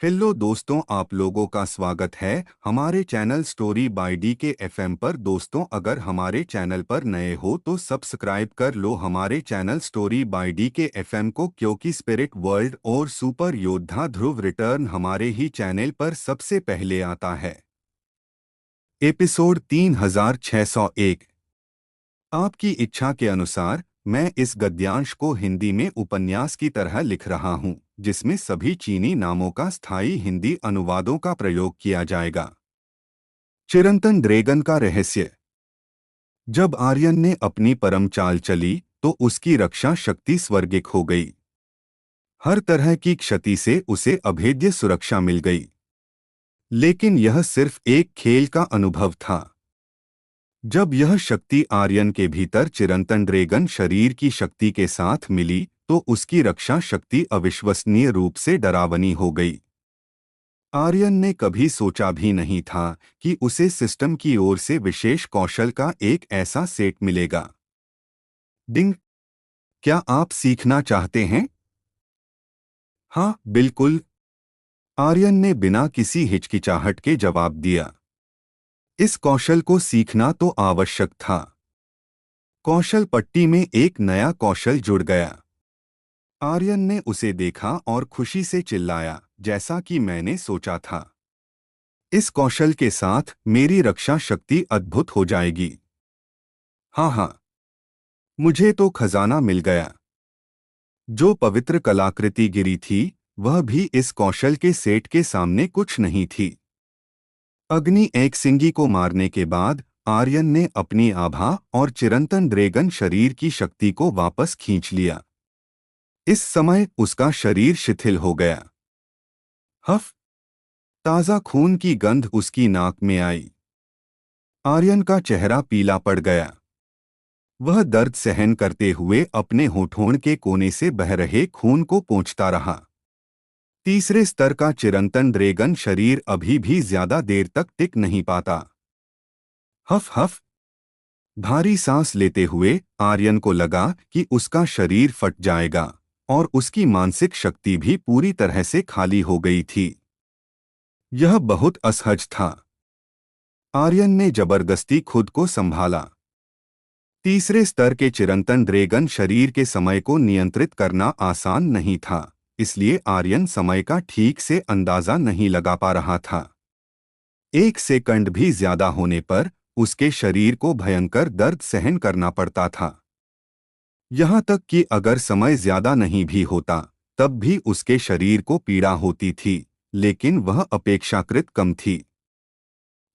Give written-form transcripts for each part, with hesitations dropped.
Hello दोस्तों, आप लोगों का स्वागत है हमारे चैनल स्टोरी बाय डी के एफएम पर। दोस्तों, अगर हमारे चैनल पर नए हो तो सब्सक्राइब कर लो हमारे चैनल स्टोरी बाय डी के एफएम को, क्योंकि स्पिरिट वर्ल्ड और सुपर योद्धा ध्रुव रिटर्न हमारे ही चैनल पर सबसे पहले आता है। एपिसोड 3601। आपकी इच्छा के अनुसार मैं इस गद्यांश को हिंदी में उपन्यास की तरह लिख रहा हूं, जिसमें सभी चीनी नामों का स्थायी हिंदी अनुवादों का प्रयोग किया जाएगा। चिरंतन ड्रैगन का रहस्य। जब आर्यन ने अपनी परम चाल चली तो उसकी रक्षा शक्ति स्वर्गिक हो गई। हर तरह की क्षति से उसे अभेद्य सुरक्षा मिल गई। लेकिन यह सिर्फ एक खेल का अनुभव था। जब यह शक्ति आर्यन के भीतर चिरंतन ड्रैगन शरीर की शक्ति के साथ मिली तो उसकी रक्षा शक्ति अविश्वसनीय रूप से डरावनी हो गई। आर्यन ने कभी सोचा भी नहीं था कि उसे सिस्टम की ओर से विशेष कौशल का एक ऐसा सेट मिलेगा। डिंग। क्या आप सीखना चाहते हैं? हाँ, बिल्कुल। आर्यन ने बिना किसी हिचकिचाहट के जवाब दिया। इस कौशल को सीखना तो आवश्यक था। कौशल पट्टी में एक नया कौशल जुड़ गया। आर्यन ने उसे देखा और खुशी से चिल्लाया, जैसा कि मैंने सोचा था। इस कौशल के साथ मेरी रक्षा शक्ति अद्भुत हो जाएगी। हाँ हाँ, मुझे तो खजाना मिल गया। जो पवित्र कलाकृति गिरी थी वह भी इस कौशल के सेट के सामने कुछ नहीं थी। अग्नि एक सिंगी को मारने के बाद आर्यन ने अपनी आभा और चिरंतन ड्रैगन शरीर की शक्ति को वापस खींच लिया। इस समय उसका शरीर शिथिल हो गया। हफ। ताज़ा खून की गंध उसकी नाक में आई। आर्यन का चेहरा पीला पड़ गया। वह दर्द सहन करते हुए अपने होठों के कोने से बह रहे खून को पोंछता रहा। तीसरे स्तर का चिरंतन ड्रैगन शरीर अभी भी ज्यादा देर तक टिक नहीं पाता। हफ हफ। भारी सांस लेते हुए आर्यन को लगा कि उसका शरीर फट जाएगा और उसकी मानसिक शक्ति भी पूरी तरह से खाली हो गई थी। यह बहुत असहज था। आर्यन ने जबरदस्ती खुद को संभाला। तीसरे स्तर के चिरंतन ड्रैगन शरीर के समय को नियंत्रित करना आसान नहीं था, इसलिए आर्यन समय का ठीक से अंदाजा नहीं लगा पा रहा था। एक सेकंड भी ज्यादा होने पर उसके शरीर को भयंकर दर्द सहन करना पड़ता था। यहाँ तक कि अगर समय ज्यादा नहीं भी होता तब भी उसके शरीर को पीड़ा होती थी, लेकिन वह अपेक्षाकृत कम थी।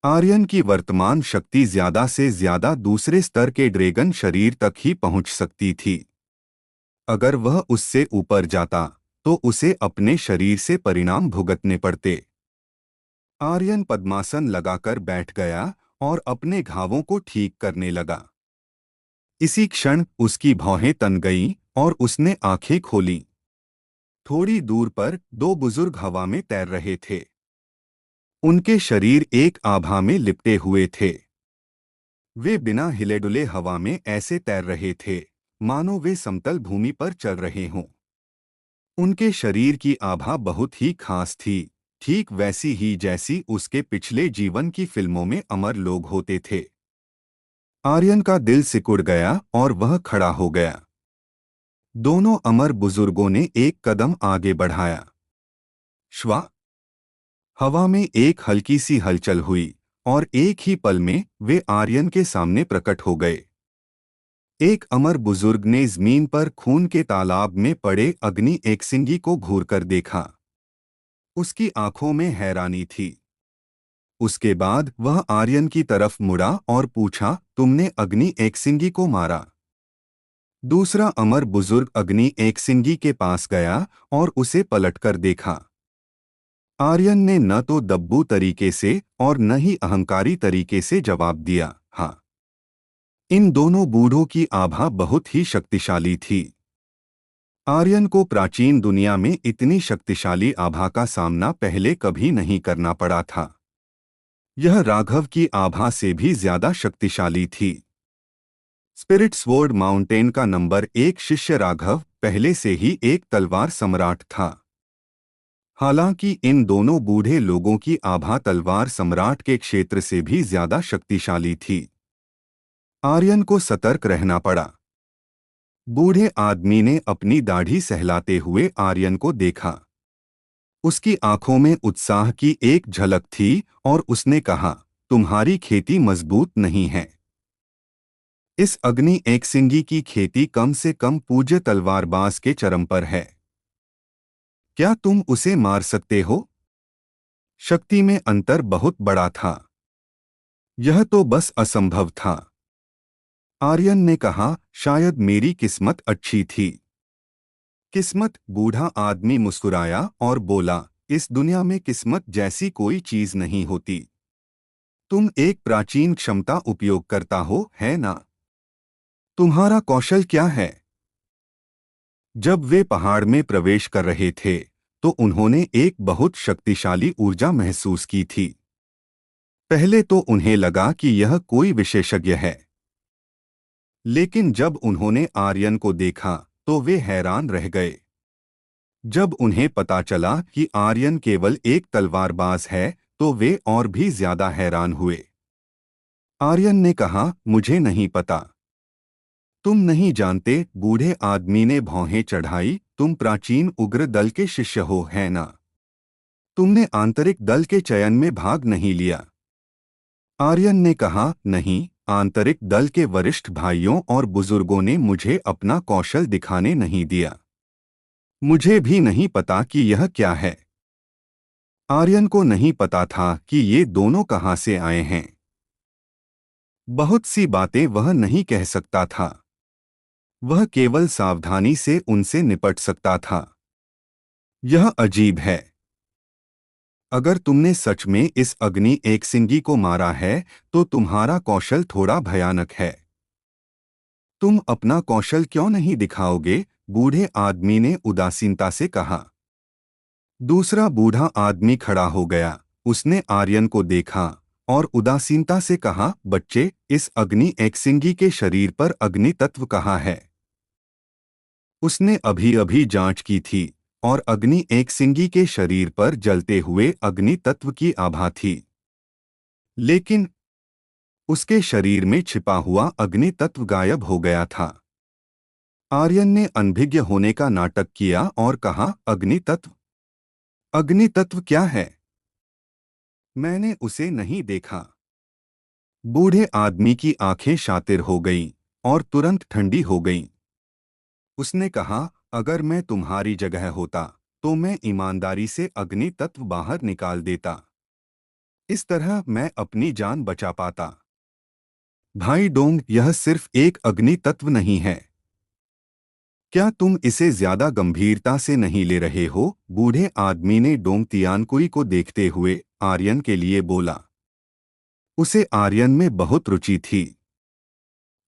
आर्यन की वर्तमान शक्ति ज्यादा से ज्यादा दूसरे स्तर के ड्रैगन शरीर तक ही पहुंच सकती थी। अगर वह उससे ऊपर जाता तो उसे अपने शरीर से परिणाम भुगतने पड़ते। आर्यन पद्मासन लगाकर बैठ गया और अपने घावों को ठीक करने लगा। इसी क्षण उसकी भौहें तन गईं और उसने आंखें खोलीं। थोड़ी दूर पर दो बुजुर्ग हवा में तैर रहे थे। उनके शरीर एक आभा में लिपटे हुए थे। वे बिना हिले डुले हवा में ऐसे तैर रहे थे मानो वे समतल भूमि पर चल रहे हों। उनके शरीर की आभा बहुत ही खास थी, ठीक वैसी ही जैसी उसके पिछले जीवन की फिल्मों में अमर लोग होते थे। आर्यन का दिल सिकुड़ गया और वह खड़ा हो गया। दोनों अमर बुजुर्गों ने एक कदम आगे बढ़ाया। श्वा। हवा में एक हल्की सी हलचल हुई और एक ही पल में वे आर्यन के सामने प्रकट हो गए। एक अमर बुजुर्ग ने जमीन पर खून के तालाब में पड़े अग्नि एकसिंगी को घूरकर देखा। उसकी आंखों में हैरानी थी। उसके बाद वह आर्यन की तरफ मुड़ा और पूछा, तुमने अग्नि एकसिंगी को मारा? दूसरा अमर बुजुर्ग अग्नि एकसिंगी के पास गया और उसे पलटकर देखा। आर्यन ने न तो दब्बू तरीके से और न ही अहंकारी तरीके से जवाब दिया, हाँ। इन दोनों बूढ़ों की आभा बहुत ही शक्तिशाली थी। आर्यन को प्राचीन दुनिया में इतनी शक्तिशाली आभा का सामना पहले कभी नहीं करना पड़ा था। यह राघव की आभा से भी ज्यादा शक्तिशाली थी। स्पिरिट स्वॉर्ड माउंटेन का नंबर 1 शिष्य राघव पहले से ही एक तलवार सम्राट था। हालांकि इन दोनों बूढ़े लोगों की आभा तलवार सम्राट के क्षेत्र से भी ज्यादा शक्तिशाली थी। आर्यन को सतर्क रहना पड़ा। बूढ़े आदमी ने अपनी दाढ़ी सहलाते हुए आर्यन को देखा। उसकी आंखों में उत्साह की एक झलक थी और उसने कहा, तुम्हारी खेती मजबूत नहीं है। इस अग्नि एकसिंगी की खेती कम से कम पूज्य तलवारबाज के चरम पर है। क्या तुम उसे मार सकते हो? शक्ति में अंतर बहुत बड़ा था। यह तो बस असंभव था। आर्यन ने कहा, शायद मेरी किस्मत अच्छी थी। किस्मत? बूढ़ा आदमी मुस्कुराया और बोला, इस दुनिया में किस्मत जैसी कोई चीज नहीं होती। तुम एक प्राचीन क्षमता उपयोग करता हो, है ना? तुम्हारा कौशल क्या है? जब वे पहाड़ में प्रवेश कर रहे थे तो उन्होंने एक बहुत शक्तिशाली ऊर्जा महसूस की थी। पहले तो उन्हें लगा कि यह कोई विशेषज्ञ है, लेकिन जब उन्होंने आर्यन को देखा तो वे हैरान रह गए। जब उन्हें पता चला कि आर्यन केवल एक तलवारबाज है तो वे और भी ज्यादा हैरान हुए। आर्यन ने कहा, मुझे नहीं पता। तुम नहीं जानते? बूढ़े आदमी ने भौहें चढ़ाई। तुम प्राचीन उग्र दल के शिष्य हो, है ना? तुमने आंतरिक दल के चयन में भाग नहीं लिया। आर्यन ने कहा, नहीं, आंतरिक दल के वरिष्ठ भाइयों और बुजुर्गों ने मुझे अपना कौशल दिखाने नहीं दिया। मुझे भी नहीं पता कि यह क्या है। आर्यन को नहीं पता था कि ये दोनों कहाँ से आए हैं। बहुत सी बातें वह नहीं कह सकता था। वह केवल सावधानी से उनसे निपट सकता था। यह अजीब है। अगर तुमने सच में इस अग्नि एकसिंगी को मारा है तो तुम्हारा कौशल थोड़ा भयानक है। तुम अपना कौशल क्यों नहीं दिखाओगे? बूढ़े आदमी ने उदासीनता से कहा। दूसरा बूढ़ा आदमी खड़ा हो गया। उसने आर्यन को देखा और उदासीनता से कहा, बच्चे, इस अग्नि एकसिंगी के शरीर पर अग्नि तत्व कहाँ है? उसने अभी अभी जांच की थी और अग्नि एकसिंगी के शरीर पर जलते हुए अग्नि तत्व की आभा थी, लेकिन उसके शरीर में छिपा हुआ अग्नि तत्व गायब हो गया था। आर्यन ने अनभिज्ञ होने का नाटक किया और कहा, अग्नि तत्व? अग्नि तत्व क्या है? मैंने उसे नहीं देखा। बूढ़े आदमी की आंखें शातिर हो गईं और तुरंत ठंडी हो गईं। उसने कहा, अगर मैं तुम्हारी जगह होता तो मैं ईमानदारी से अग्नि तत्व बाहर निकाल देता। इस तरह मैं अपनी जान बचा पाता। भाई डोंग, यह सिर्फ एक अग्नि तत्व नहीं है। क्या तुम इसे ज्यादा गंभीरता से नहीं ले रहे हो? बूढ़े आदमी ने डोंग तियानकुई को देखते हुए आर्यन के लिए बोला। उसे आर्यन में बहुत रुचि थी।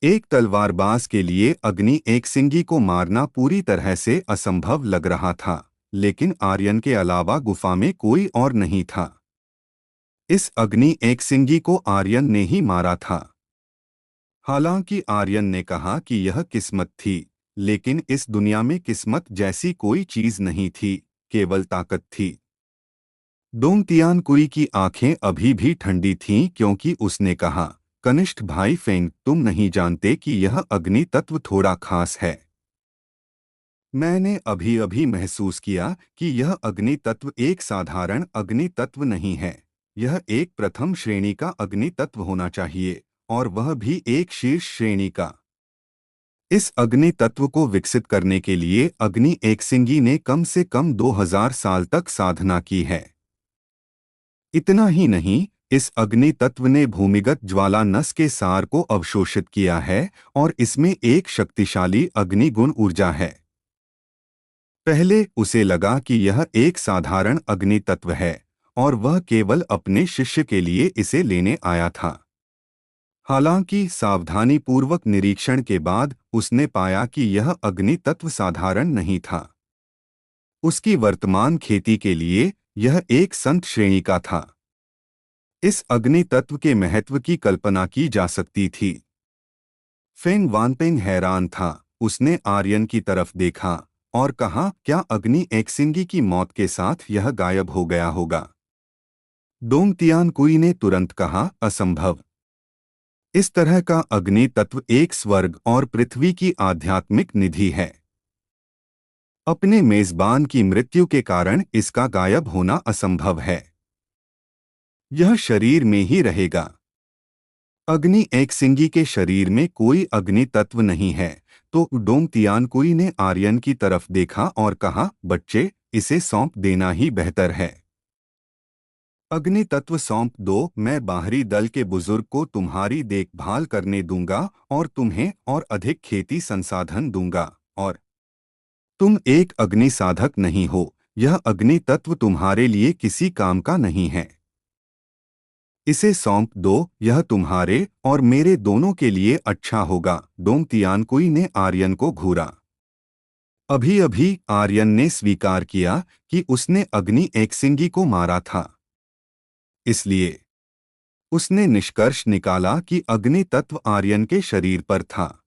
एक तलवारबाज के लिए अग्नि एकसिंगी को मारना पूरी तरह से असंभव लग रहा था, लेकिन आर्यन के अलावा गुफा में कोई और नहीं था। इस अग्नि एकसिंगी को आर्यन ने ही मारा था। हालांकि आर्यन ने कहा कि यह किस्मत थी, लेकिन इस दुनिया में किस्मत जैसी कोई चीज नहीं थी, केवल ताकत थी। डोंग तियानकुई की आंखें अभी भी ठंडी थीं क्योंकि उसने कहा, कनिष्ठ भाई फेंग, तुम नहीं जानते कि यह अग्नि तत्व थोड़ा खास है। मैंने अभी अभी महसूस किया कि यह अग्नि तत्व एक साधारण अग्नि तत्व नहीं है। यह एक प्रथम श्रेणी का अग्नि तत्व होना चाहिए, और वह भी एक शीर्ष श्रेणी का। इस अग्नि तत्व को विकसित करने के लिए अग्नि एकसिंगी ने कम से कम 2000 साल तक साधना की है। इतना ही नहीं, इस अग्नि तत्व ने भूमिगत ज्वाला नस के सार को अवशोषित किया है और इसमें एक शक्तिशाली अग्निगुण ऊर्जा है। पहले उसे लगा कि यह एक साधारण अग्नि तत्व है और वह केवल अपने शिष्य के लिए इसे लेने आया था। हालांकि सावधानीपूर्वक निरीक्षण के बाद उसने पाया कि यह अग्नि तत्व साधारण नहीं था। उसकी वर्तमान खेती के लिए यह एक संत श्रेणी का था। इस अग्नि तत्व के महत्व की कल्पना की जा सकती थी। फेंग वानपेंग हैरान था। उसने आर्यन की तरफ देखा और कहा, क्या अग्नि एक्सिंगी की मौत के साथ यह गायब हो गया होगा? डोंग तियानकुई ने तुरंत कहा, असंभव। इस तरह का अग्नि तत्व एक स्वर्ग और पृथ्वी की आध्यात्मिक निधि है। अपने मेजबान की मृत्यु के कारण इसका गायब होना असंभव है। यह शरीर में ही रहेगा। अग्नि एक्सिंगी के शरीर में कोई अग्नि तत्व नहीं है। तो डोंग तियानकुई ने आर्यन की तरफ देखा और कहा, बच्चे, इसे सौंप देना ही बेहतर है। अग्नि तत्व सौंप दो। मैं बाहरी दल के बुजुर्ग को तुम्हारी देखभाल करने दूंगा और तुम्हें और अधिक खेती संसाधन दूंगा। और तुम एक अग्नि साधक नहीं हो। यह अग्नि तत्व तुम्हारे लिए किसी काम का नहीं है। इसे सौंप दो। यह तुम्हारे और मेरे दोनों के लिए अच्छा होगा। डोंग तियानकुई ने आर्यन को घूरा। अभी अभी आर्यन ने स्वीकार किया कि उसने अग्नि एक्सिंगी को मारा था। इसलिए उसने निष्कर्ष निकाला कि अग्नि तत्व आर्यन के शरीर पर था।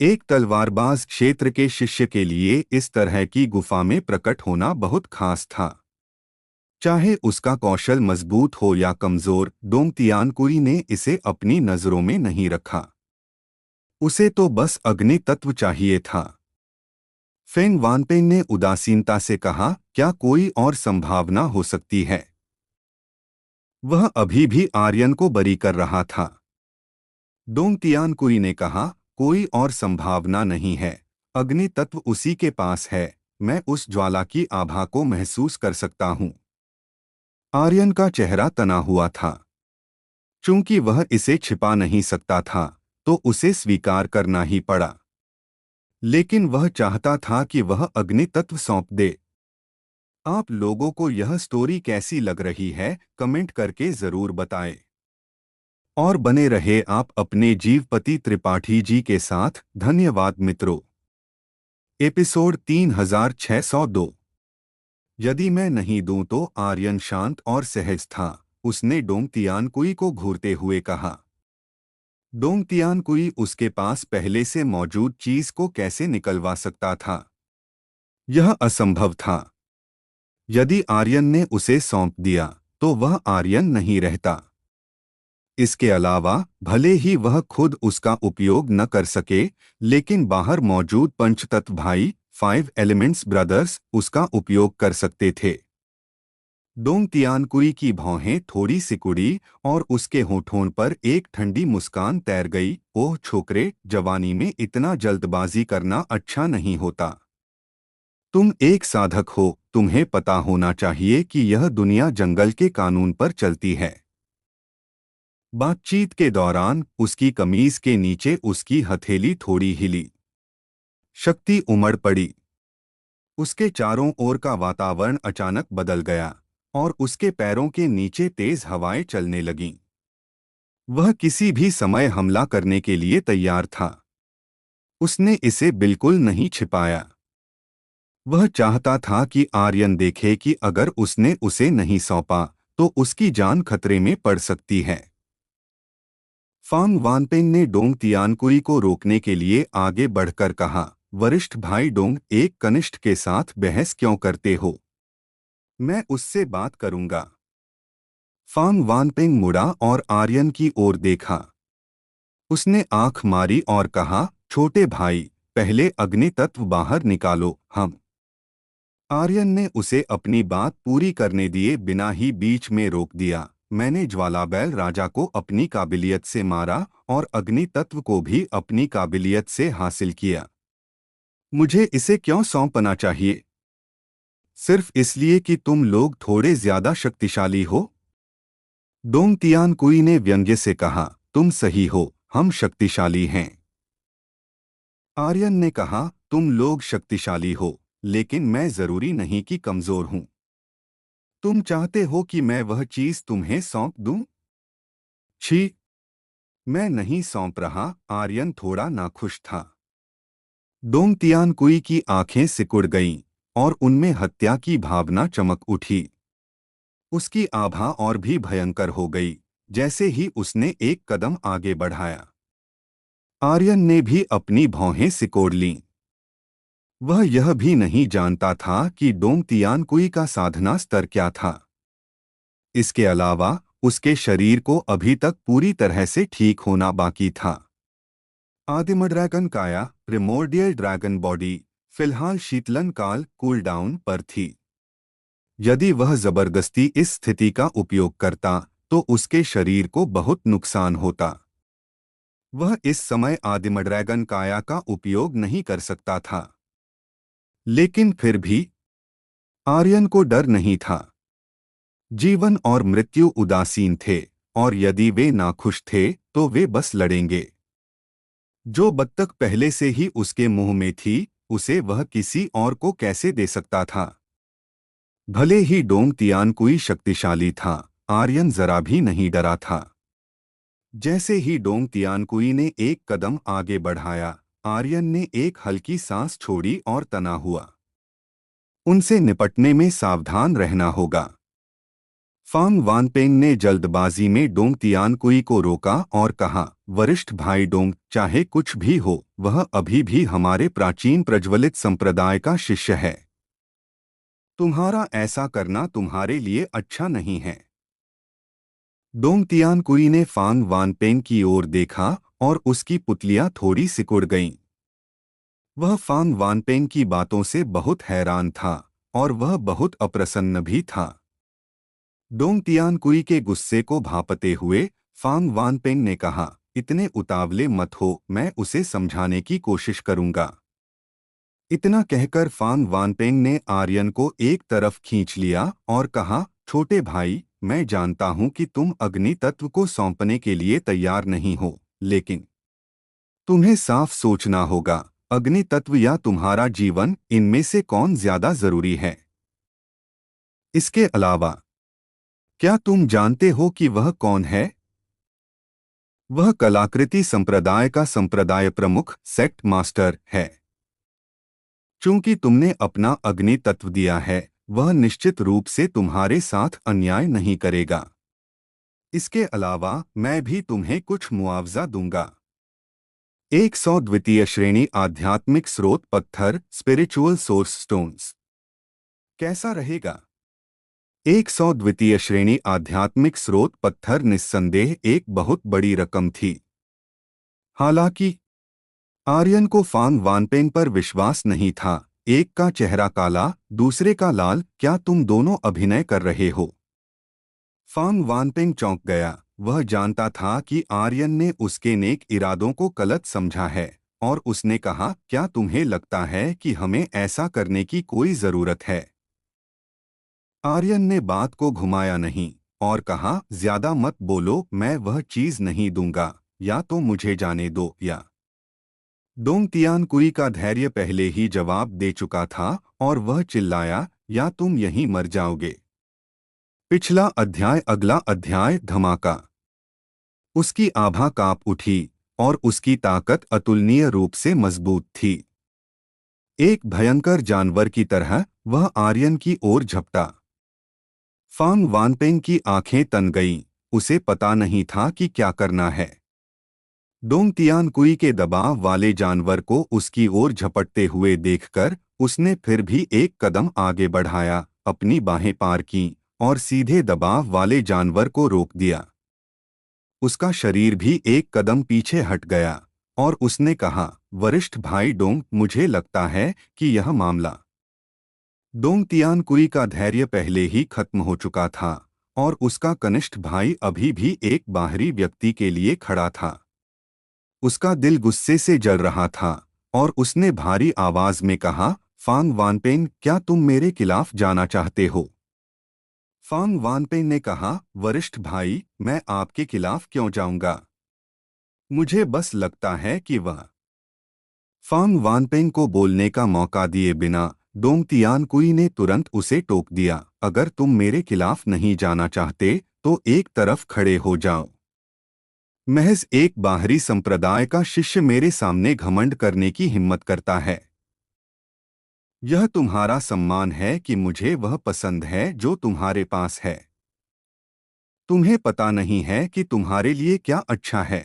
एक तलवारबाज क्षेत्र के शिष्य के लिए इस तरह की गुफा में प्रकट होना बहुत खास था। चाहे उसका कौशल मजबूत हो या कमजोर, डोंग तियानकुई ने इसे अपनी नजरों में नहीं रखा। उसे तो बस अग्नि तत्व चाहिए था। फेंग वानपेंग ने उदासीनता से कहा, क्या कोई और संभावना हो सकती है? वह अभी भी आर्यन को बरी कर रहा था। डोंग तियानकुई ने कहा, कोई और संभावना नहीं है। अग्नि तत्व उसी के पास है। मैं उस ज्वाला की आभा को महसूस कर सकता हूँ। आर्यन का चेहरा तना हुआ था। चूंकि वह इसे छिपा नहीं सकता था, तो उसे स्वीकार करना ही पड़ा। लेकिन वह चाहता था कि वह अग्नि तत्व सौंप दे। आप लोगों को यह स्टोरी कैसी लग रही है, कमेंट करके जरूर बताएं। और बने रहे आप अपने जीवपति त्रिपाठी जी के साथ। धन्यवाद मित्रों। एपिसोड 3602। यदि मैं नहीं दूं तो? आर्यन शांत और सहज था। उसने डोंग तियानकुई को घूरते हुए कहा। डोंग तियानकुई उसके पास पहले से मौजूद चीज को कैसे निकलवा सकता था? यह असंभव था। यदि आर्यन ने उसे सौंप दिया तो वह आर्यन नहीं रहता। इसके अलावा भले ही वह खुद उसका उपयोग न कर सके, लेकिन बाहर मौजूद पंचतत्व भाई, 5 एलिमेंट्स ब्रदर्स, उसका उपयोग कर सकते थे। डोंग तियानकुई की भौहें थोड़ी सिकुड़ी और उसके होठों पर एक ठंडी मुस्कान तैर गई। ओह छोकरे, जवानी में इतना जल्दबाजी करना अच्छा नहीं होता। तुम एक साधक हो। तुम्हें पता होना चाहिए कि यह दुनिया जंगल के कानून पर चलती है। बातचीत के दौरान उसकी कमीज के नीचे उसकी हथेली थोड़ी हिली। शक्ति उमड़ पड़ी। उसके चारों ओर का वातावरण अचानक बदल गया और उसके पैरों के नीचे तेज हवाएं चलने लगीं। वह किसी भी समय हमला करने के लिए तैयार था। उसने इसे बिल्कुल नहीं छिपाया। वह चाहता था कि आर्यन देखे कि अगर उसने उसे नहीं सौंपा तो उसकी जान खतरे में पड़ सकती है। फांग वानपेंग ने डोंग तियानकुई को रोकने के लिए आगे बढ़कर कहा, वरिष्ठ भाई डोंग, एक कनिष्ठ के साथ बहस क्यों करते हो? मैं उससे बात करूंगा। फांग वानपेंग मुड़ा और आर्यन की ओर देखा। उसने आंख मारी और कहा, छोटे भाई, पहले अग्नि तत्व बाहर निकालो। हम आर्यन ने उसे अपनी बात पूरी करने दिए बिना ही बीच में रोक दिया। मैंने ज्वालाबैल राजा को अपनी काबिलियत से मारा और अग्नि तत्व को भी अपनी काबिलियत से हासिल किया। मुझे इसे क्यों सौंपना चाहिए? सिर्फ इसलिए कि तुम लोग थोड़े ज्यादा शक्तिशाली हो? डोंग तियानकुई ने व्यंग्य से कहा, तुम सही हो, हम शक्तिशाली हैं। आर्यन ने कहा, तुम लोग शक्तिशाली हो, लेकिन मैं जरूरी नहीं कि कमजोर हूं। तुम चाहते हो कि मैं वह चीज तुम्हें सौंप दूं? छी! मैं नहीं सौंप रहा। आर्यन थोड़ा नाखुश था। डोंग तियानकुई की आंखें सिकुड़ गईं और उनमें हत्या की भावना चमक उठी। उसकी आभा और भी भयंकर हो गई जैसे ही उसने एक कदम आगे बढ़ाया। आर्यन ने भी अपनी भौहें सिकोड़ लीं। वह यह भी नहीं जानता था कि डोंग तियानकुई का साधना स्तर क्या था। इसके अलावा उसके शरीर को अभी तक पूरी तरह से ठीक होना बाकी था। आदिम ड्रैगन काया, प्रिमोर्डियल ड्रैगन बॉडी, फिलहाल शीतलन काल कूल डाउन पर थी। यदि वह जबरदस्ती इस स्थिति का उपयोग करता तो उसके शरीर को बहुत नुकसान होता। वह इस समय आदिम ड्रैगन काया का उपयोग नहीं कर सकता था। लेकिन फिर भी आर्यन को डर नहीं था। जीवन और मृत्यु उदासीन थे, और यदि वे नाखुश थे तो वे बस लड़ेंगे। जो बत्तख पहले से ही उसके मुंह में थी, उसे वह किसी और को कैसे दे सकता था। भले ही डोंग तियानकुई शक्तिशाली था, आर्यन जरा भी नहीं डरा था। जैसे ही डोंग तियानकुई ने एक कदम आगे बढ़ाया, आर्यन ने एक हल्की सांस छोड़ी और तना हुआ। उनसे निपटने में सावधान रहना होगा। फांग वानपेंग ने जल्दबाजी में डोंग तियानकुई को रोका और कहा, वरिष्ठ भाई डोंग, चाहे कुछ भी हो, वह अभी भी हमारे प्राचीन प्रज्वलित संप्रदाय का शिष्य है। तुम्हारा ऐसा करना तुम्हारे लिए अच्छा नहीं है। डोंग तियानकुई ने फांग वानपेंग की ओर देखा और उसकी पुतलियां थोड़ी सिकुड़ गईं। वह फांग वानपेंग की बातों से बहुत हैरान था, और वह बहुत अप्रसन्न भी था। डोंग तियानकुई के गुस्से को भांपते हुए फांग वानपेंग ने कहा, इतने उतावले मत हो, मैं उसे समझाने की कोशिश करूंगा। इतना कहकर फांग वानपेंग ने आर्यन को एक तरफ खींच लिया और कहा, छोटे भाई, मैं जानता हूं कि तुम अग्नि तत्व को सौंपने के लिए तैयार नहीं हो, लेकिन तुम्हें साफ सोचना होगा, अग्नि तत्व या तुम्हारा जीवन, इनमें से कौन ज्यादा जरूरी है। इसके अलावा क्या तुम जानते हो कि वह कौन है? वह कलाकृति संप्रदाय का संप्रदाय प्रमुख, सेक्ट मास्टर है। चूंकि तुमने अपना अग्नि तत्व दिया है, वह निश्चित रूप से तुम्हारे साथ अन्याय नहीं करेगा। इसके अलावा मैं भी तुम्हें कुछ मुआवजा दूंगा। 100 द्वितीय श्रेणी आध्यात्मिक स्रोत पत्थर, स्पिरिचुअल सोर्स स्टोन्स। कैसा रहेगा? 100 द्वितीय श्रेणी आध्यात्मिक स्रोत पत्थर निस्संदेह एक बहुत बड़ी रकम थी। हालांकि आर्यन को फांग वानपेंग पर विश्वास नहीं था। एक का चेहरा काला, दूसरे का लाल, क्या तुम दोनों अभिनय कर रहे हो? फांग वानपेंग चौंक गया। वह जानता था कि आर्यन ने उसके नेक इरादों को गलत समझा है, और उसने कहा, क्या तुम्हें लगता है कि हमें ऐसा करने की कोई जरूरत है? आर्यन ने बात को घुमाया नहीं और कहा, ज्यादा मत बोलो, मैं वह चीज नहीं दूंगा, या तो मुझे जाने दो या। डोंग तियानकुई का धैर्य पहले ही जवाब दे चुका था और वह चिल्लाया, या तुम यहीं मर जाओगे। पिछला अध्याय। अगला अध्याय धमाका। उसकी आभा कांप उठी और उसकी ताकत अतुलनीय रूप से मजबूत थी। एक भयंकर जानवर की तरह वह आर्यन की ओर झपटा। फांग वानपेंग की आंखें तन गईं, उसे पता नहीं था कि क्या करना है। डोंग तियानकुई के दबाव वाले जानवर को उसकी ओर झपटते हुए देखकर उसने फिर भी एक कदम आगे बढ़ाया, अपनी बाहें पार कीं और सीधे दबाव वाले जानवर को रोक दिया। उसका शरीर भी एक कदम पीछे हट गया और उसने कहा, वरिष्ठ भाई डोंग, मुझे लगता है कि यह मामला। डोंग तियानकुई का धैर्य पहले ही खत्म हो चुका था और उसका कनिष्ठ भाई अभी भी एक बाहरी व्यक्ति के लिए खड़ा था। उसका दिल गुस्से से जल रहा था और उसने भारी आवाज में कहा, फांग वानपेंग, क्या तुम मेरे खिलाफ जाना चाहते हो? फांग वानपेंग ने कहा, वरिष्ठ भाई, मैं आपके खिलाफ क्यों जाऊंगा? मुझे बस लगता है कि वह। फांग वानपेंग को बोलने का मौका दिए बिना डोंग तियानकुई ने तुरंत उसे टोक दिया, अगर तुम मेरे खिलाफ नहीं जाना चाहते तो एक तरफ खड़े हो जाओ। महज एक बाहरी संप्रदाय का शिष्य मेरे सामने घमंड करने की हिम्मत करता है। यह तुम्हारा सम्मान है कि मुझे वह पसंद है जो तुम्हारे पास है। तुम्हें पता नहीं है कि तुम्हारे लिए क्या अच्छा है।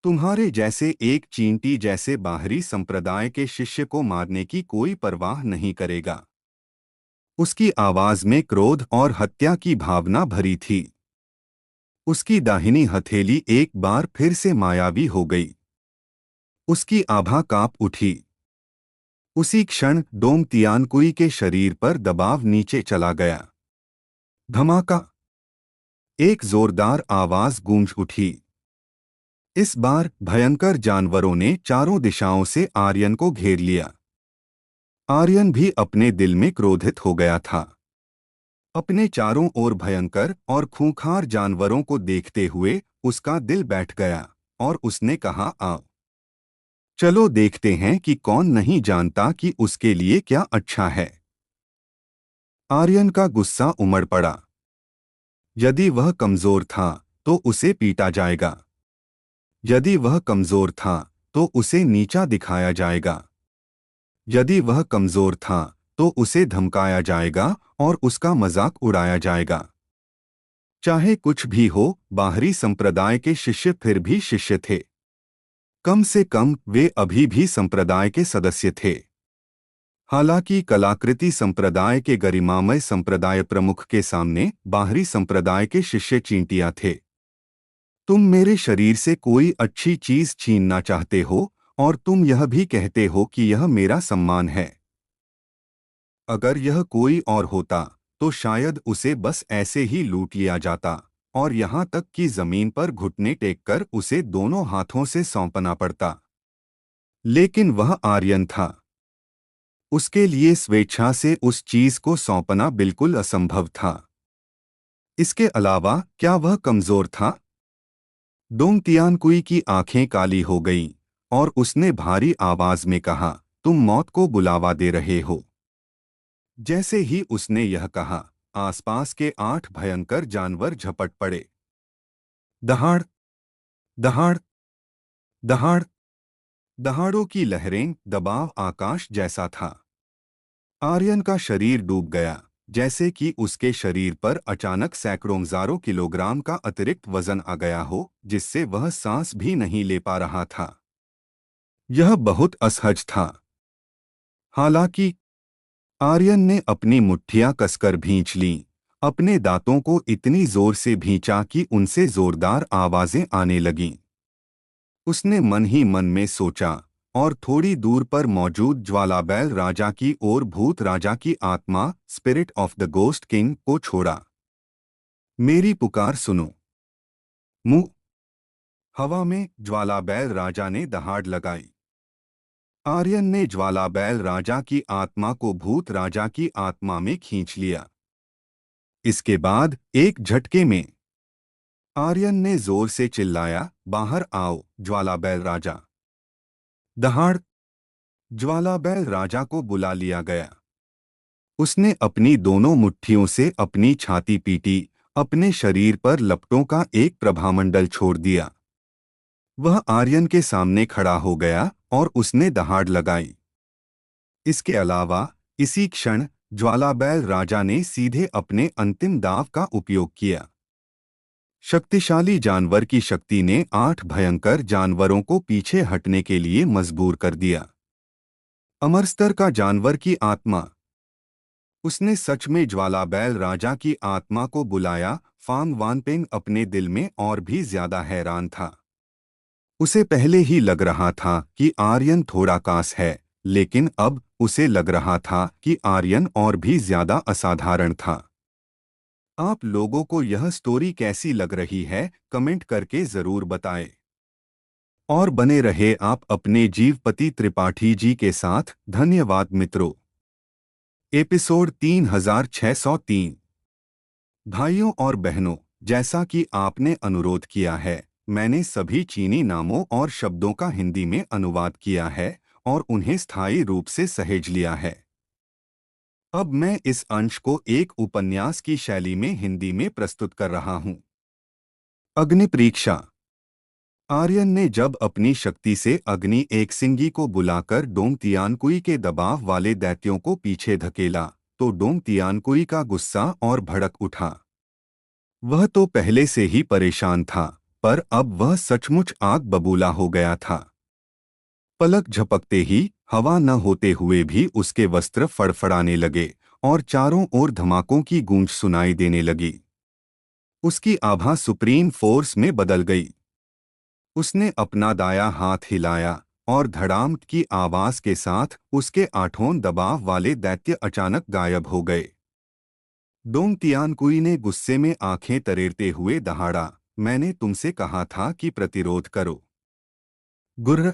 तुम्हारे जैसे एक चींटी जैसे बाहरी संप्रदाय के शिष्य को मारने की कोई परवाह नहीं करेगा। उसकी आवाज में क्रोध और हत्या की भावना भरी थी। उसकी दाहिनी हथेली एक बार फिर से मायावी हो गई। उसकी आभा कांप उठी। उसी क्षण डोंग तियानकुई के शरीर पर दबाव नीचे चला गया। धमाका! एक जोरदार आवाज गूंज उठी। इस बार भयंकर जानवरों ने चारों दिशाओं से आर्यन को घेर लिया। आर्यन भी अपने दिल में क्रोधित हो गया था। अपने चारों ओर भयंकर और खूंखार जानवरों को देखते हुए उसका दिल बैठ गया और उसने कहा, आओ चलो देखते हैं कि कौन नहीं जानता कि उसके लिए क्या अच्छा है। आर्यन का गुस्सा उमड़ पड़ा। यदि वह कमजोर था तो उसे पीटा जाएगा। यदि वह कमजोर था तो उसे नीचा दिखाया जाएगा। यदि वह कमजोर था तो उसे धमकाया जाएगा और उसका मजाक उड़ाया जाएगा। चाहे कुछ भी हो, बाहरी संप्रदाय के शिष्य फिर भी शिष्य थे। कम से कम वे अभी भी संप्रदाय के सदस्य थे। हालांकि कलाकृति संप्रदाय के गरिमामय संप्रदाय प्रमुख के सामने बाहरी संप्रदाय के शिष्य चींटियां थे। तुम मेरे शरीर से कोई अच्छी चीज छीनना चाहते हो और तुम यह भी कहते हो कि यह मेरा सम्मान है। अगर यह कोई और होता तो शायद उसे बस ऐसे ही लूट लिया जाता और यहाँ तक कि जमीन पर घुटने टेककर उसे दोनों हाथों से सौंपना पड़ता। लेकिन वह आर्यन था। उसके लिए स्वेच्छा से उस चीज को सौंपना बिल्कुल असंभव था। इसके अलावा क्या वह कमजोर था? डोंग तियानकुई की आंखें काली हो गईं और उसने भारी आवाज में कहा, तुम मौत को बुलावा दे रहे हो। जैसे ही उसने यह कहा, आसपास के 8 भयंकर जानवर झपट पड़े। दहाड़, दहाड़, दहाड़, दहाड़ों की लहरें, दबाव आकाश जैसा था। आर्यन का शरीर डूब गया, जैसे कि उसके शरीर पर अचानक सैकड़ों हजारों किलोग्राम का अतिरिक्त वजन आ गया हो, जिससे वह सांस भी नहीं ले पा रहा था। यह बहुत असहज था। हालांकि आर्यन ने अपनी मुट्ठियां कसकर भींच लीं, अपने दांतों को इतनी जोर से भींचा कि उनसे जोरदार आवाजें आने लगीं। उसने मन ही मन में सोचा और थोड़ी दूर पर मौजूद ज्वालाबैल राजा की ओर भूत राजा की आत्मा, spirit of the ghost king, को छोड़ा। मेरी पुकार सुनो। मुंह हवा में ज्वालाबैल राजा ने दहाड़ लगाई। आर्यन ने ज्वालाबैल राजा की आत्मा को भूत राजा की आत्मा में खींच लिया। इसके बाद एक झटके में आर्यन ने जोर से चिल्लाया, बाहर आओ ज्वालाबैल राजा। दहाड़! ज्वालाबैल राजा को बुला लिया गया। उसने अपनी दोनों मुट्ठियों से अपनी छाती पीटी, अपने शरीर पर लपटों का एक प्रभामंडल छोड़ दिया। वह आर्यन के सामने खड़ा हो गया और उसने दहाड़ लगाई। इसके अलावा इसी क्षण ज्वालाबैल राजा ने सीधे अपने अंतिम दांव का उपयोग किया। शक्तिशाली जानवर की शक्ति ने 8 भयंकर जानवरों को पीछे हटने के लिए मजबूर कर दिया। अमरस्तर का जानवर की आत्मा। उसने सच में ज्वालाबैल राजा की आत्मा को बुलाया। फांग वानपेंग अपने दिल में और भी ज्यादा हैरान था। उसे पहले ही लग रहा था कि आर्यन थोड़ा कास है, लेकिन अब उसे लग रहा था कि आर्यन और भी ज्यादा असाधारण था। आप लोगों को यह स्टोरी कैसी लग रही है, कमेंट करके जरूर बताएं। और बने रहे आप अपने जीवपति त्रिपाठी जी के साथ। धन्यवाद मित्रों। एपिसोड 3603। भाइयों और बहनों, जैसा कि आपने अनुरोध किया है, मैंने सभी चीनी नामों और शब्दों का हिंदी में अनुवाद किया है और उन्हें स्थायी रूप से सहेज लिया है। अब मैं इस अंश को एक उपन्यास की शैली में हिंदी में प्रस्तुत कर रहा हूं। अग्नि परीक्षा। आर्यन ने जब अपनी शक्ति से अग्नि एकसिंगी को बुलाकर डोंग तियानकुई के दबाव वाले दैत्यों को पीछे धकेला, तो डोंग तियानकुई का गुस्सा और भड़क उठा। वह तो पहले से ही परेशान था, पर अब वह सचमुच आग बबूला हो गया था। पलक झपकते ही हवा न होते हुए भी उसके वस्त्र फड़फड़ाने लगे और चारों ओर धमाकों की गूंज सुनाई देने लगी। उसकी आभा सुप्रीम फोर्स में बदल गई। उसने अपना दाया हाथ हिलाया और धड़ाम की आवाज के साथ उसके आठों दबाव वाले दैत्य अचानक गायब हो गए। डोंग तियानकुई ने गुस्से में आंखें तरेरते हुए दहाड़ा, मैंने तुमसे कहा था कि प्रतिरोध करो। गुर्र।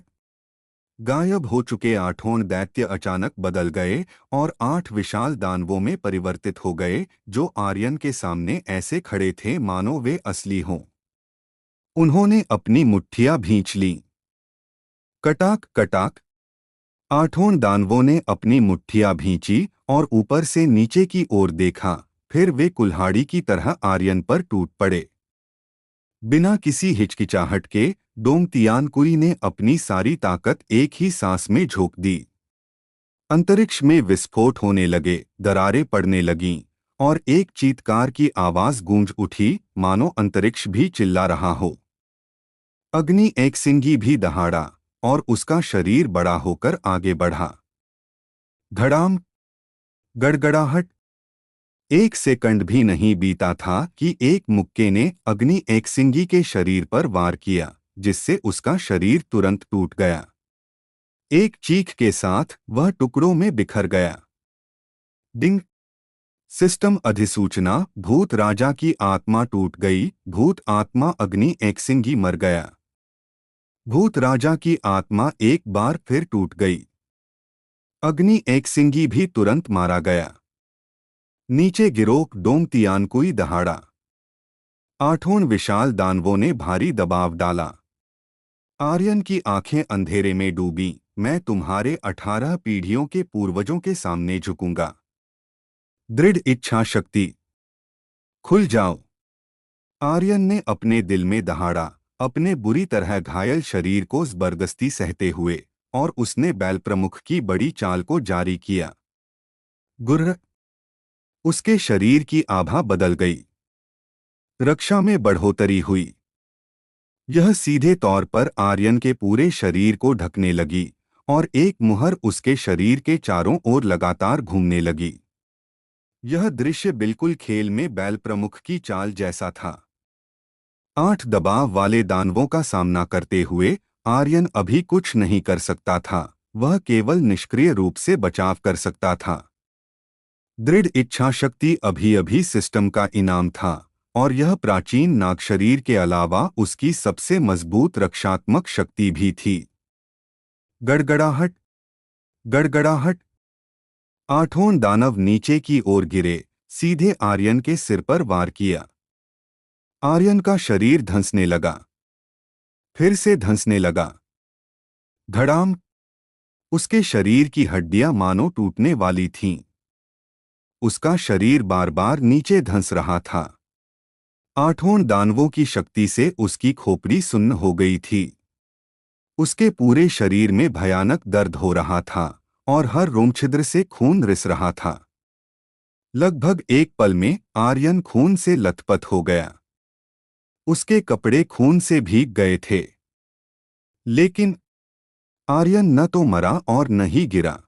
गायब हो चुके आठों दैत्य अचानक बदल गए और 8 विशाल दानवों में परिवर्तित हो गए, जो आर्यन के सामने ऐसे खड़े थे मानो वे असली हों। उन्होंने अपनी मुट्ठियां भींच लीं। कटाक कटाक। आठों दानवों ने अपनी मुट्ठियां भींची और ऊपर से नीचे की ओर देखा, फिर वे कुल्हाड़ी की तरह आर्यन पर टूट पड़े। बिना किसी हिचकिचाहट के डोंग तियानकुई ने अपनी सारी ताकत एक ही सांस में झोंक दी। अंतरिक्ष में विस्फोट होने लगे, दरारें पड़ने लगीं और एक चीत्कार की आवाज गूंज उठी, मानो अंतरिक्ष भी चिल्ला रहा हो। अग्नि एकसिंगी भी दहाड़ा और उसका शरीर बड़ा होकर आगे बढ़ा। धड़ाम। गड़गड़ाहट। एक सेकंड भी नहीं बीता था कि एक मुक्के ने अग्नि एकसिंगी के शरीर पर वार किया, जिससे उसका शरीर तुरंत टूट गया। एक चीख के साथ वह टुकड़ों में बिखर गया। डिंग। सिस्टम अधिसूचना, भूत राजा की आत्मा टूट गई। भूत आत्मा अग्नि एकसिंगी मर गया। भूत राजा की आत्मा एक बार फिर टूट गई। अग्नि एकसिंगी भी तुरंत मारा गया। नीचे गिरो, डोंग तियानकुई दहाड़ा। आठों विशाल दानवों ने भारी दबाव डाला। आर्यन की आंखें अंधेरे में डूबीं। मैं तुम्हारे 18 पीढ़ियों के पूर्वजों के सामने झुकूंगा। दृढ़ इच्छा शक्ति। खुल जाओ। आर्यन ने अपने दिल में दहाड़ा, अपने बुरी तरह घायल शरीर को जबरदस्ती सहते हुए, और उसने बैल प्रमुख की बड़ी चाल को जारी किया। गुर्र। उसके शरीर की आभा बदल गई। रक्षा में बढ़ोतरी हुई। यह सीधे तौर पर आर्यन के पूरे शरीर को ढकने लगी और एक मुहर उसके शरीर के चारों ओर लगातार घूमने लगी। यह दृश्य बिल्कुल खेल में बैल प्रमुख की चाल जैसा था। 8 दबाव वाले दानवों का सामना करते हुए आर्यन अभी कुछ नहीं कर सकता था, वह केवल निष्क्रिय रूप से बचाव कर सकता था। दृढ़ इच्छा शक्ति अभी अभी सिस्टम का इनाम था, और यह प्राचीन नाग शरीर के अलावा उसकी सबसे मजबूत रक्षात्मक शक्ति भी थी। गड़गड़ाहट। गड़गड़ाहट। आठों दानव नीचे की ओर गिरे, सीधे आर्यन के सिर पर वार किया। आर्यन का शरीर धंसने लगा, फिर से धंसने लगा। धड़ाम। उसके शरीर की हड्डियां मानो टूटने वाली थीं। उसका शरीर बार बार नीचे धंस रहा था। आठों दानवों की शक्ति से उसकी खोपड़ी सुन्न हो गई थी। उसके पूरे शरीर में भयानक दर्द हो रहा था और हर रोमछिद्र से खून रिस रहा था। लगभग एक पल में आर्यन खून से लथपथ हो गया। उसके कपड़े खून से भीग गए थे। लेकिन आर्यन न तो मरा और न ही गिरा।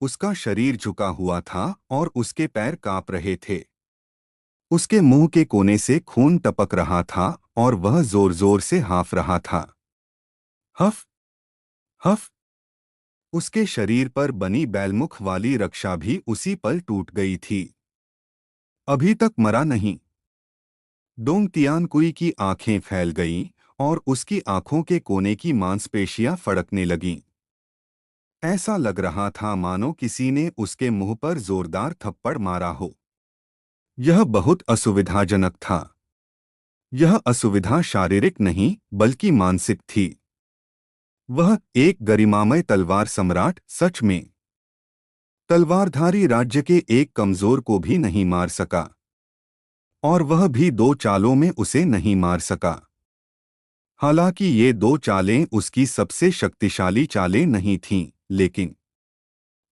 उसका शरीर झुका हुआ था और उसके पैर कांप रहे थे। उसके मुंह के कोने से खून टपक रहा था और वह जोर जोर से हाँफ रहा था। हफ हफ। उसके शरीर पर बनी बैलमुख वाली रक्षा भी उसी पल टूट गई थी। अभी तक मरा नहीं। डोंग तियानकुई की आंखें फैल गईं और उसकी आंखों के कोने की मांसपेशियां फड़कने लगीं। ऐसा लग रहा था मानो किसी ने उसके मुंह पर जोरदार थप्पड़ मारा हो। यह बहुत असुविधाजनक था। यह असुविधा शारीरिक नहीं बल्कि मानसिक थी। वह एक गरिमामय तलवार सम्राट, सच में तलवारधारी राज्य के एक कमजोर को भी नहीं मार सका, और वह भी 2 चालों में उसे नहीं मार सका। हालांकि ये 2 चालें उसकी सबसे शक्तिशाली चालें नहीं थीं, लेकिन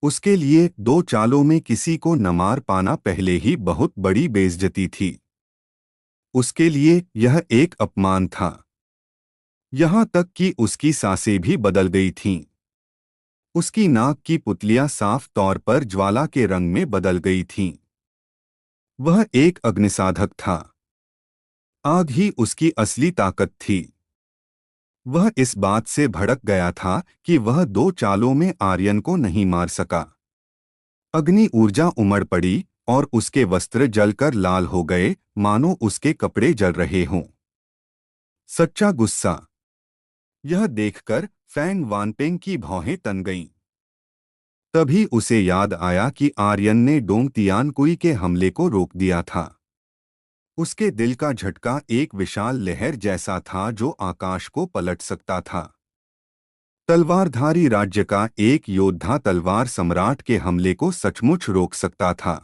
उसके लिए 2 चालों में किसी को न मार पाना पहले ही बहुत बड़ी बेइज्जती थी। उसके लिए यह एक अपमान था। यहाँ तक कि उसकी सांसें भी बदल गई थीं। उसकी नाक की पुतलियां साफ तौर पर ज्वाला के रंग में बदल गई थीं। वह एक अग्निसाधक था। आग ही उसकी असली ताकत थी। वह इस बात से भड़क गया था कि वह 2 चालों में आर्यन को नहीं मार सका। अग्नि ऊर्जा उमड़ पड़ी और उसके वस्त्र जलकर लाल हो गए, मानो उसके कपड़े जल रहे हों। सच्चा गुस्सा। यह देखकर फैंग वानपेंग की भौहें तन गईं। तभी उसे याद आया कि आर्यन ने डोंग तियानकुई के हमले को रोक दिया था। उसके दिल का झटका एक विशाल लहर जैसा था जो आकाश को पलट सकता था। तलवारधारी राज्य का एक योद्धा तलवार सम्राट के हमले को सचमुच रोक सकता था।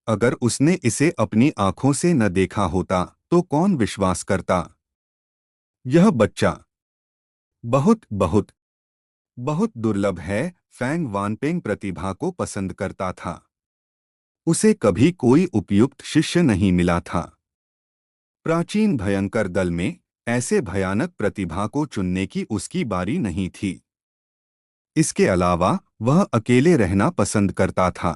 अगर उसने इसे अपनी आंखों से न देखा होता तो कौन विश्वास करता। यह बच्चा बहुत बहुत बहुत दुर्लभ है। फैंग वानपेंग प्रतिभा को पसंद करता था। उसे कभी कोई उपयुक्त शिष्य नहीं मिला था। प्राचीन भयंकर दल में ऐसे भयानक प्रतिभा को चुनने की उसकी बारी नहीं थी। इसके अलावा वह अकेले रहना पसंद करता था।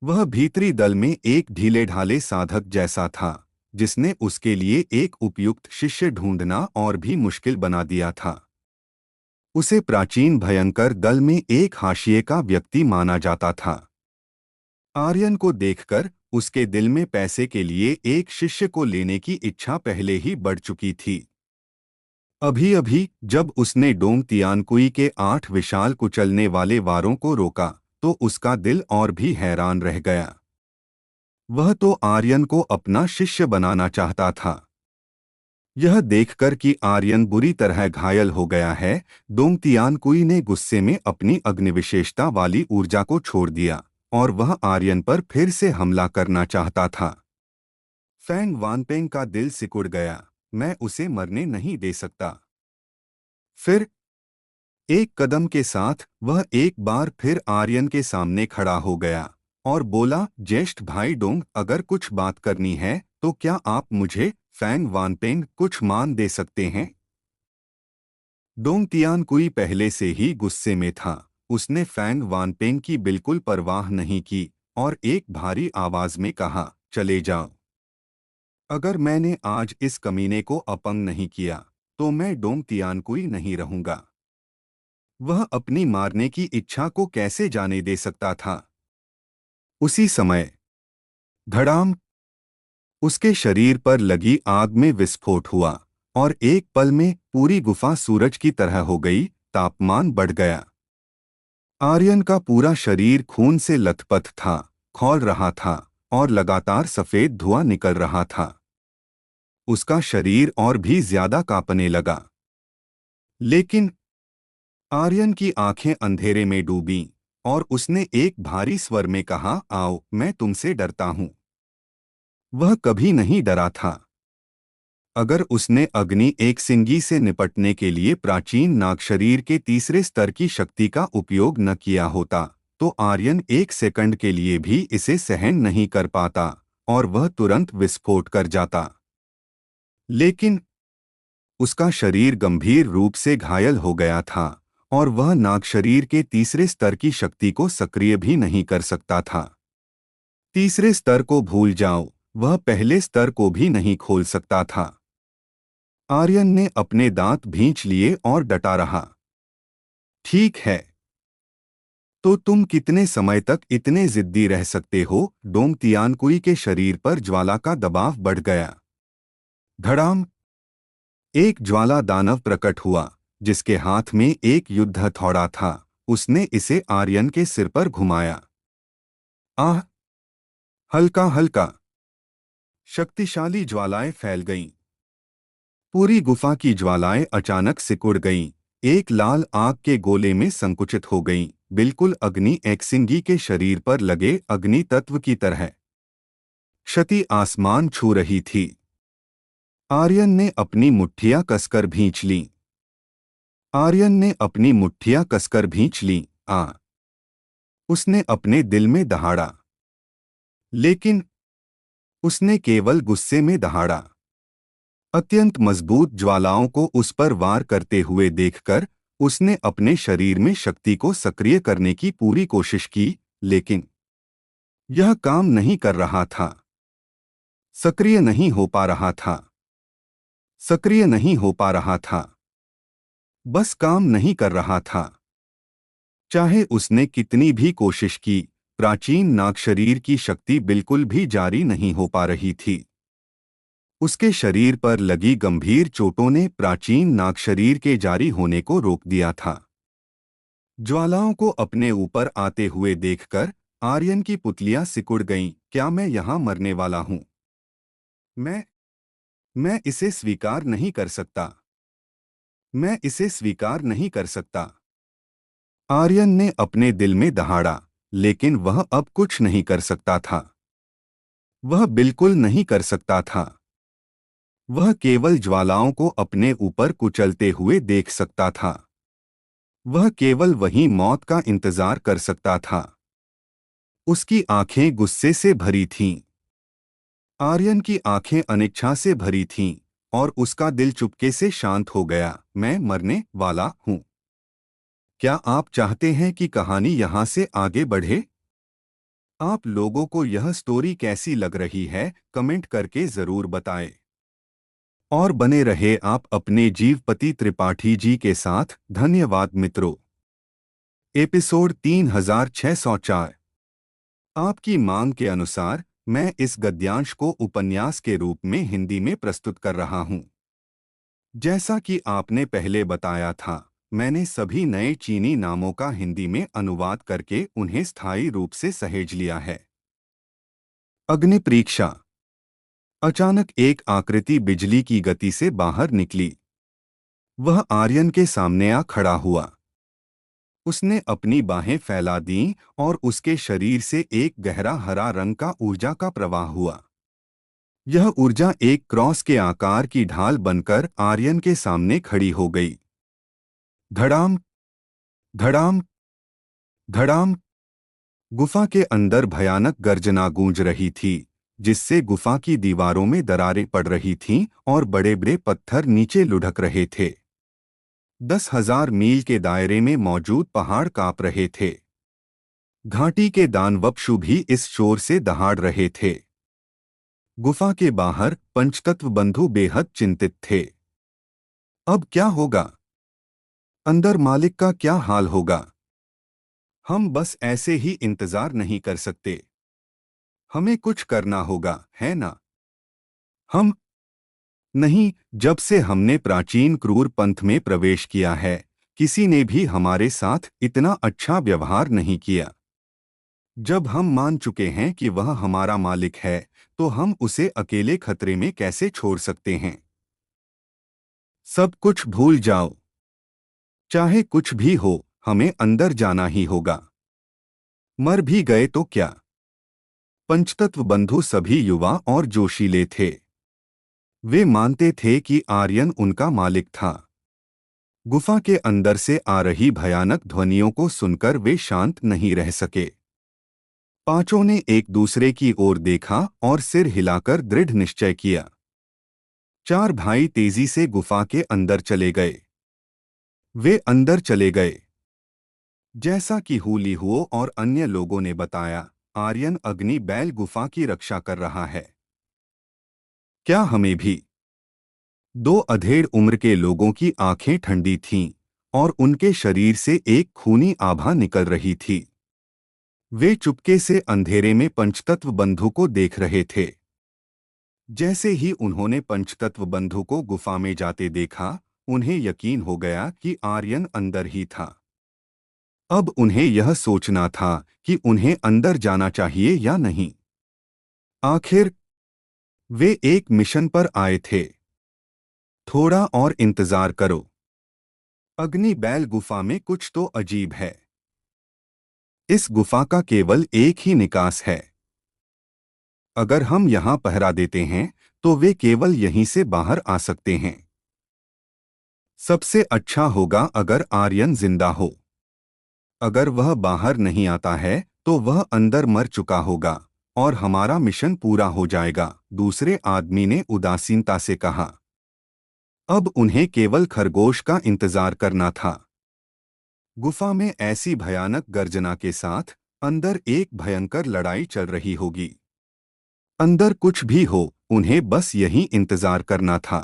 वह भीतरी दल में एक ढीले ढाले साधक जैसा था, जिसने उसके लिए एक उपयुक्त शिष्य ढूंढना और भी मुश्किल बना दिया था। उसे प्राचीन भयंकर दल में एक हाशिए का व्यक्ति माना जाता था। आर्यन को देखकर उसके दिल में पैसे के लिए एक शिष्य को लेने की इच्छा पहले ही बढ़ चुकी थी। अभी अभी जब उसने डोंग तियानकुई के 8 विशाल कुचलने वाले वारों को रोका तो उसका दिल और भी हैरान रह गया। वह तो आर्यन को अपना शिष्य बनाना चाहता था। यह देखकर कि आर्यन बुरी तरह घायल हो गया है, डोंग तियानकुई ने गुस्से में अपनी अग्निविशेषता वाली ऊर्जा को छोड़ दिया और वह आर्यन पर फिर से हमला करना चाहता था। फैंग वानपेंग का दिल सिकुड़ गया। मैं उसे मरने नहीं दे सकता। फिर एक कदम के साथ वह एक बार फिर आर्यन के सामने खड़ा हो गया और बोला, ज्येष्ठ भाई डोंग, अगर कुछ बात करनी है तो क्या आप मुझे, फैंग वानपेंग, कुछ मान दे सकते हैं? डोंग तियानकुई पहले से ही गुस्से में था। उसने फैंग वानपेंग की बिल्कुल परवाह नहीं की और एक भारी आवाज में कहा, चले जाओ। अगर मैंने आज इस कमीने को अपंग नहीं किया तो मैं डोंग तियानकुई नहीं रहूंगा। वह अपनी मारने की इच्छा को कैसे जाने दे सकता था। उसी समय धड़ाम, उसके शरीर पर लगी आग में विस्फोट हुआ और एक पल में पूरी गुफा सूरज की तरह हो गई। तापमान बढ़ गया। आर्यन का पूरा शरीर खून से लथपथ था, खौल रहा था और लगातार सफेद धुआं निकल रहा था। उसका शरीर और भी ज्यादा कांपने लगा। लेकिन आर्यन की आंखें अंधेरे में डूबीं और उसने एक भारी स्वर में कहा, आओ, मैं तुमसे डरता हूं। वह कभी नहीं डरा था। अगर उसने अग्नि एक सिंगी से निपटने के लिए प्राचीन नाग शरीर के तीसरे स्तर की शक्ति का उपयोग न किया होता तो आर्यन एक सेकंड के लिए भी इसे सहन नहीं कर पाता और वह तुरंत विस्फोट कर जाता। लेकिन उसका शरीर गंभीर रूप से घायल हो गया था और वह नाग शरीर के तीसरे स्तर की शक्ति को सक्रिय भी नहीं कर सकता था। तीसरे स्तर को भूल जाओ, वह पहले स्तर को भी नहीं खोल सकता था। आर्यन ने अपने दांत भींच लिए और डटा रहा। ठीक है, तो तुम कितने समय तक इतने जिद्दी रह सकते हो? डोंग तियानकुई के शरीर पर ज्वाला का दबाव बढ़ गया। धड़ाम, एक ज्वाला दानव प्रकट हुआ जिसके हाथ में एक युद्ध हथौड़ा था। उसने इसे आर्यन के सिर पर घुमाया। आह! हल्का हल्का शक्तिशाली ज्वालाएं फैल गईं। पूरी गुफा की ज्वालाएं अचानक सिकुड़ गईं, एक लाल आग के गोले में संकुचित हो गईं, बिल्कुल अग्नि एक्सिंगी के शरीर पर लगे अग्नि तत्व की तरह। क्षति आसमान छू रही थी। आर्यन ने अपनी मुट्ठियां कसकर भींच लीं। आर्यन ने अपनी मुट्ठियां कसकर भींच लीं। उसने अपने दिल में दहाड़ा। लेकिन उसने केवल गुस्से में दहाड़ा। अत्यंत मजबूत ज्वालाओं को उस पर वार करते हुए देखकर उसने अपने शरीर में शक्ति को सक्रिय करने की पूरी कोशिश की, लेकिन यह काम नहीं कर रहा था। सक्रिय नहीं हो पा रहा था। सक्रिय नहीं हो पा रहा था। बस काम नहीं कर रहा था। चाहे उसने कितनी भी कोशिश की, प्राचीन नाग शरीर की शक्ति बिल्कुल भी जारी नहीं हो पा रही थी। उसके शरीर पर लगी गंभीर चोटों ने प्राचीन नाग शरीर के जारी होने को रोक दिया था। ज्वालाओं को अपने ऊपर आते हुए देखकर आर्यन की पुतलियां सिकुड़ गईं। क्या मैं यहां मरने वाला हूं? मैं मैं इसे स्वीकार नहीं कर सकता। मैं इसे स्वीकार नहीं कर सकता। आर्यन ने अपने दिल में दहाड़ा, लेकिन वह अब कुछ नहीं कर सकता था। वह बिल्कुल नहीं कर सकता था। वह केवल ज्वालाओं को अपने ऊपर कुचलते हुए देख सकता था। वह केवल वहीं मौत का इंतजार कर सकता था। उसकी आंखें गुस्से से भरी थीं। आर्यन की आंखें अनिच्छा से भरी थीं और उसका दिल चुपके से शांत हो गया। मैं मरने वाला हूं। क्या आप चाहते हैं कि कहानी यहां से आगे बढ़े? आप लोगों को यह स्टोरी कैसी लग रही है, कमेंट करके जरूर बताएं। और बने रहे आप अपने जीवपति त्रिपाठी जी के साथ। धन्यवाद मित्रों। एपिसोड 3604। आपकी मांग के अनुसार मैं इस गद्यांश को उपन्यास के रूप में हिंदी में प्रस्तुत कर रहा हूं। जैसा कि आपने पहले बताया था, मैंने सभी नए चीनी नामों का हिंदी में अनुवाद करके उन्हें स्थायी रूप से सहेज लिया है। अग्नि परीक्षा। अचानक एक आकृति बिजली की गति से बाहर निकली। वह आर्यन के सामने आ खड़ा हुआ। उसने अपनी बाहें फैला दीं और उसके शरीर से एक गहरा हरा रंग का ऊर्जा का प्रवाह हुआ। यह ऊर्जा एक क्रॉस के आकार की ढाल बनकर आर्यन के सामने खड़ी हो गई। धड़ाम, धड़ाम, धड़ाम। गुफा के अंदर भयानक गर्जना गूंज रही थी, जिससे गुफा की दीवारों में दरारें पड़ रही थीं और बड़े-बड़े पत्थर नीचे लुढ़क रहे थे। 10,000 मील के दायरे में मौजूद पहाड़ कांप रहे थे। घाटी के दानवपशु भी इस शोर से दहाड़ रहे थे। गुफा के बाहर पंचतत्व बंधु बेहद चिंतित थे। अब क्या होगा? अंदर मालिक का क्या हाल होगा? हम बस ऐसे ही इंतजार नहीं कर सकते। हमें कुछ करना होगा, है ना? हम नहीं, जब से हमने प्राचीन क्रूर पंथ में प्रवेश किया है, किसी ने भी हमारे साथ इतना अच्छा व्यवहार नहीं किया। जब हम मान चुके हैं कि वह हमारा मालिक है, तो हम उसे अकेले खतरे में कैसे छोड़ सकते हैं? सब कुछ भूल जाओ। चाहे कुछ भी हो, हमें अंदर जाना ही होगा। मर भी गए तो क्या? पंचतत्व बंधु सभी युवा और जोशीले थे। वे मानते थे कि आर्यन उनका मालिक था। गुफा के अंदर से आ रही भयानक ध्वनियों को सुनकर वे शांत नहीं रह सके। पांचों ने एक दूसरे की ओर देखा और सिर हिलाकर दृढ़ निश्चय किया। चार भाई तेजी से गुफा के अंदर चले गए। वे अंदर चले गए। जैसा कि हूली हुओ और अन्य लोगों ने बताया, आर्यन अग्नि बैल गुफा की रक्षा कर रहा है। क्या हमें भी? दो अधेड़ उम्र के लोगों की आंखें ठंडी थीं और उनके शरीर से एक खूनी आभा निकल रही थी। वे चुपके से अंधेरे में पंचतत्व बंधु को देख रहे थे। जैसे ही उन्होंने पंचतत्व बंधु को गुफा में जाते देखा, उन्हें यकीन हो गया कि आर्यन अंदर ही था। अब उन्हें यह सोचना था कि उन्हें अंदर जाना चाहिए या नहीं। आखिर वे एक मिशन पर आए थे। थोड़ा और इंतजार करो। अग्नि बैल गुफा में कुछ तो अजीब है। इस गुफा का केवल एक ही निकास है। अगर हम यहां पहरा देते हैं, तो वे केवल यहीं से बाहर आ सकते हैं। सबसे अच्छा होगा अगर आर्यन जिंदा हो। अगर वह बाहर नहीं आता है, तो वह अंदर मर चुका होगा और हमारा मिशन पूरा हो जाएगा, दूसरे आदमी ने उदासीनता से कहा। अब उन्हें केवल खरगोश का इंतजार करना था। गुफा में ऐसी भयानक गर्जना के साथ अंदर एक भयंकर लड़ाई चल रही होगी। अंदर कुछ भी हो, उन्हें बस यही इंतजार करना था।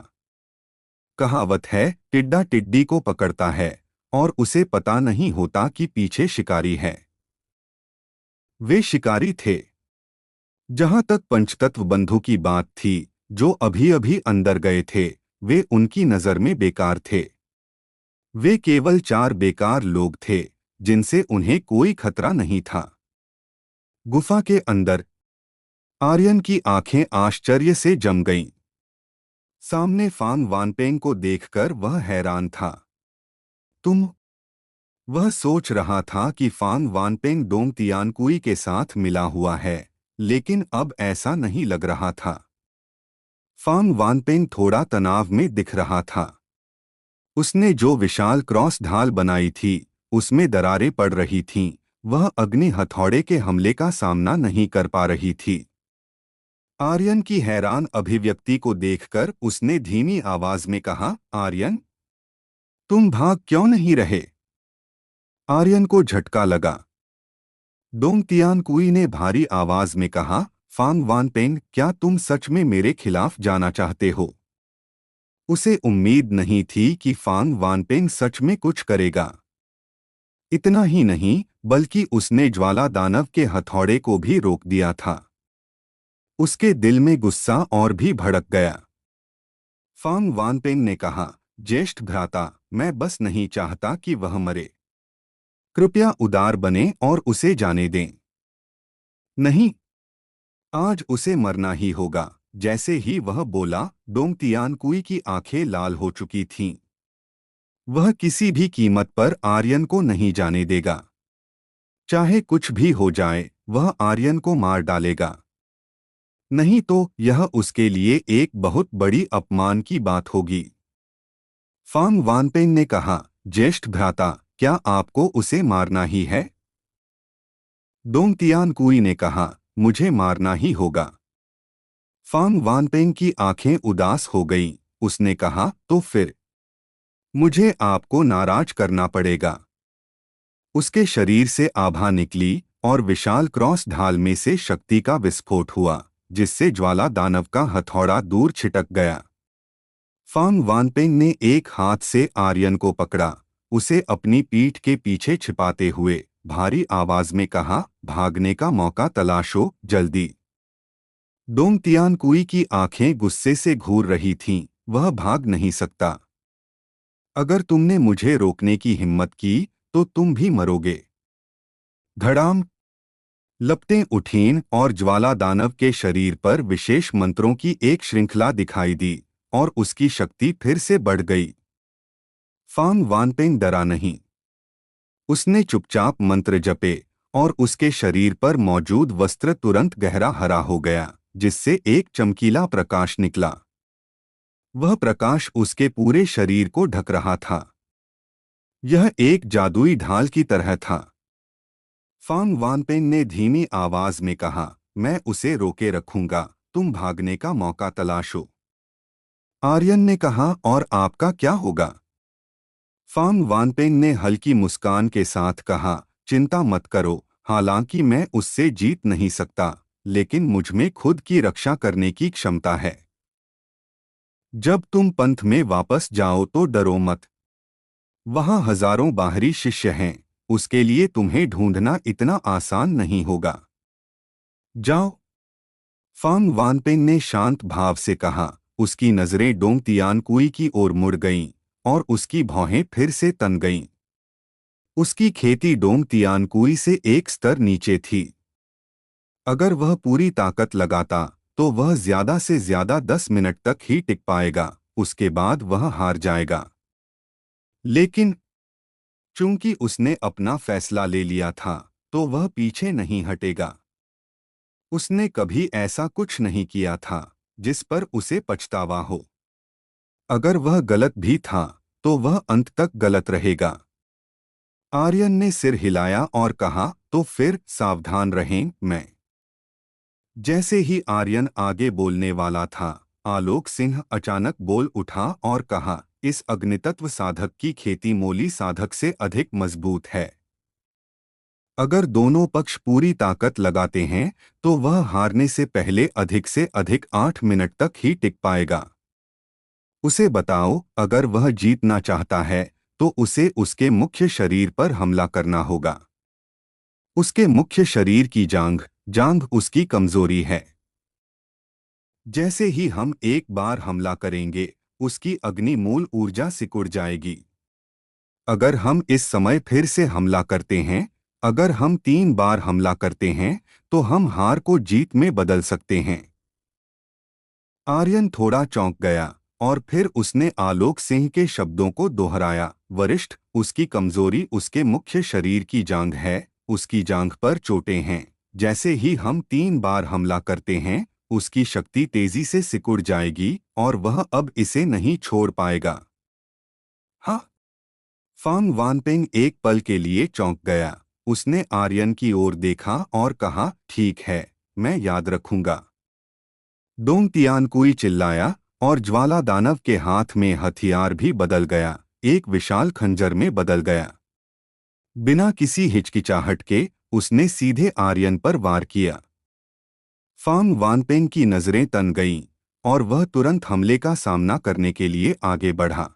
कहावत है, टिड्डा टिड्डी को पकड़ता है और उसे पता नहीं होता कि पीछे शिकारी है। वे शिकारी थे। जहां तक पंचतत्व बंधु की बात थी, जो अभी अभी अंदर गए थे, वे उनकी नजर में बेकार थे। वे केवल 4 बेकार लोग थे, जिनसे उन्हें कोई खतरा नहीं था। गुफा के अंदर आर्यन की आंखें आश्चर्य से जम गईं। सामने फांग वानपेंग को देखकर वह हैरान था। तुम? वह सोच रहा था कि फांग वानपेंग डोंग तियानकुई के साथ मिला हुआ है, लेकिन अब ऐसा नहीं लग रहा था। फांग वानपेंग थोड़ा तनाव में दिख रहा था। उसने जो विशाल क्रॉस ढाल बनाई थी, उसमें दरारें पड़ रही थीं। वह अग्नि हथौड़े के हमले का सामना नहीं कर पा रही थी। आर्यन की हैरान अभिव्यक्ति को देखकर उसने धीमी आवाज में कहा, आर्यन, तुम भाग क्यों नहीं रहे? आर्यन को झटका लगा। डोंग तियानकुई ने भारी आवाज में कहा, फांग वानपेंग, क्या तुम सच में मेरे खिलाफ जाना चाहते हो? उसे उम्मीद नहीं थी कि फांग वानपेंग सच में कुछ करेगा। इतना ही नहीं, बल्कि उसने ज्वाला दानव के हथौड़े को भी रोक दिया था। उसके दिल में गुस्सा और भी भड़क गया। फांग वानपेंग ने कहा, ज्येष्ठ भ्राता, मैं बस नहीं चाहता कि वह मरे। कृपया उदार बने और उसे जाने दें। नहीं, आज उसे मरना ही होगा। जैसे ही वह बोला, डोंग तियानकुई की आंखें लाल हो चुकी थीं। वह किसी भी कीमत पर आर्यन को नहीं जाने देगा। चाहे कुछ भी हो जाए, वह आर्यन को मार डालेगा। नहीं तो यह उसके लिए एक बहुत बड़ी अपमान की बात होगी। फांग वानपेंग ने कहा, ज्येष्ठ भ्राता, क्या आपको उसे मारना ही है? डोंग तियानकुई ने कहा, मुझे मारना ही होगा। फांग वानपेंग की आंखें उदास हो गईं। उसने कहा, तो फिर मुझे आपको नाराज करना पड़ेगा। उसके शरीर से आभा निकली और विशाल क्रॉस ढाल में से शक्ति का विस्फोट हुआ, जिससे ज्वाला दानव का हथौड़ा दूर छिटक गया। फांग वानपेंग ने एक हाथ से आर्यन को पकड़ा, उसे अपनी पीठ के पीछे छिपाते हुए भारी आवाज में कहा, भागने का मौका तलाशो, जल्दी। डोंग तियानकुई की आंखें गुस्से से घूर रही थीं। वह भाग नहीं सकता। अगर तुमने मुझे रोकने की हिम्मत की, तो तुम भी मरोगे। धड़ाम! लपटें उठीं और ज्वाला दानव के शरीर पर विशेष मंत्रों की एक श्रृंखला दिखाई दी और उसकी शक्ति फिर से बढ़ गई। फांग वानपेंग डरा नहीं। उसने चुपचाप मंत्र जपे और उसके शरीर पर मौजूद वस्त्र तुरंत गहरा हरा हो गया, जिससे एक चमकीला प्रकाश निकला। वह प्रकाश उसके पूरे शरीर को ढक रहा था। यह एक जादुई ढाल की तरह था। फांग वानपेंग ने धीमी आवाज में कहा, मैं उसे रोके रखूंगा, तुम भागने का मौका तलाशो। आर्यन ने कहा, और आपका क्या होगा? फांग वानपेंग ने हल्की मुस्कान के साथ कहा, चिंता मत करो, हालांकि मैं उससे जीत नहीं सकता, लेकिन मुझमें खुद की रक्षा करने की क्षमता है। जब तुम पंथ में वापस जाओ तो डरो मत। वहां हजारों बाहरी शिष्य हैं, उसके लिए तुम्हें ढूंढना इतना आसान नहीं होगा। जाओ। फांग वानपेंग ने शांत भाव से कहा। उसकी नजरें डोंग तियानकुई की ओर मुड़ गईं और उसकी भौहें फिर से तन गईं। उसकी खेती डोंग तियानकुई से एक स्तर नीचे थी। अगर वह पूरी ताकत लगाता, तो वह ज्यादा से ज्यादा 10 मिनट तक ही टिक पाएगा, उसके बाद वह हार जाएगा। लेकिन चूंकि उसने अपना फैसला ले लिया था, तो वह पीछे नहीं हटेगा। उसने कभी ऐसा कुछ नहीं किया था जिस पर उसे पछतावा हो। अगर वह गलत भी था, तो वह अंत तक गलत रहेगा। आर्यन ने सिर हिलाया और कहा, तो फिर सावधान रहें, मैं जैसे ही आर्यन आगे बोलने वाला था, आलोक सिंह अचानक बोल उठा और कहा, इस अग्नितत्व साधक की खेती मोली साधक से अधिक मजबूत है। अगर दोनों पक्ष पूरी ताकत लगाते हैं तो वह हारने से पहले अधिक से अधिक 8 मिनट तक ही टिक पाएगा। उसे बताओ, अगर वह जीतना चाहता है तो उसे उसके मुख्य शरीर पर हमला करना होगा। उसके मुख्य शरीर की जांघ जांघ उसकी कमजोरी है। जैसे ही हम एक बार हमला करेंगे, उसकी अग्नि मूल ऊर्जा सिकुड़ जाएगी। अगर हम इस समय फिर से हमला करते हैं, अगर हम 3 बार हमला करते हैं, तो हम हार को जीत में बदल सकते हैं। आर्यन थोड़ा चौंक गया और फिर उसने आलोक सिंह के शब्दों को दोहराया, वरिष्ठ, उसकी कमजोरी उसके मुख्य शरीर की जांघ है, उसकी जांघ पर चोटें हैं। जैसे ही हम 3 बार हमला करते हैं, उसकी शक्ति तेजी से सिकुड़ जाएगी और वह अब इसे नहीं छोड़ पाएगा। हाँ। फांग वानपेंग एक पल के लिए चौंक गया। उसने आर्यन की ओर देखा और कहा, ठीक है, मैं याद रखूंगा। डोंग तियानकुई चिल्लाया और ज्वाला दानव के हाथ में हथियार भी बदल गया, एक विशाल खंजर में बदल गया। बिना किसी हिचकिचाहट के उसने सीधे आर्यन पर वार किया। फांग वानपेंग की नजरें तन गईं और वह तुरंत हमले का सामना करने के लिए आगे बढ़ा।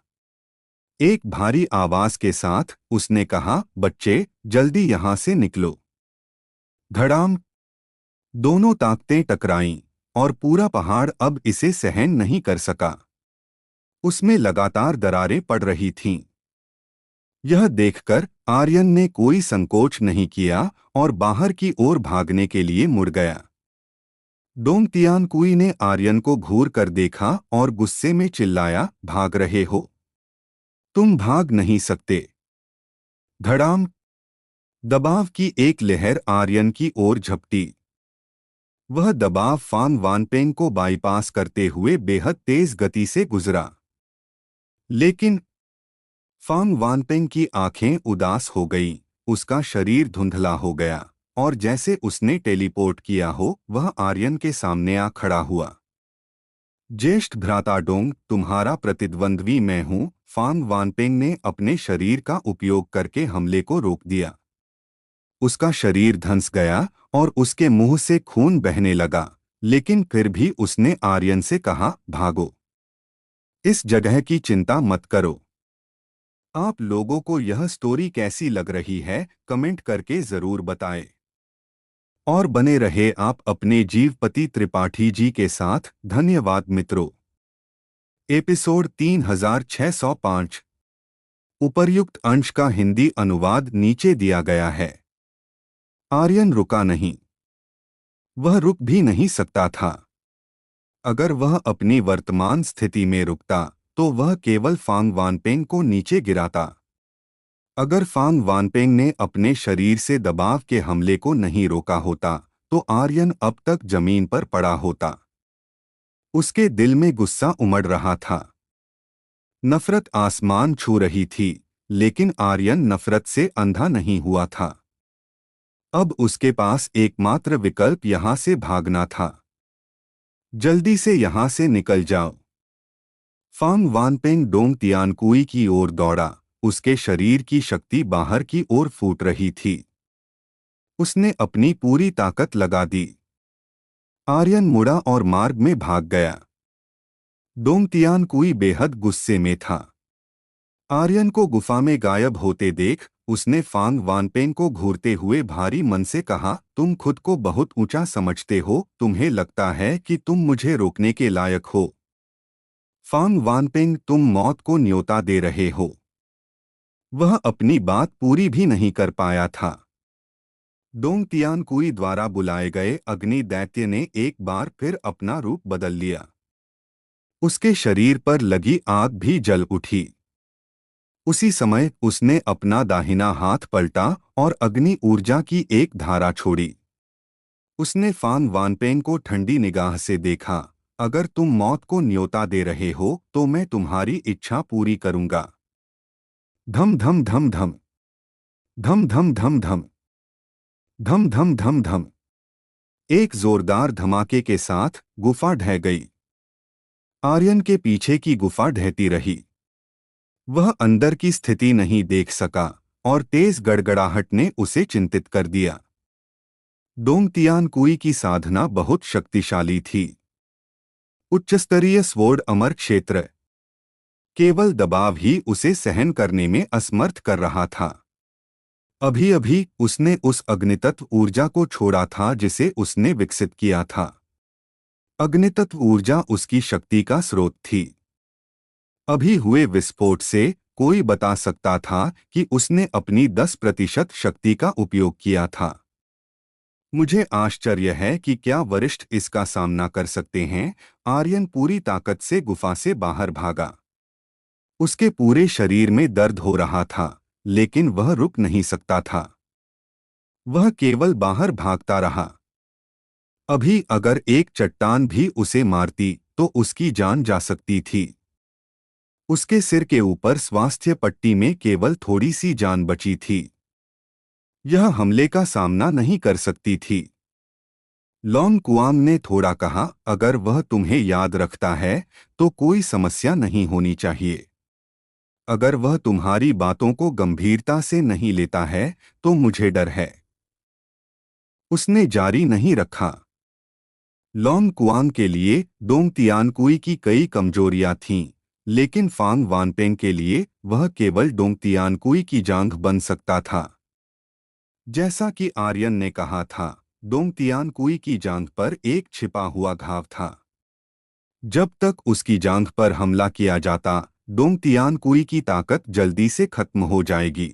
एक भारी आवाज के साथ उसने कहा, बच्चे, जल्दी यहां से निकलो। धड़ाम। दोनों ताकतें टकराईं और पूरा पहाड़ अब इसे सहन नहीं कर सका। उसमें लगातार दरारें पड़ रही थीं। यह देखकर आर्यन ने कोई संकोच नहीं किया और बाहर की ओर भागने के लिए मुड़ गया। डोंग तियानकुई ने आर्यन को घूर कर देखा और गुस्से में चिल्लाया, भाग रहे हो? तुम भाग नहीं सकते। धड़ाम। दबाव की एक लहर आर्यन की ओर झपटी। वह दबाव फांग वानपेंग को बाईपास करते हुए बेहद तेज गति से गुजरा। लेकिन फांग वानपेंग की आंखें उदास हो गईं, उसका शरीर धुंधला हो गया और जैसे उसने टेलीपोर्ट किया हो, वह आर्यन के सामने आ खड़ा हुआ। ज्येष्ठ भ्राता डोंग, तुम्हारा प्रतिद्वंद्वी मैं हूं। फांग वानपेंग ने अपने शरीर का उपयोग करके हमले को रोक दिया। उसका शरीर धंस गया और उसके मुंह से खून बहने लगा, लेकिन फिर भी उसने आर्यन से कहा, भागो। इस जगह की चिंता मत करो। आप लोगों को यह स्टोरी कैसी लग रही है, कमेंट करके जरूर बताएं। और बने रहे आप अपने जीवपति त्रिपाठी जी के साथ। धन्यवाद मित्रों। एपिसोड 3605। उपर्युक्त अंश का हिंदी अनुवाद नीचे दिया गया है। आर्यन रुका नहीं। वह रुक भी नहीं सकता था। अगर वह अपनी वर्तमान स्थिति में रुकता तो वह केवल फांग वानपेंग को नीचे गिराता। अगर फांग वानपेंग ने अपने शरीर से दबाव के हमले को नहीं रोका होता तो आर्यन अब तक जमीन पर पड़ा होता। उसके दिल में गुस्सा उमड़ रहा था। नफरत आसमान छू रही थी, लेकिन आर्यन नफरत से अंधा नहीं हुआ था। अब उसके पास एकमात्र विकल्प यहां से भागना था। जल्दी से यहां से निकल जाओ। फांग वानपेंग डोंग तियानकुई की ओर दौड़ा। उसके शरीर की शक्ति बाहर की ओर फूट रही थी। उसने अपनी पूरी ताकत लगा दी। आर्यन मुड़ा और मार्ग में भाग गया। डोंग तियानकुई बेहद गुस्से में था। आर्यन को गुफा में गायब होते देख उसने फांग वानपेंग को घूरते हुए भारी मन से कहा, तुम खुद को बहुत ऊंचा समझते हो, तुम्हें लगता है कि तुम मुझे रोकने के लायक हो। फांग वानपेंग, तुम मौत को न्योता दे रहे हो। वह अपनी बात पूरी भी नहीं कर पाया था। डोंग तियानकुई द्वारा बुलाए गए अग्नि दैत्य ने एक बार फिर अपना रूप बदल लिया। उसके शरीर पर लगी आग भी जल उठी। उसी समय उसने अपना दाहिना हाथ पलटा और अग्नि ऊर्जा की एक धारा छोड़ी। उसने फांग वानपेंग को ठंडी निगाह से देखा, अगर तुम मौत को न्योता दे रहे हो तो मैं तुम्हारी इच्छा पूरी करूंगा। धम धम धम धम धम धम धम धम धम धम धम धम। एक जोरदार धमाके के साथ गुफा ढह गई। आर्यन के पीछे की गुफा ढहती रही। वह अंदर की स्थिति नहीं देख सका और तेज गड़गड़ाहट ने उसे चिंतित कर दिया। डोंगतियानकुई की साधना बहुत शक्तिशाली थी। उच्चस्तरीय स्वोर्ड अमर क्षेत्र, केवल दबाव ही उसे सहन करने में असमर्थ कर रहा था। अभी अभी उसने उस अग्नितत्व ऊर्जा को छोड़ा था जिसे उसने विकसित किया था। अग्नितत्व ऊर्जा उसकी शक्ति का स्रोत थी। अभी हुए विस्फोट से कोई बता सकता था कि उसने अपनी 10% शक्ति का उपयोग किया था। मुझे आश्चर्य है कि क्या वरिष्ठ इसका सामना कर सकते हैं। आर्यन पूरी ताकत से गुफा से बाहर भागा। उसके पूरे शरीर में दर्द हो रहा था, लेकिन वह रुक नहीं सकता था। वह केवल बाहर भागता रहा। अभी अगर एक चट्टान भी उसे मारती तो उसकी जान जा सकती थी। उसके सिर के ऊपर स्वास्थ्य पट्टी में केवल थोड़ी सी जान बची थी। यह हमले का सामना नहीं कर सकती थी। लॉन्ग कुआम ने थोड़ा कहा, अगर वह तुम्हें याद रखता है तो कोई समस्या नहीं होनी चाहिए। अगर वह तुम्हारी बातों को गंभीरता से नहीं लेता है तो मुझे डर है। उसने जारी नहीं रखा। लॉन्ग कुआम के लिए डोंगतियानकुई की कई कमजोरियां थीं, लेकिन फांग वानपेंग के लिए वह केवल डोंगतियानकुई की जांघ बन सकता था। जैसा कि आर्यन ने कहा था, डोंगतियानकुई की जांघ पर एक छिपा हुआ घाव था। जब तक उसकी जांघ पर हमला किया जाता, डोंगतियानकुई की ताकत जल्दी से खत्म हो जाएगी।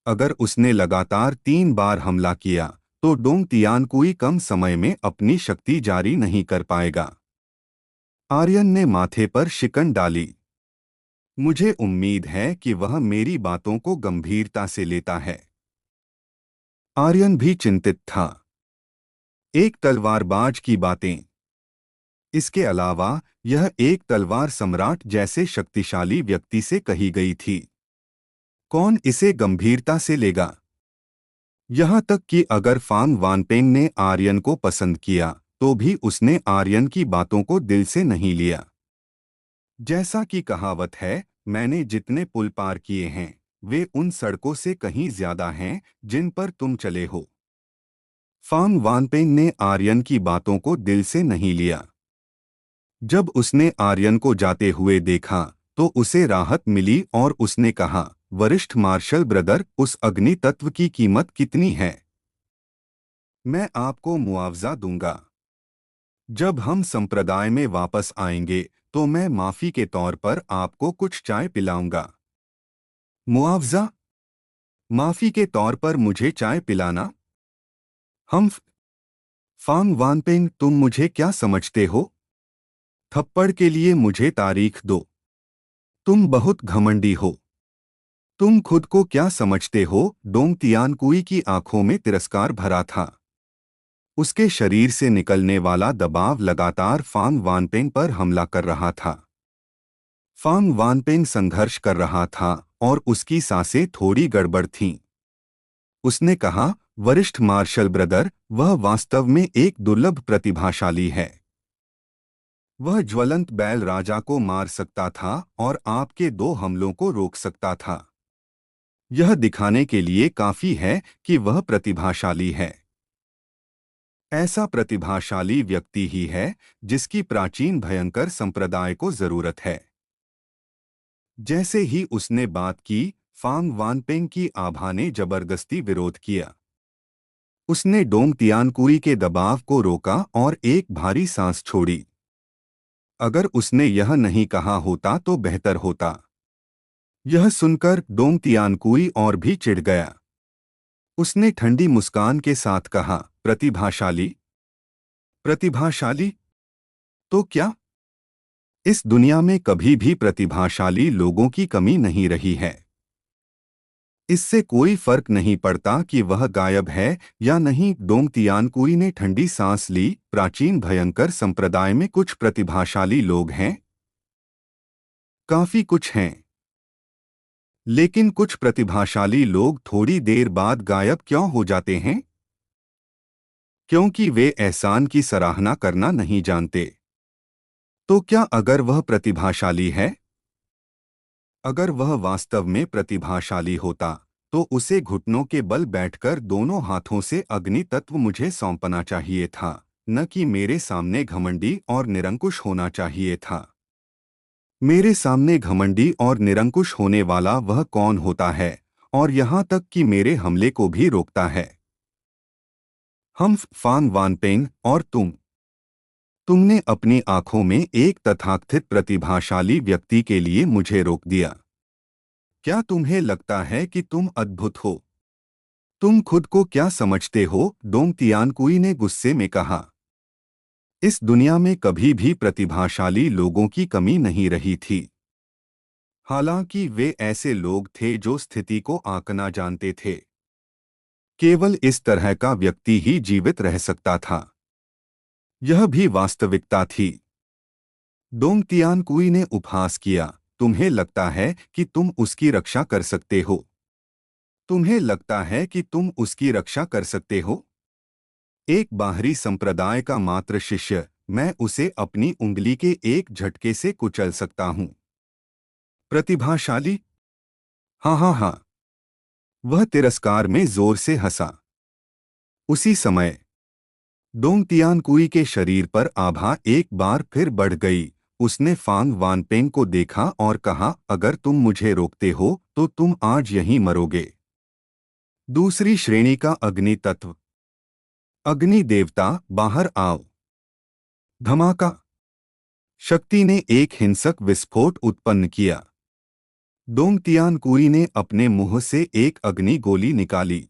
अगर उसने लगातार 3 बार हमला किया तो डोंगतियानकुई कम समय में अपनी शक्ति जारी नहीं कर पाएगा। आर्यन ने माथे पर शिकन डाली। मुझे उम्मीद है कि वह मेरी बातों को गंभीरता से लेता है। आर्यन भी चिंतित था। एक तलवारबाज की बातें। इसके अलावा यह एक तलवार सम्राट जैसे शक्तिशाली व्यक्ति से कही गई थी। कौन इसे गंभीरता से लेगा? यहाँ तक कि अगर फांग वानपेंग ने आर्यन को पसंद किया तो भी उसने आर्यन की बातों को दिल से नहीं लिया। जैसा कि कहावत है, मैंने जितने पुल पार किए हैं वे उन सड़कों से कहीं ज्यादा हैं जिन पर तुम चले हो। फांग वानपेंग ने आर्यन की बातों को दिल से नहीं लिया। जब उसने आर्यन को जाते हुए देखा तो उसे राहत मिली और उसने कहा, वरिष्ठ मार्शल ब्रदर, उस अग्नि तत्व की कीमत कितनी है? मैं आपको मुआवजा दूंगा। जब हम संप्रदाय में वापस आएंगे तो मैं माफी के तौर पर आपको कुछ चाय पिलाऊंगा। मुआवजा? माफी के तौर पर मुझे चाय पिलाना? हम फांग वानपेंग, तुम मुझे क्या समझते हो? थप्पड़ के लिए मुझे तारीख दो। तुम बहुत घमंडी हो। तुम खुद को क्या समझते हो? डोंगतियानकुई की आंखों में तिरस्कार भरा था। उसके शरीर से निकलने वाला दबाव लगातार फांग वानपेंग पर हमला कर रहा था। फांग वानपेंग संघर्ष कर रहा था और उसकी सांसें थोड़ी गड़बड़ थीं। उसने कहा, वरिष्ठ मार्शल ब्रदर, वह वास्तव में एक दुर्लभ प्रतिभाशाली है। वह ज्वलंत बैल राजा को मार सकता था और आपके 2 हमलों को रोक सकता था। यह दिखाने के लिए काफी है कि वह प्रतिभाशाली है। ऐसा प्रतिभाशाली व्यक्ति ही है जिसकी प्राचीन भयंकर संप्रदाय को जरूरत है। जैसे ही उसने बात की, फांग वानपेंग की आभा ने जबरदस्ती विरोध किया। उसने डोंगतियानकुई के दबाव को रोका और एक भारी सांस छोड़ी। अगर उसने यह नहीं कहा होता तो बेहतर होता। यह सुनकर डोंगतियानकुई और भी चिढ़ गया। उसने ठंडी मुस्कान के साथ कहा, प्रतिभाशाली? प्रतिभाशाली? तो क्या? इस दुनिया में कभी भी प्रतिभाशाली लोगों की कमी नहीं रही है। इससे कोई फर्क नहीं पड़ता कि वह गायब है या नहीं। डोंगतियानकुई ने ठंडी सांस ली। प्राचीन भयंकर संप्रदाय में कुछ प्रतिभाशाली लोग हैं। काफी कुछ हैं। लेकिन कुछ प्रतिभाशाली लोग थोड़ी देर बाद गायब क्यों हो जाते हैं? क्योंकि वे एहसान की सराहना करना नहीं जानते। तो क्या अगर वह प्रतिभाशाली है? अगर वह वास्तव में प्रतिभाशाली होता तो उसे घुटनों के बल बैठकर दोनों हाथों से अग्नि तत्व मुझे सौंपना चाहिए था, न कि मेरे सामने घमंडी और निरंकुश होना चाहिए था। मेरे सामने घमंडी और निरंकुश होने वाला वह कौन होता है, और यहाँ तक कि मेरे हमले को भी रोकता है? हम फान वानपेंग और तुमने अपनी आंखों में एक तथाकथित प्रतिभाशाली व्यक्ति के लिए मुझे रोक दिया। क्या तुम्हें लगता है कि तुम अद्भुत हो? तुम खुद को क्या समझते हो? डोंग तियानकुई ने गुस्से में कहा। इस दुनिया में कभी भी प्रतिभाशाली लोगों की कमी नहीं रही थी। हालांकि वे ऐसे लोग थे जो स्थिति को आंकना जानते थे। केवल इस तरह का व्यक्ति ही जीवित रह सकता था। यह भी वास्तविकता थी। डोंग तियानकुई ने उपहास किया। तुम्हें लगता है कि तुम उसकी रक्षा कर सकते हो? तुम्हें लगता है कि तुम उसकी रक्षा कर सकते हो? एक बाहरी संप्रदाय का मात्र शिष्य, मैं उसे अपनी उंगली के एक झटके से कुचल सकता हूं। प्रतिभाशाली? हाँ हाँ हाँ। वह तिरस्कार में जोर से हंसा। उसी समय डोंग तियानकुई के शरीर पर आभा एक बार फिर बढ़ गई। उसने फांग वानपेंग को देखा और कहा, अगर तुम मुझे रोकते हो तो तुम आज यहीं मरोगे। दूसरी श्रेणी का अग्नि तत्व। अग्नि देवता, बाहर आओ। धमाका। शक्ति ने एक हिंसक विस्फोट उत्पन्न किया। डोंग तियानकुई ने अपने मुंह से एक अग्नि गोली निकाली।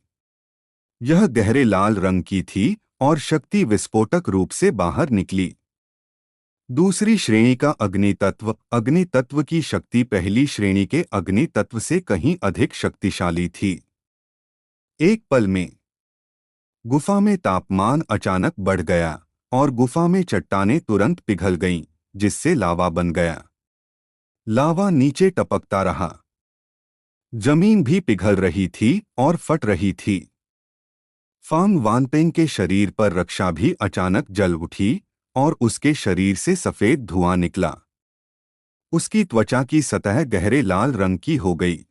यह गहरे लाल रंग की थी और शक्ति विस्फोटक रूप से बाहर निकली। दूसरी श्रेणी का अग्नि तत्व की शक्ति पहली श्रेणी के अग्नि तत्व से कहीं अधिक शक्तिशाली थी। एक पल में गुफा में तापमान अचानक बढ़ गया और गुफा में चट्टानें तुरंत पिघल गईं, जिससे लावा बन गया। लावा नीचे टपकता रहा। जमीन भी पिघल रही थी और फट रही थी। फांग वानपेंग के शरीर पर रक्षा भी अचानक जल उठी और उसके शरीर से सफेद धुआं निकला। उसकी त्वचा की सतह गहरे लाल रंग की हो गई।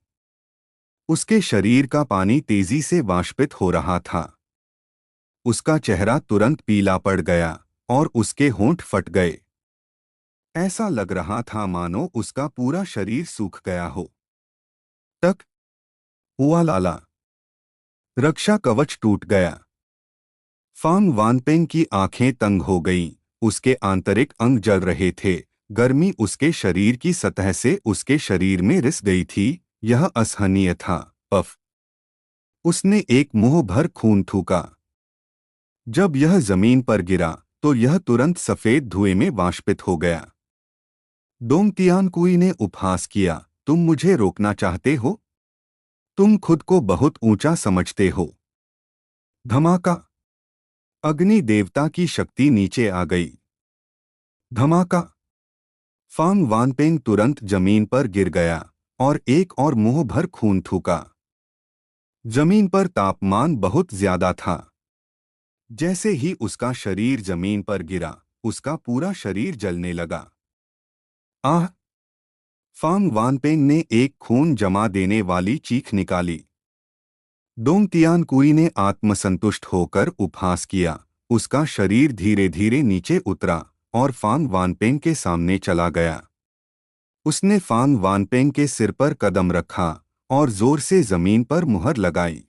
उसके शरीर का पानी तेजी से वाष्पित हो रहा था। उसका चेहरा तुरंत पीला पड़ गया और उसके होंठ फट गए। ऐसा लग रहा था मानो उसका पूरा शरीर सूख गया हो। टक हुआ लाला। रक्षा कवच टूट गया। फांग वानपेंग की आंखें तंग हो गईं। उसके आंतरिक अंग जल रहे थे। गर्मी उसके शरीर की सतह से उसके शरीर में रिस गई थी। यह असहनीय था। पफ। उसने एक मुंह भर खून थूका। जब यह जमीन पर गिरा तो यह तुरंत सफेद धुएं में वाष्पित हो गया। डोंग तियानकुई ने उपहास किया, तुम मुझे रोकना चाहते हो? तुम खुद को बहुत ऊंचा समझते हो। धमाका। अग्नि देवता की शक्ति नीचे आ गई। धमाका। फांग वानपेंग तुरंत जमीन पर गिर गया और एक और मुंह भर खून थूका। जमीन पर तापमान बहुत ज्यादा था। जैसे ही उसका शरीर जमीन पर गिरा, उसका पूरा शरीर जलने लगा। आह! फांग वानपेंग ने एक खून जमा देने वाली चीख निकाली। डोंग तियानकुई ने आत्मसंतुष्ट होकर उपहास किया। उसका शरीर धीरे धीरे नीचे उतरा और फांग वानपेंग के सामने चला गया। उसने फांग वानपेंग के सिर पर कदम रखा और जोर से जमीन पर मुहर लगाई।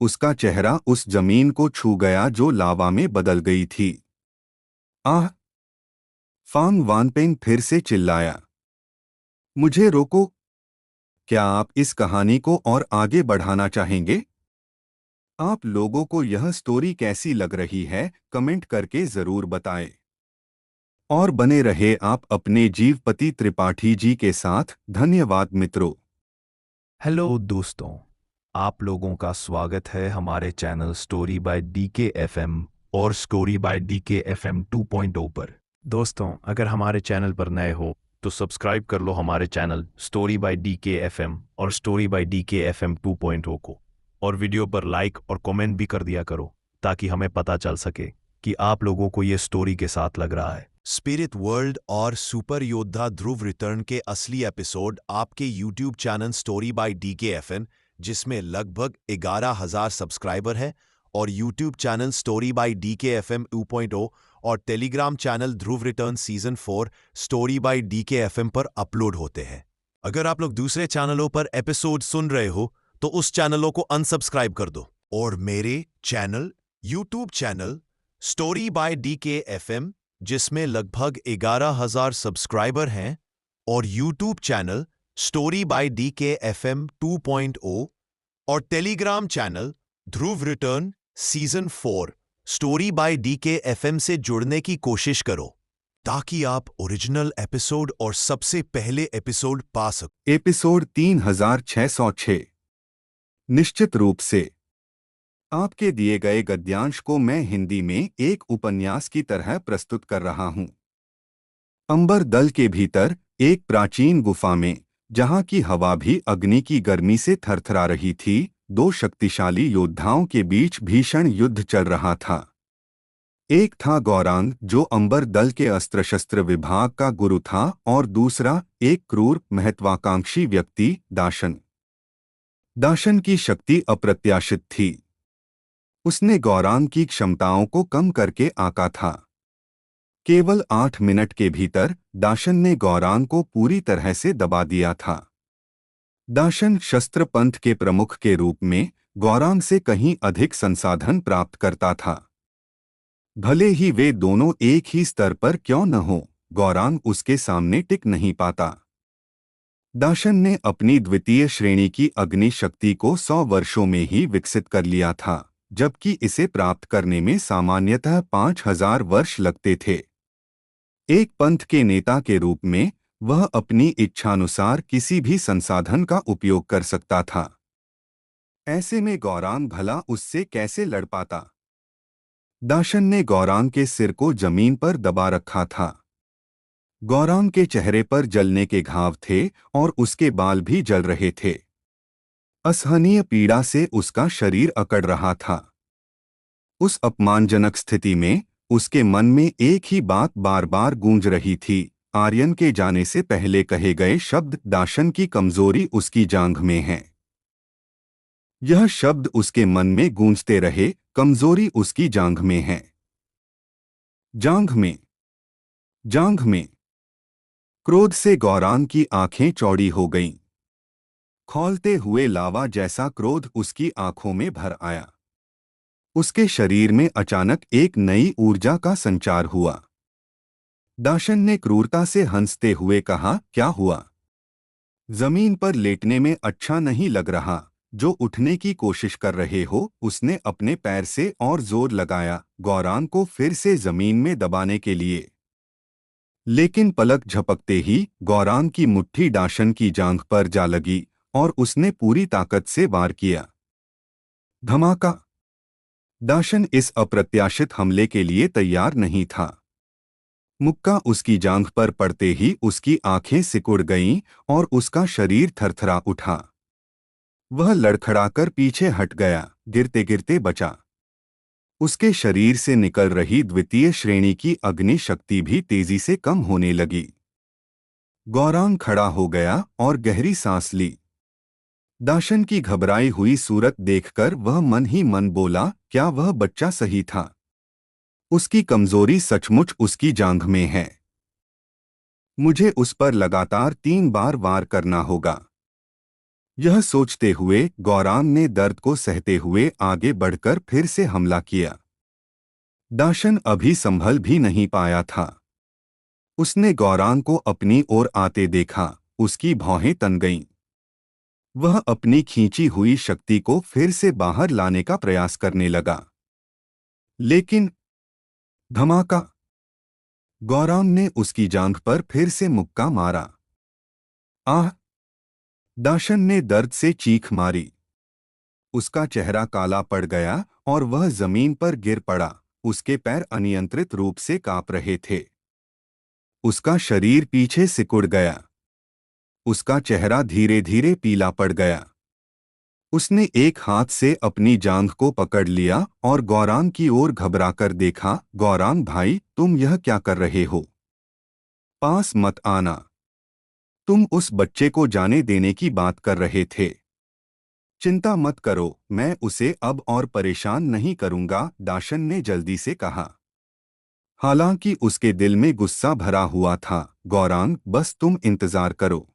उसका चेहरा उस जमीन को छू गया जो लावा में बदल गई थी। आह! फांग वानपेंग फिर से चिल्लाया। मुझे रोको। क्या आप इस कहानी को और आगे बढ़ाना चाहेंगे? आप लोगों को यह स्टोरी कैसी लग रही है, कमेंट करके जरूर बताएं। और बने रहे आप अपने जीवपति त्रिपाठी जी के साथ। धन्यवाद मित्रों। हेलो दोस्तों, आप लोगों का स्वागत है हमारे channel story by DK FM और स्टोरी बाय डीके एफएम 2.0 पर। दोस्तों, अगर हमारे चैनल पर नए हो तो सब्सक्राइब कर लो हमारे channel story by DK FM और स्टोरी बाय डीके एफएम 2.0 को, और वीडियो पर लाइक और कमेंट भी कर दिया करो ताकि हमें पता चल सके कि आप लोगों को ये स्टोरी के साथ लग रहा है। स्पिरिट वर्ल्ड और सुपर योद्धा ध्रुव रिटर्न के असली एपिसोड आपके YouTube channel story bye DKFM, जिसमें लगभग 11,000 सब्सक्राइबर है, और YouTube channel story bye DKFM 2.0 और Telegram channel Dhruv return season 4 story by DKFM पर अपलोड होते हैं। अगर आप लोग दूसरे चैनलों पर एपिसोड सुन रहे हो तो उस चैनलों को अनसब्सक्राइब कर दो और मेरे channel YouTube channel story bye DKFM, जिसमें लगभग 11,000 सब्सक्राइबर हैं, और YouTube channel story bye DKFM 2.0 और Telegram channel Dhruv return season 4 story by DKFM से जुड़ने की कोशिश करो ताकि आप ओरिजिनल एपिसोड और सबसे पहले एपिसोड पा सको। एपिसोड 3606। निश्चित रूप से आपके दिए गए गद्यांश को मैं हिंदी में एक उपन्यास की तरह प्रस्तुत कर रहा हूं। अंबर दल के भीतर एक प्राचीन गुफा में, जहां की हवा भी अग्नि की गर्मी से थरथरा रही थी, दो शक्तिशाली योद्धाओं के बीच भीषण युद्ध चल रहा था। एक था गौरांग, जो अंबर दल के अस्त्र शस्त्र विभाग का गुरु था, और दूसरा एक क्रूर महत्वाकांक्षी व्यक्ति, दाशन। दाशन की शक्ति अप्रत्याशित थी। उसने गौरांग की क्षमताओं को कम करके आंका था। केवल 8 मिनट के भीतर दाशन ने गौरांग को पूरी तरह से दबा दिया था। दाशन शस्त्र पंथ के प्रमुख के रूप में गौरांग से कहीं अधिक संसाधन प्राप्त करता था। भले ही वे दोनों एक ही स्तर पर क्यों न हो, गौरांग उसके सामने टिक नहीं पाता। दाशन ने अपनी द्वितीय श्रेणी की अग्नि शक्ति को 100 वर्षों में ही विकसित कर लिया था, जबकि इसे प्राप्त करने में सामान्यतः 5,000 वर्ष लगते थे। एक पंथ के नेता के रूप में वह अपनी इच्छानुसार किसी भी संसाधन का उपयोग कर सकता था। ऐसे में गौरांग भला उससे कैसे लड़ पाता? दाशन ने गौरांग के सिर को जमीन पर दबा रखा था। गौरांग के चेहरे पर जलने के घाव थे और उसके बाल भी जल रहे थे। असहनीय पीड़ा से उसका शरीर अकड़ रहा था। उस अपमानजनक स्थिति में उसके मन में एक ही बात बार बार गूंज रही थी, आर्यन के जाने से पहले कहे गए शब्द, दाशन की कमजोरी उसकी जांघ में है। यह शब्द उसके मन में गूंजते रहे, कमजोरी उसकी जांघ में है। जांघ में, जांघ में। क्रोध से गौरांग की आंखें चौड़ी हो गईं। खौलते हुए लावा जैसा क्रोध उसकी आंखों में भर आया। उसके शरीर में अचानक एक नई ऊर्जा का संचार हुआ। दाशन ने क्रूरता से हंसते हुए कहा, क्या हुआ? जमीन पर लेटने में अच्छा नहीं लग रहा? जो उठने की कोशिश कर रहे हो? उसने अपने पैर से और जोर लगाया, गौरांग को फिर से जमीन में दबाने के लिए। लेकिन पलक झपकते ही गौरांग की मुट्ठी दाशन की जांघ पर जा लगी और उसने पूरी ताकत से वार किया। धमाका! दाशन इस अप्रत्याशित हमले के लिए तैयार नहीं था। मुक्का उसकी जांघ पर पड़ते ही उसकी आंखें सिकुड़ गईं और उसका शरीर थरथरा उठा। वह लड़खड़ाकर पीछे हट गया, गिरते गिरते बचा। उसके शरीर से निकल रही द्वितीय श्रेणी की अग्नि शक्ति भी तेजी से कम होने लगी। गौरांग खड़ा हो गया और गहरी सांस ली। दाशन की घबराई हुई सूरत देखकर वह मन ही मन बोला, क्या वह बच्चा सही था? उसकी कमजोरी सचमुच उसकी जांघ में है। मुझे उस पर लगातार 3 बार वार करना होगा। यह सोचते हुए गौरांग ने दर्द को सहते हुए आगे बढ़कर फिर से हमला किया। दाशन अभी संभल भी नहीं पाया था। उसने गौरांग को अपनी ओर आते देखा, उसकी भौहें तन गईं। वह अपनी खींची हुई शक्ति को फिर से बाहर लाने का प्रयास करने लगा। लेकिन धमाका! गौरांग ने उसकी जांघ पर फिर से मुक्का मारा। आह! दाशन ने दर्द से चीख मारी। उसका चेहरा काला पड़ गया और वह जमीन पर गिर पड़ा। उसके पैर अनियंत्रित रूप से कांप रहे थे। उसका शरीर पीछे सिकुड़ गया। उसका चेहरा धीरे धीरे पीला पड़ गया। उसने एक हाथ से अपनी जांघ को पकड़ लिया और गौरांग की ओर घबराकर देखा। गौरांग भाई, तुम यह क्या कर रहे हो? पास मत आना। तुम उस बच्चे को जाने देने की बात कर रहे थे। चिंता मत करो, मैं उसे अब और परेशान नहीं करूंगा, दाशन ने जल्दी से कहा। हालांकि उसके दिल में गुस्सा भरा हुआ था। गौरांग, बस तुम इंतजार करो।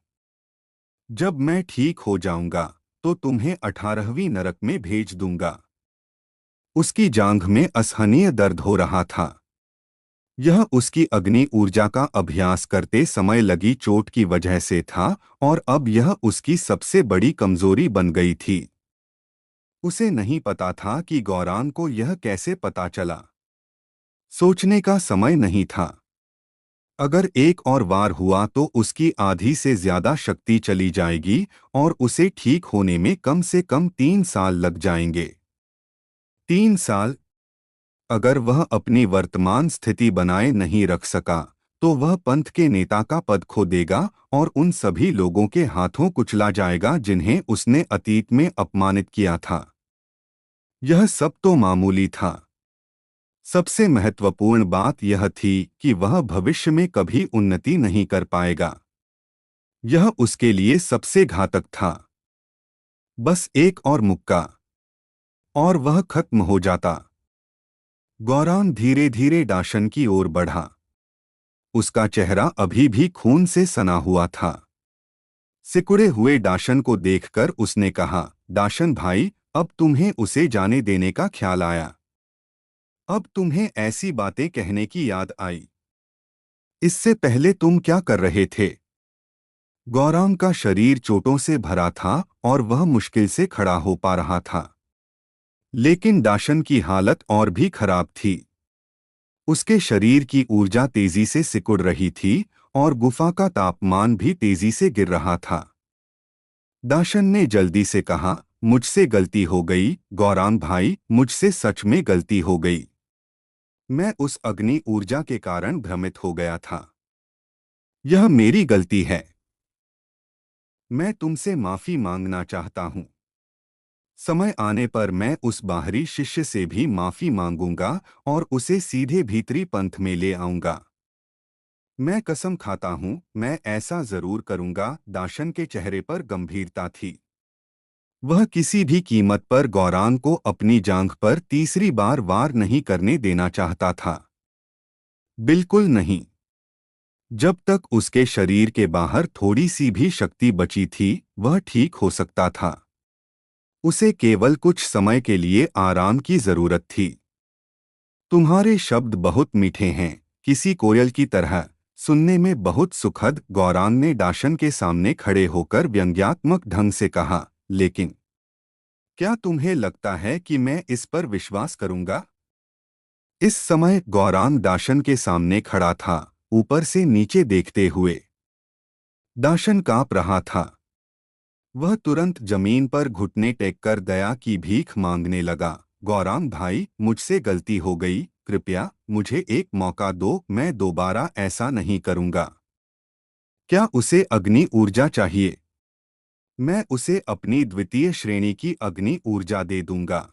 जब मैं ठीक हो जाऊंगा तो तुम्हें 18वीं नरक में भेज दूंगा। उसकी जांघ में असहनीय दर्द हो रहा था। यह उसकी अग्नि ऊर्जा का अभ्यास करते समय लगी चोट की वजह से था और अब यह उसकी सबसे बड़ी कमजोरी बन गई थी। उसे नहीं पता था कि गौरांग को यह कैसे पता चला। सोचने का समय नहीं था। अगर एक और वार हुआ तो उसकी आधी से ज्यादा शक्ति चली जाएगी और उसे ठीक होने में कम से कम 3 साल लग जाएंगे। 3 साल। अगर वह अपनी वर्तमान स्थिति बनाए नहीं रख सका तो वह पंथ के नेता का पद खो देगा और उन सभी लोगों के हाथों कुचला जाएगा जिन्हें उसने अतीत में अपमानित किया था। यह सब तो मामूली था। सबसे महत्वपूर्ण बात यह थी कि वह भविष्य में कभी उन्नति नहीं कर पाएगा। यह उसके लिए सबसे घातक था। बस एक और मुक्का और वह खत्म हो जाता। गौरांग धीरे धीरे दाशन की ओर बढ़ा। उसका चेहरा अभी भी खून से सना हुआ था। सिकुड़े हुए दाशन को देखकर उसने कहा, दाशन भाई, अब तुम्हें उसे जाने देने का ख्याल आया। अब तुम्हें ऐसी बातें कहने की याद आई। इससे पहले तुम क्या कर रहे थे? गौरांग का शरीर चोटों से भरा था और वह मुश्किल से खड़ा हो पा रहा था। लेकिन दाशन की हालत और भी खराब थी। उसके शरीर की ऊर्जा तेजी से सिकुड़ रही थी और गुफा का तापमान भी तेजी से गिर रहा था। दाशन ने जल्दी से कहा, मुझसे गलती हो गई गौरांग भाई, मुझसे सच में गलती हो गई। मैं उस अग्नि ऊर्जा के कारण भ्रमित हो गया था। यह मेरी गलती है। मैं तुमसे माफी मांगना चाहता हूँ। समय आने पर मैं उस बाहरी शिष्य से भी माफी मांगूंगा और उसे सीधे भीतरी पंथ में ले आऊंगा। मैं कसम खाता हूँ, मैं ऐसा जरूर करूंगा। दाशन के चेहरे पर गंभीरता थी। वह किसी भी कीमत पर गौरांग को अपनी जांघ पर तीसरी बार वार नहीं करने देना चाहता था। बिल्कुल नहीं। जब तक उसके शरीर के बाहर थोड़ी सी भी शक्ति बची थी, वह ठीक हो सकता था। उसे केवल कुछ समय के लिए आराम की जरूरत थी। तुम्हारे शब्द बहुत मीठे हैं, किसी कोयल की तरह, सुनने में बहुत सुखद। गौरांग ने दाशन के सामने खड़े होकर व्यंग्यात्मक ढंग से कहा, लेकिन क्या तुम्हें लगता है कि मैं इस पर विश्वास करूंगा? इस समय गौरांग दाशन के सामने खड़ा था, ऊपर से नीचे देखते हुए। दाशन कांप रहा था। वह तुरंत जमीन पर घुटने टेककर दया की भीख मांगने लगा। गौरांग भाई, मुझसे गलती हो गई, कृपया मुझे एक मौका दो, मैं दोबारा ऐसा नहीं करूंगा। क्या उसे अग्नि ऊर्जा चाहिए? मैं उसे अपनी द्वितीय श्रेणी की अग्नि ऊर्जा दे दूंगा।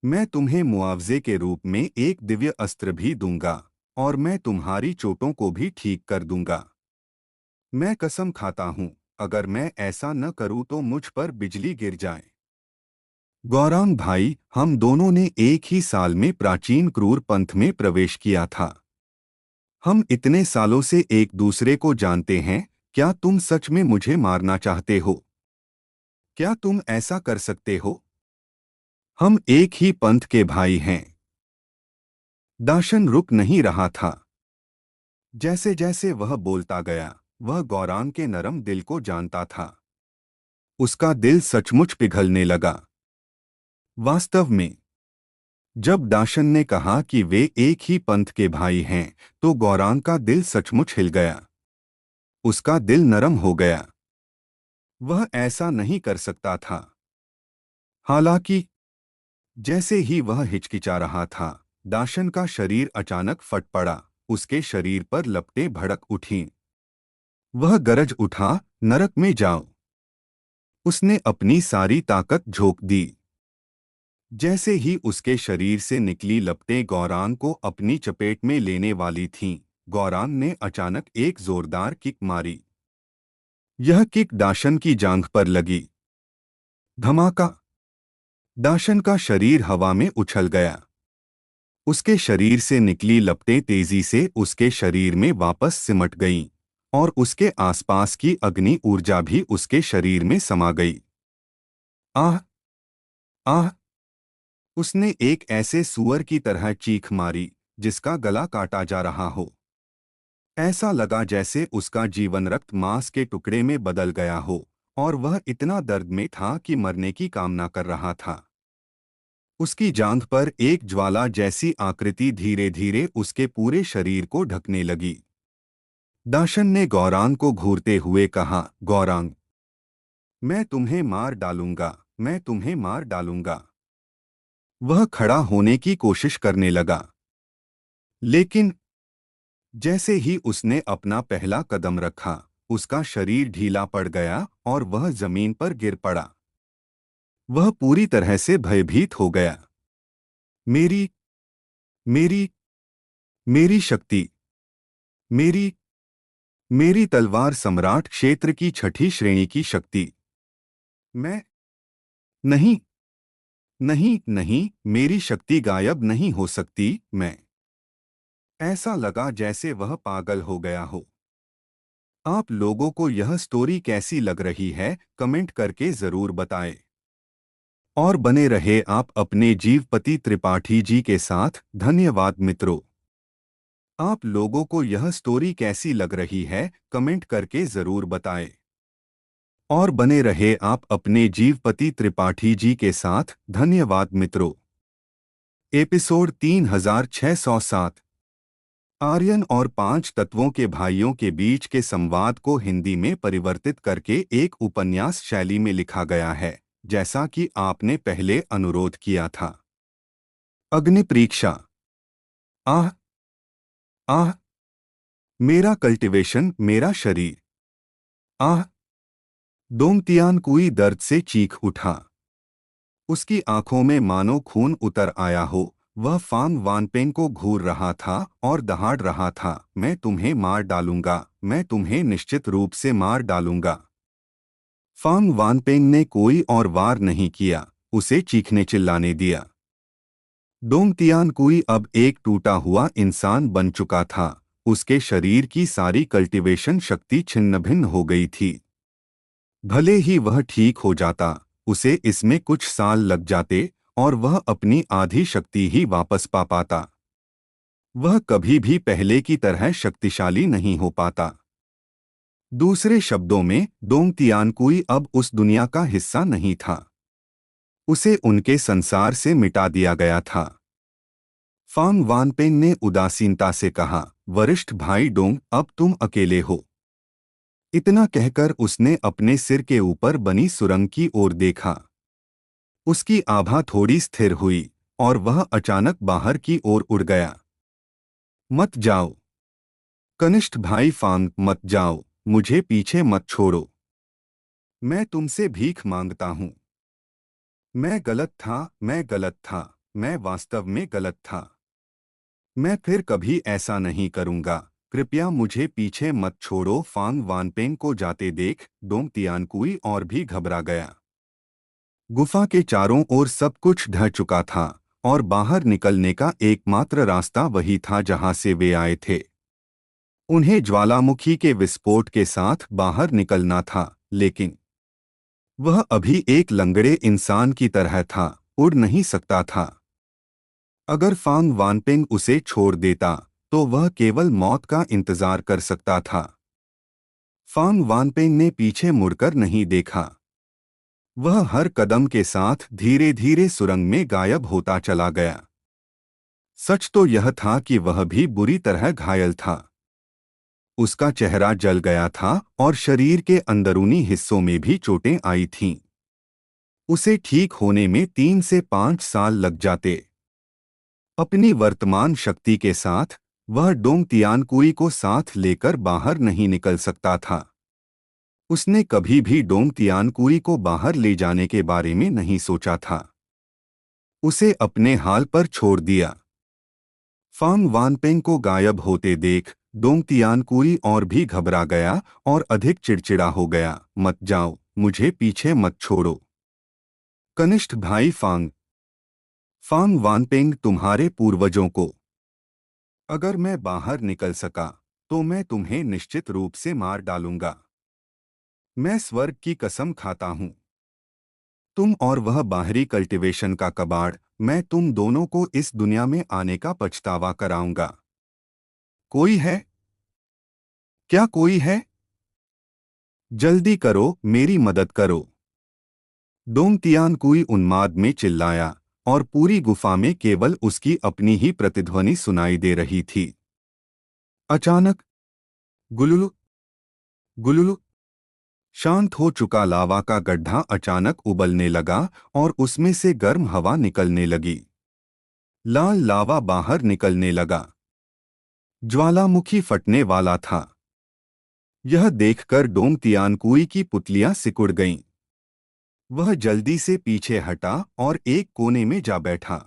मैं तुम्हें मुआवजे के रूप में एक दिव्य अस्त्र भी दूंगा और मैं तुम्हारी चोटों को भी ठीक कर दूंगा। मैं कसम खाता हूं, अगर मैं ऐसा न करूं तो मुझ पर बिजली गिर जाए। गौरांग भाई, हम दोनों ने एक ही साल में प्राचीन क्रूर पंथ में प्रवेश किया था। हम इतने सालों से एक दूसरे को जानते हैं। क्या तुम सच में मुझे मारना चाहते हो? क्या तुम ऐसा कर सकते हो? हम एक ही पंथ के भाई हैं। दाशन रुक नहीं रहा था। जैसे जैसे वह बोलता गया, वह गौरांग के नरम दिल को जानता था। उसका दिल सचमुच पिघलने लगा। वास्तव में, जब दाशन ने कहा कि वे एक ही पंथ के भाई हैं, तो गौरांग का दिल सचमुच हिल गया। उसका दिल नरम हो गया। वह ऐसा नहीं कर सकता था। हालांकि जैसे ही वह हिचकिचा रहा था, दाशन का शरीर अचानक फट पड़ा। उसके शरीर पर लपटें भड़क उठीं। वह गरज उठा, नरक में जाओ। उसने अपनी सारी ताकत झोंक दी। जैसे ही उसके शरीर से निकली लपटें गौरांग को अपनी चपेट में लेने वाली थीं, गौरांग ने अचानक एक जोरदार किक मारी। यह किक दाशन की जांघ पर लगी। धमाका! दाशन का शरीर हवा में उछल गया। उसके शरीर से निकली लपटें तेजी से उसके शरीर में वापस सिमट गईं और उसके आसपास की अग्नि ऊर्जा भी उसके शरीर में समा गई। आह! आह! उसने एक ऐसे सुअर की तरह चीख मारी जिसका गला काटा जा रहा हो। ऐसा लगा जैसे उसका जीवन रक्त मांस के टुकड़े में बदल गया हो और वह इतना दर्द में था कि मरने की कामना कर रहा था। उसकी जांघ पर एक ज्वाला जैसी आकृति धीरे धीरे उसके पूरे शरीर को ढकने लगी। दाशन ने गौरांग को घूरते हुए कहा, गौरांग, मैं तुम्हें मार डालूंगा, मैं तुम्हें मार डालूंगा। वह खड़ा होने की कोशिश करने लगा, लेकिन जैसे ही उसने अपना पहला कदम रखा, उसका शरीर ढीला पड़ गया और वह जमीन पर गिर पड़ा। वह पूरी तरह से भयभीत हो गया। मेरी मेरी मेरी शक्ति, मेरी मेरी तलवार सम्राट क्षेत्र की छठी श्रेणी की शक्ति। मैं नहीं, नहीं, नहीं, मेरी शक्ति गायब नहीं हो सकती। मैं ऐसा लगा जैसे वह पागल हो गया हो। आप लोगों को यह स्टोरी कैसी लग रही है, कमेंट करके जरूर बताएं। और बने रहे आप अपने जीवपति त्रिपाठी जी के साथ। धन्यवाद मित्रों। आप लोगों को यह स्टोरी कैसी लग रही है, कमेंट करके जरूर बताएं। और बने रहे आप अपने जीवपति त्रिपाठी जी के साथ। धन्यवाद मित्रों। एपिसोड 3607। आर्यन और 5 तत्वों के भाइयों के बीच के संवाद को हिंदी में परिवर्तित करके एक उपन्यास शैली में लिखा गया है, जैसा कि आपने पहले अनुरोध किया था। अग्नि परीक्षा। आह! आह! मेरा कल्टीवेशन, मेरा शरीर। आह! दोंगतियान कुई दर्द से चीख उठा। उसकी आंखों में मानो खून उतर आया हो। वह फांग वानपेंग को घूर रहा था और दहाड़ रहा था, मैं तुम्हें मार डालूंगा, मैं तुम्हें निश्चित रूप से मार डालूंगा। फांग वानपेंग ने कोई और वार नहीं किया, उसे चीखने चिल्लाने दिया। दोंगतियान कुई अब एक टूटा हुआ इंसान बन चुका था। उसके शरीर की सारी कल्टीवेशन शक्ति छिन्न-भिन्न हो गई थी। भले ही वह ठीक हो जाता, उसे इसमें कुछ साल लग जाते और वह अपनी आधी शक्ति ही वापस पा पाता। वह कभी भी पहले की तरह शक्तिशाली नहीं हो पाता। दूसरे शब्दों में, दोंगतियानकुई अब उस दुनिया का हिस्सा नहीं था। उसे उनके संसार से मिटा दिया गया था। फांग वानपेंग ने उदासीनता से कहा, वरिष्ठ भाई डोंग, अब तुम अकेले हो। इतना कहकर उसने अपने सिर के ऊपर बनी सुरंग की ओर देखा। उसकी आभा थोड़ी स्थिर हुई और वह अचानक बाहर की ओर उड़ गया। मत जाओ कनिष्ठ भाई फांग, मत जाओ, मुझे पीछे मत छोड़ो। मैं तुमसे भीख मांगता हूं। मैं गलत था, मैं गलत था, मैं वास्तव में गलत था। मैं फिर कभी ऐसा नहीं करूंगा। कृपया मुझे पीछे मत छोड़ो। फांग वानपेंग को जाते देख दोंगतियानकुई और भी घबरा गया। गुफा के चारों ओर सब कुछ ढह चुका था और बाहर निकलने का एकमात्र रास्ता वही था जहां से वे आए थे। उन्हें ज्वालामुखी के विस्फोट के साथ बाहर निकलना था, लेकिन वह अभी एक लंगड़े इंसान की तरह था, उड़ नहीं सकता था। अगर फांग वानपेंग उसे छोड़ देता तो वह केवल मौत का इंतजार कर सकता था। फांग वानपेंग ने पीछे मुड़कर नहीं देखा। वह हर कदम के साथ धीरे धीरे सुरंग में गायब होता चला गया। सच तो यह था कि वह भी बुरी तरह घायल था। उसका चेहरा जल गया था और शरीर के अंदरूनी हिस्सों में भी चोटें आई थीं। उसे ठीक होने में 3 से 5 साल लग जाते। अपनी वर्तमान शक्ति के साथ वह डोंगतियानकुई को साथ लेकर बाहर नहीं निकल सकता था। उसने कभी भी डोंग तियानकुई को बाहर ले जाने के बारे में नहीं सोचा था। उसे अपने हाल पर छोड़ दिया। फांग वानपेंग को गायब होते देख डोंग तियानकुई और भी घबरा गया और अधिक चिड़चिड़ा हो गया। मत जाओ, मुझे पीछे मत छोड़ो। कनिष्ठ भाई फांग फांग वानपेंग, तुम्हारे पूर्वजों को अगर मैं बाहर निकल सका तो मैं तुम्हें निश्चित रूप से मार डालूंगा। मैं स्वर्ग की कसम खाता हूं। तुम और वह बाहरी कल्टीवेशन का कबाड़, मैं तुम दोनों को इस दुनिया में आने का पछतावा कराऊंगा। कोई है? क्या कोई है? जल्दी करो, मेरी मदद करो। डोंग तियानकुई उन्माद में चिल्लाया और पूरी गुफा में केवल उसकी अपनी ही प्रतिध्वनि सुनाई दे रही थी। अचानक गुलुलु गुलुलु शांत हो चुका लावा का गड्ढा अचानक उबलने लगा और उसमें से गर्म हवा निकलने लगी। लाल लावा बाहर निकलने लगा। ज्वालामुखी फटने वाला था। यह देखकर डोंग तियानकुई की पुतलियां सिकुड़ गईं। वह जल्दी से पीछे हटा और एक कोने में जा बैठा।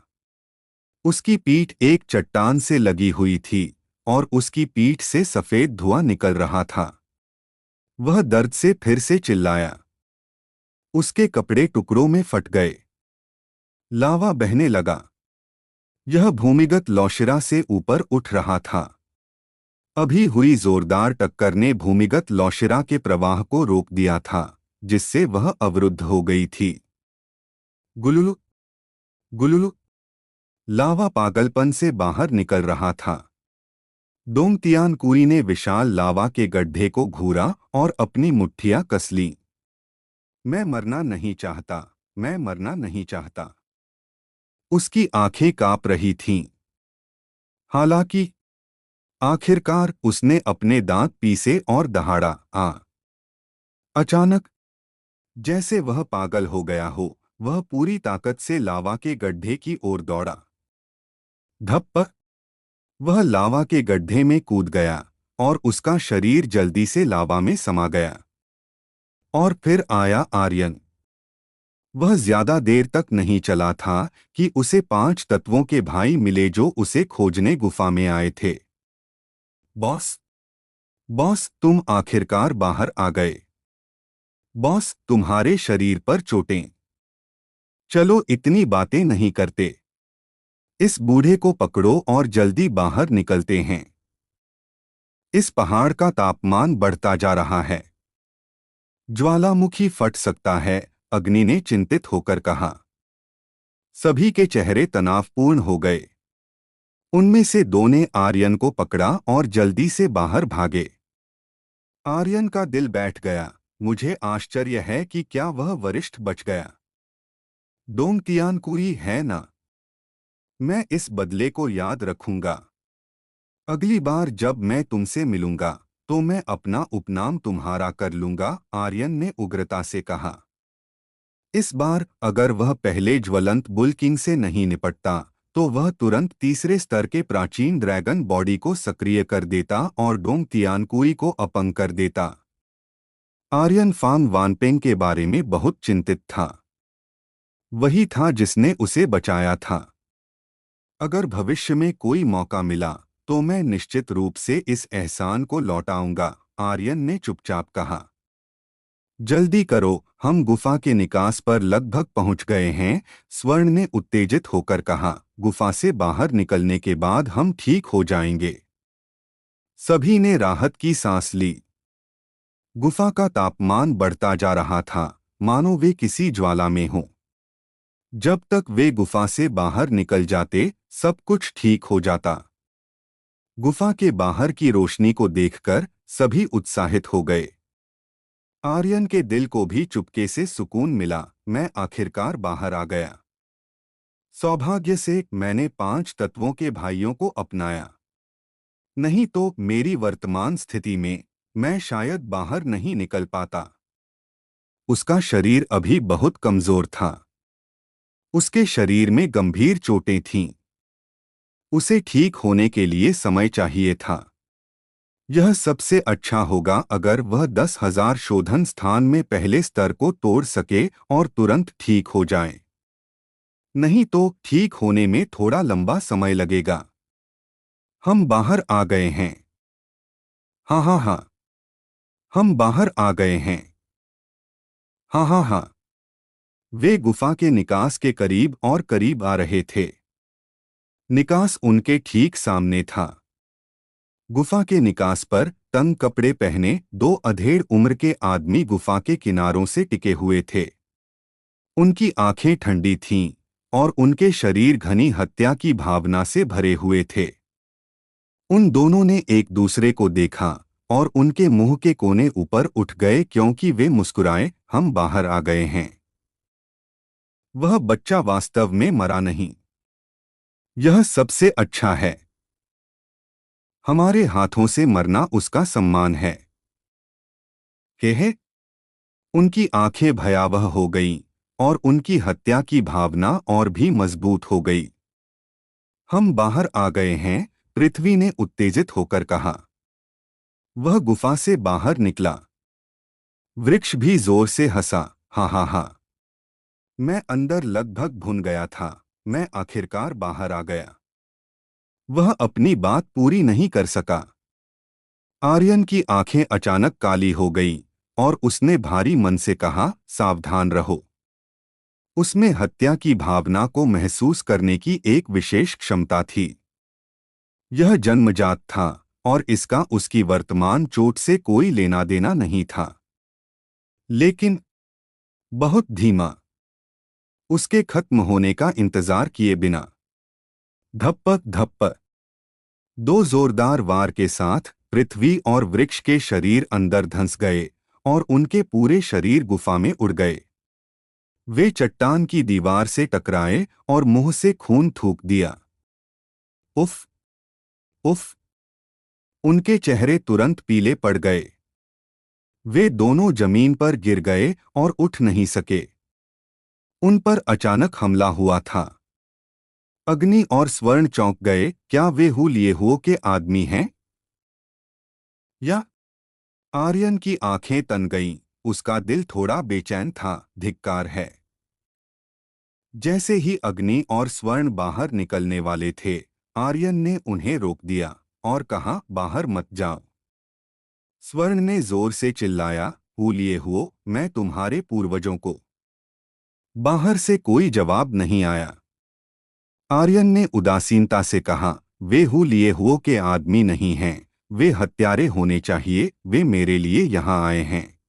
उसकी पीठ एक चट्टान से लगी हुई थी और उसकी पीठ से सफेद धुआं निकल रहा था। वह दर्द से फिर से चिल्लाया। उसके कपड़े टुकड़ों में फट गए। लावा बहने लगा। यह भूमिगत लौशरा से ऊपर उठ रहा था। अभी हुई जोरदार टक्कर ने भूमिगत लौशरा के प्रवाह को रोक दिया था, जिससे वह अवरुद्ध हो गई थी। गुलुलु गुलुलु लावा पागलपन से बाहर निकल रहा था। डोंग तियानकुई ने विशाल लावा के गड्ढे को घूरा और अपनी मुट्ठियां कस लीं। मैं मरना नहीं चाहता, मैं मरना नहीं चाहता। उसकी आंखें कांप रही थीं। हालांकि आखिरकार उसने अपने दांत पीसे और दहाड़ा। अचानक, जैसे वह पागल हो गया हो, वह पूरी ताकत से लावा के गड्ढे की ओर दौड़ा। धप्प! वह लावा के गड्ढे में कूद गया और उसका शरीर जल्दी से लावा में समा गया। और फिर आया आर्यन। वह ज्यादा देर तक नहीं चला था कि उसे 5 तत्वों के भाई मिले जो उसे खोजने गुफा में आए थे। बॉस, बॉस, तुम आखिरकार बाहर आ गए। बॉस, तुम्हारे शरीर पर चोटें। चलो, इतनी बातें नहीं करते। इस बूढ़े को पकड़ो और जल्दी बाहर निकलते हैं। इस पहाड़ का तापमान बढ़ता जा रहा है। ज्वालामुखी फट सकता है, अग्नि ने चिंतित होकर कहा। सभी के चेहरे तनावपूर्ण हो गए। उनमें से 2 ने आर्यन को पकड़ा और जल्दी से बाहर भागे। आर्यन का दिल बैठ गया। मुझे आश्चर्य है कि क्या वह वरिष्ठ बच गया। डोंग तियानकुई है ना? मैं इस बदले को याद रखूंगा। अगली बार जब मैं तुमसे मिलूंगा तो मैं अपना उपनाम तुम्हारा कर लूंगा, आर्यन ने उग्रता से कहा। इस बार अगर वह पहले ज्वलंत बुल किंग से नहीं निपटता तो वह तुरंत तीसरे स्तर के प्राचीन ड्रैगन बॉडी को सक्रिय कर देता और डोंग तियानकुई को अपंग कर देता। आर्यन फांग वानपेंग के बारे में बहुत चिंतित था। वही था जिसने उसे बचाया था। अगर भविष्य में कोई मौका मिला तो मैं निश्चित रूप से इस एहसान को लौटाऊंगा, आर्यन ने चुपचाप कहा। जल्दी करो, हम गुफा के निकास पर लगभग पहुंच गए हैं, स्वर्ण ने उत्तेजित होकर कहा। गुफा से बाहर निकलने के बाद हम ठीक हो जाएंगे। सभी ने राहत की सांस ली। गुफा का तापमान बढ़ता जा रहा था, मानो वे किसी ज्वाला में हों। जब तक वे गुफा से बाहर निकल जाते, सब कुछ ठीक हो जाता। गुफा के बाहर की रोशनी को देखकर सभी उत्साहित हो गए। आर्यन के दिल को भी चुपके से सुकून मिला। मैं आखिरकार बाहर आ गया। सौभाग्य से मैंने 5 तत्वों के भाइयों को अपनाया। नहीं तो मेरी वर्तमान स्थिति में मैं शायद बाहर नहीं निकल पाता। उसका शरीर अभी बहुत कमजोर था। उसके शरीर में गंभीर चोटें थीं। उसे ठीक होने के लिए समय चाहिए था। यह सबसे अच्छा होगा अगर वह 10,000 शोधन स्थान में पहले स्तर को तोड़ सके और तुरंत ठीक हो जाए। नहीं तो ठीक होने में थोड़ा लंबा समय लगेगा। हम बाहर आ गए हैं। हाँ हाँ हाँ। हम बाहर आ गए हैं। हाँ हाँ हाँ। वे गुफा के निकास के करीब और करीब आ रहे थे। निकास उनके ठीक सामने था। गुफा के निकास पर तंग कपड़े पहने दो अधेड़ उम्र के आदमी गुफा के किनारों से टिके हुए थे। उनकी आंखें ठंडी थीं और उनके शरीर घनी हत्या की भावना से भरे हुए थे। उन दोनों ने एक दूसरे को देखा और उनके मुंह के कोने ऊपर उठ गए क्योंकि वे मुस्कुराए, हम बाहर आ गए हैं। वह बच्चा वास्तव में मरा नहीं। यह सबसे अच्छा है। हमारे हाथों से मरना उसका सम्मान है। कहे। उनकी आंखें भयावह हो गईं और उनकी हत्या की भावना और भी मजबूत हो गई। हम बाहर आ गए हैं, पृथ्वी ने उत्तेजित होकर कहा। वह गुफा से बाहर निकला। वृक्ष भी जोर से हंसा, हा हा हा। मैं अंदर लगभग भुन गया था। मैं आखिरकार बाहर आ गया। वह अपनी बात पूरी नहीं कर सका। आर्यन की आंखें अचानक काली हो गईं और उसने भारी मन से कहा, सावधान रहो। उसमें हत्या की भावना को महसूस करने की एक विशेष क्षमता थी। यह जन्मजात था और इसका उसकी वर्तमान चोट से कोई लेना देना नहीं था। लेकिन बहुत धीमा, उसके खत्म होने का इंतजार किए बिना। धप्प धप्प। दो जोरदार वार के साथ पृथ्वी और वृक्ष के शरीर अंदर धंस गए और उनके पूरे शरीर गुफा में उड़ गए। वे चट्टान की दीवार से टकराए और मुंह से खून थूक दिया। उफ। उफ। उनके चेहरे तुरंत पीले पड़ गए। वे दोनों जमीन पर गिर गए और उठ नहीं सके। उन पर अचानक हमला हुआ था। अग्नि और स्वर्ण चौंक गए, क्या वे हु लिए हुओं के आदमी हैं? या? आर्यन की आंखें तन गईं, उसका दिल थोड़ा बेचैन था। धिक्कार है। जैसे ही अग्नि और स्वर्ण बाहर निकलने वाले थे, आर्यन ने उन्हें रोक दिया और कहा, बाहर मत जाओ। स्वर्ण ने जोर से चिल्लाया, हु लिए हुओं, मैं तुम्हारे पूर्वजों को। बाहर से कोई जवाब नहीं आया। आर्यन ने उदासीनता से कहा, वे हु लिए हुओं के आदमी नहीं हैं, वे हत्यारे होने चाहिए, वे मेरे लिए यहाँ आए हैं।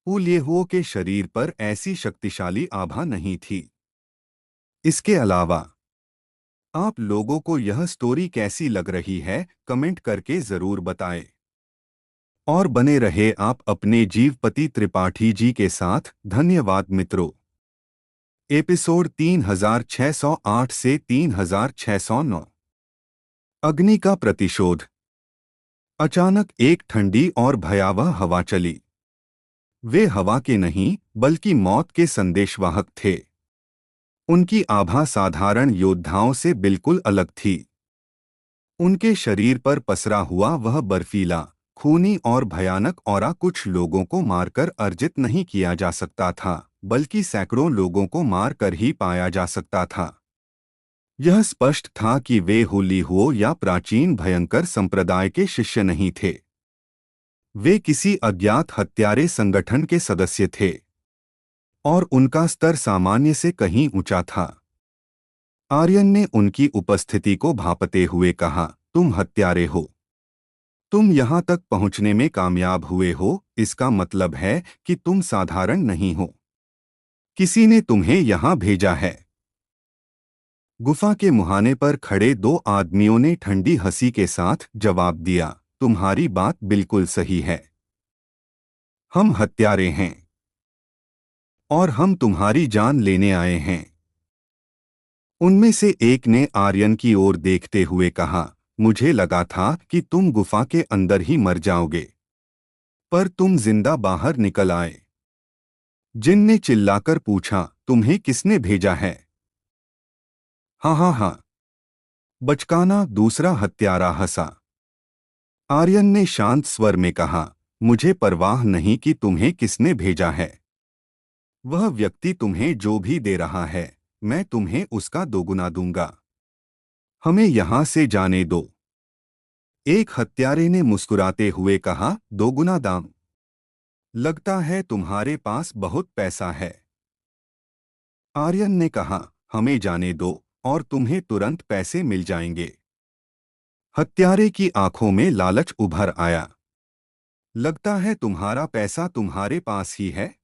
हु लिए हुओं के शरीर पर ऐसी शक्तिशाली आभा नहीं थी। इसके अलावा आप लोगों को यह स्टोरी कैसी लग रही है, कमेंट करके जरूर बताएं। और बने रहे आप अपने जीवपति त्रिपाठी जी के साथ। धन्यवाद मित्रों। एपिसोड 3608 से 3609। अग्नि का प्रतिशोध। अचानक एक ठंडी और भयावह हवा चली। वे हवा के नहीं बल्कि मौत के संदेशवाहक थे। उनकी आभा साधारण योद्धाओं से बिल्कुल अलग थी। उनके शरीर पर पसरा हुआ वह बर्फीला, खूनी और भयानक ऑरा कुछ लोगों को मारकर अर्जित नहीं किया जा सकता था, बल्कि सैकड़ों लोगों को मारकर ही पाया जा सकता था। यह स्पष्ट था कि वे हु ली हुओं या प्राचीन भयंकर संप्रदाय के शिष्य नहीं थे। वे किसी अज्ञात हत्यारे संगठन के सदस्य थे और उनका स्तर सामान्य से कहीं ऊंचा था। आर्यन ने उनकी उपस्थिति को भांपते हुए कहा, तुम हत्यारे हो। तुम यहाँ तक पहुँचने में कामयाब हुए हो, इसका मतलब है कि तुम साधारण नहीं हो। किसी ने तुम्हें यहाँ भेजा है। गुफा के मुहाने पर खड़े दो आदमियों ने ठंडी हंसी के साथ जवाब दिया, तुम्हारी बात बिल्कुल सही है। हम हत्यारे हैं और हम तुम्हारी जान लेने आए हैं। उनमें से एक ने आर्यन की ओर देखते हुए कहा, मुझे लगा था कि तुम गुफा के अंदर ही मर जाओगे, पर तुम जिंदा बाहर निकल आए। जिन ने चिल्लाकर पूछा, तुम्हें किसने भेजा है? हाँ हाँ हाँ। बचकाना दूसरा हत्यारा हंसा। आर्यन ने शांत स्वर में कहा, मुझे परवाह नहीं कि तुम्हें किसने भेजा है। वह व्यक्ति तुम्हें जो भी दे रहा है, मैं तुम्हें उसका दोगुना दूंगा। हमें यहां से जाने दो। एक हत्यारे ने मुस्कुराते हुए कहा, दोगुना दाम? लगता है तुम्हारे पास बहुत पैसा है। आर्यन ने कहा, हमें जाने दो और तुम्हें तुरंत पैसे मिल जाएंगे। हत्यारे की आंखों में लालच उभर आया। लगता है तुम्हारा पैसा तुम्हारे पास ही है।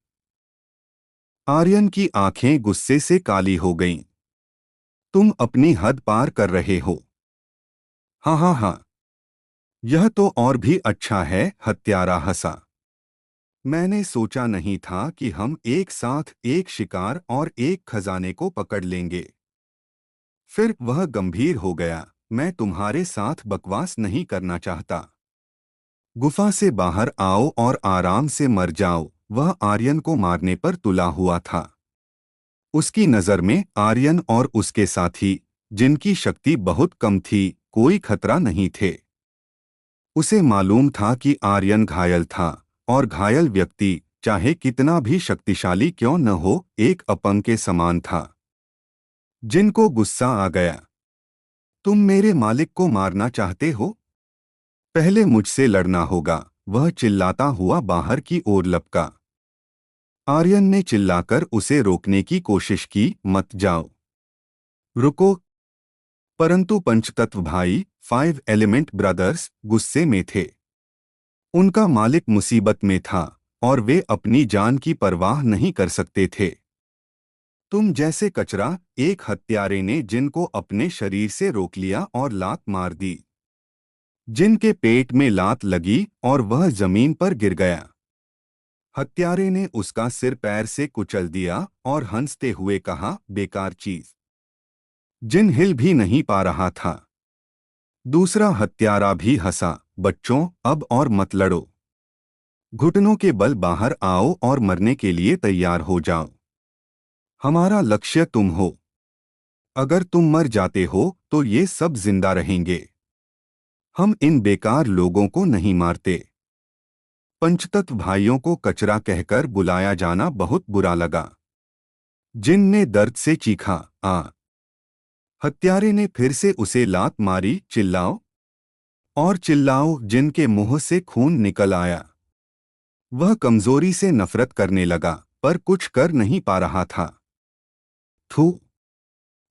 आर्यन की आंखें गुस्से से काली हो गईं। तुम अपनी हद पार कर रहे हो। हाँ हाँ हाँ, यह तो और भी अच्छा है, हत्यारा हंसा। मैंने सोचा नहीं था कि हम एक साथ एक शिकार और एक खजाने को पकड़ लेंगे। फिर वह गंभीर हो गया, मैं तुम्हारे साथ बकवास नहीं करना चाहता। गुफा से बाहर आओ और आराम से मर जाओ। वह आर्यन को मारने पर तुला हुआ था। उसकी नज़र में आर्यन और उसके साथी, जिनकी शक्ति बहुत कम थी, कोई खतरा नहीं थे। उसे मालूम था कि आर्यन घायल था, और घायल व्यक्ति, चाहे कितना भी शक्तिशाली क्यों न हो, एक अपंग के समान था। जिनको गुस्सा आ गया। तुम मेरे मालिक को मारना चाहते हो? पहले मुझसे लड़ना होगा। वह चिल्लाता हुआ बाहर की ओर लपका। आर्यन ने चिल्लाकर उसे रोकने की कोशिश की, मत जाओ। रुको। परंतु पंचतत्व भाई, 5 एलिमेंट ब्रदर्स, गुस्से में थे। उनका मालिक मुसीबत में था, और वे अपनी जान की परवाह नहीं कर सकते थे। तुम जैसे कचरा, एक हत्यारे ने जिनको अपने शरीर से रोक लिया और लात मार दी। जिनके पेट में लात लगी और वह जमीन पर गिर गया। हत्यारे ने उसका सिर पैर से कुचल दिया और हंसते हुए कहा, बेकार चीज। जिन हिल भी नहीं पा रहा था। दूसरा हत्यारा भी हंसा, बच्चों, अब और मत लड़ो। घुटनों के बल बाहर आओ और मरने के लिए तैयार हो जाओ। हमारा लक्ष्य तुम हो। अगर तुम मर जाते हो तो ये सब जिंदा रहेंगे। हम इन बेकार लोगों को नहीं मारते। पंचतत्व भाइयों को कचरा कहकर बुलाया जाना बहुत बुरा लगा। जिन ने दर्द से चीखा, आ। हत्यारे ने फिर से उसे लात मारी, चिल्लाओ और चिल्लाओ। जिन के मुंह से खून निकल आया। वह कमजोरी से नफरत करने लगा, पर कुछ कर नहीं पा रहा था। थू।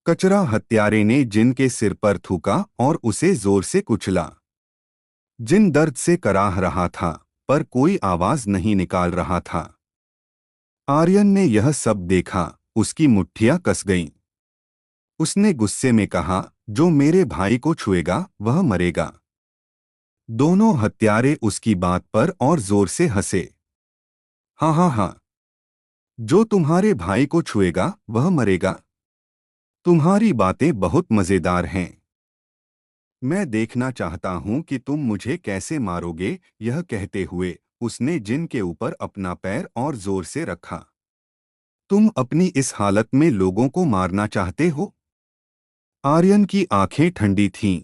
कचरा हत्यारे ने जिन के सिर पर थूका और उसे जोर से कुचला। जिन दर्द से कराह रहा था, पर कोई आवाज नहीं निकाल रहा था। आर्यन ने यह सब देखा, उसकी मुट्ठियां कस गईं। उसने गुस्से में कहा, जो मेरे भाई को छुएगा वह मरेगा। दोनों हत्यारे उसकी बात पर और जोर से हंसे। हाँ हाँ हाँ, जो तुम्हारे भाई को छुएगा वह मरेगा। तुम्हारी बातें बहुत मजेदार हैं। मैं देखना चाहता हूं कि तुम मुझे कैसे मारोगे। यह कहते हुए उसने जिन के ऊपर अपना पैर और जोर से रखा। तुम अपनी इस हालत में लोगों को मारना चाहते हो? आर्यन की आंखें ठंडी थीं।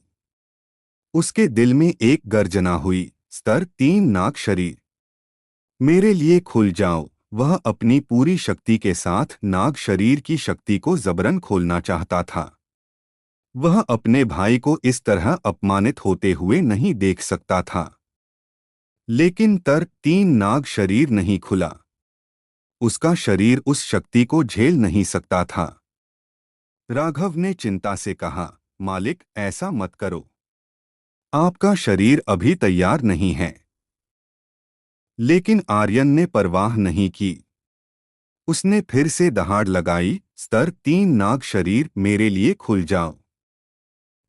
उसके दिल में एक गर्जना हुई, स्तर 3 नाग शरीर। मेरे लिए खुल जाओ। वह अपनी पूरी शक्ति के साथ नाग शरीर की शक्ति को जबरन खोलना चाहता था। वह अपने भाई को इस तरह अपमानित होते हुए नहीं देख सकता था। लेकिन 3 नाग शरीर नहीं खुला। उसका शरीर उस शक्ति को झेल नहीं सकता था। राघव ने चिंता से कहा, मालिक, ऐसा मत करो। आपका शरीर अभी तैयार नहीं है। लेकिन आर्यन ने परवाह नहीं की। उसने फिर से दहाड़ लगाई, स्तर 3 नाग शरीर, मेरे लिए खुल जाओ।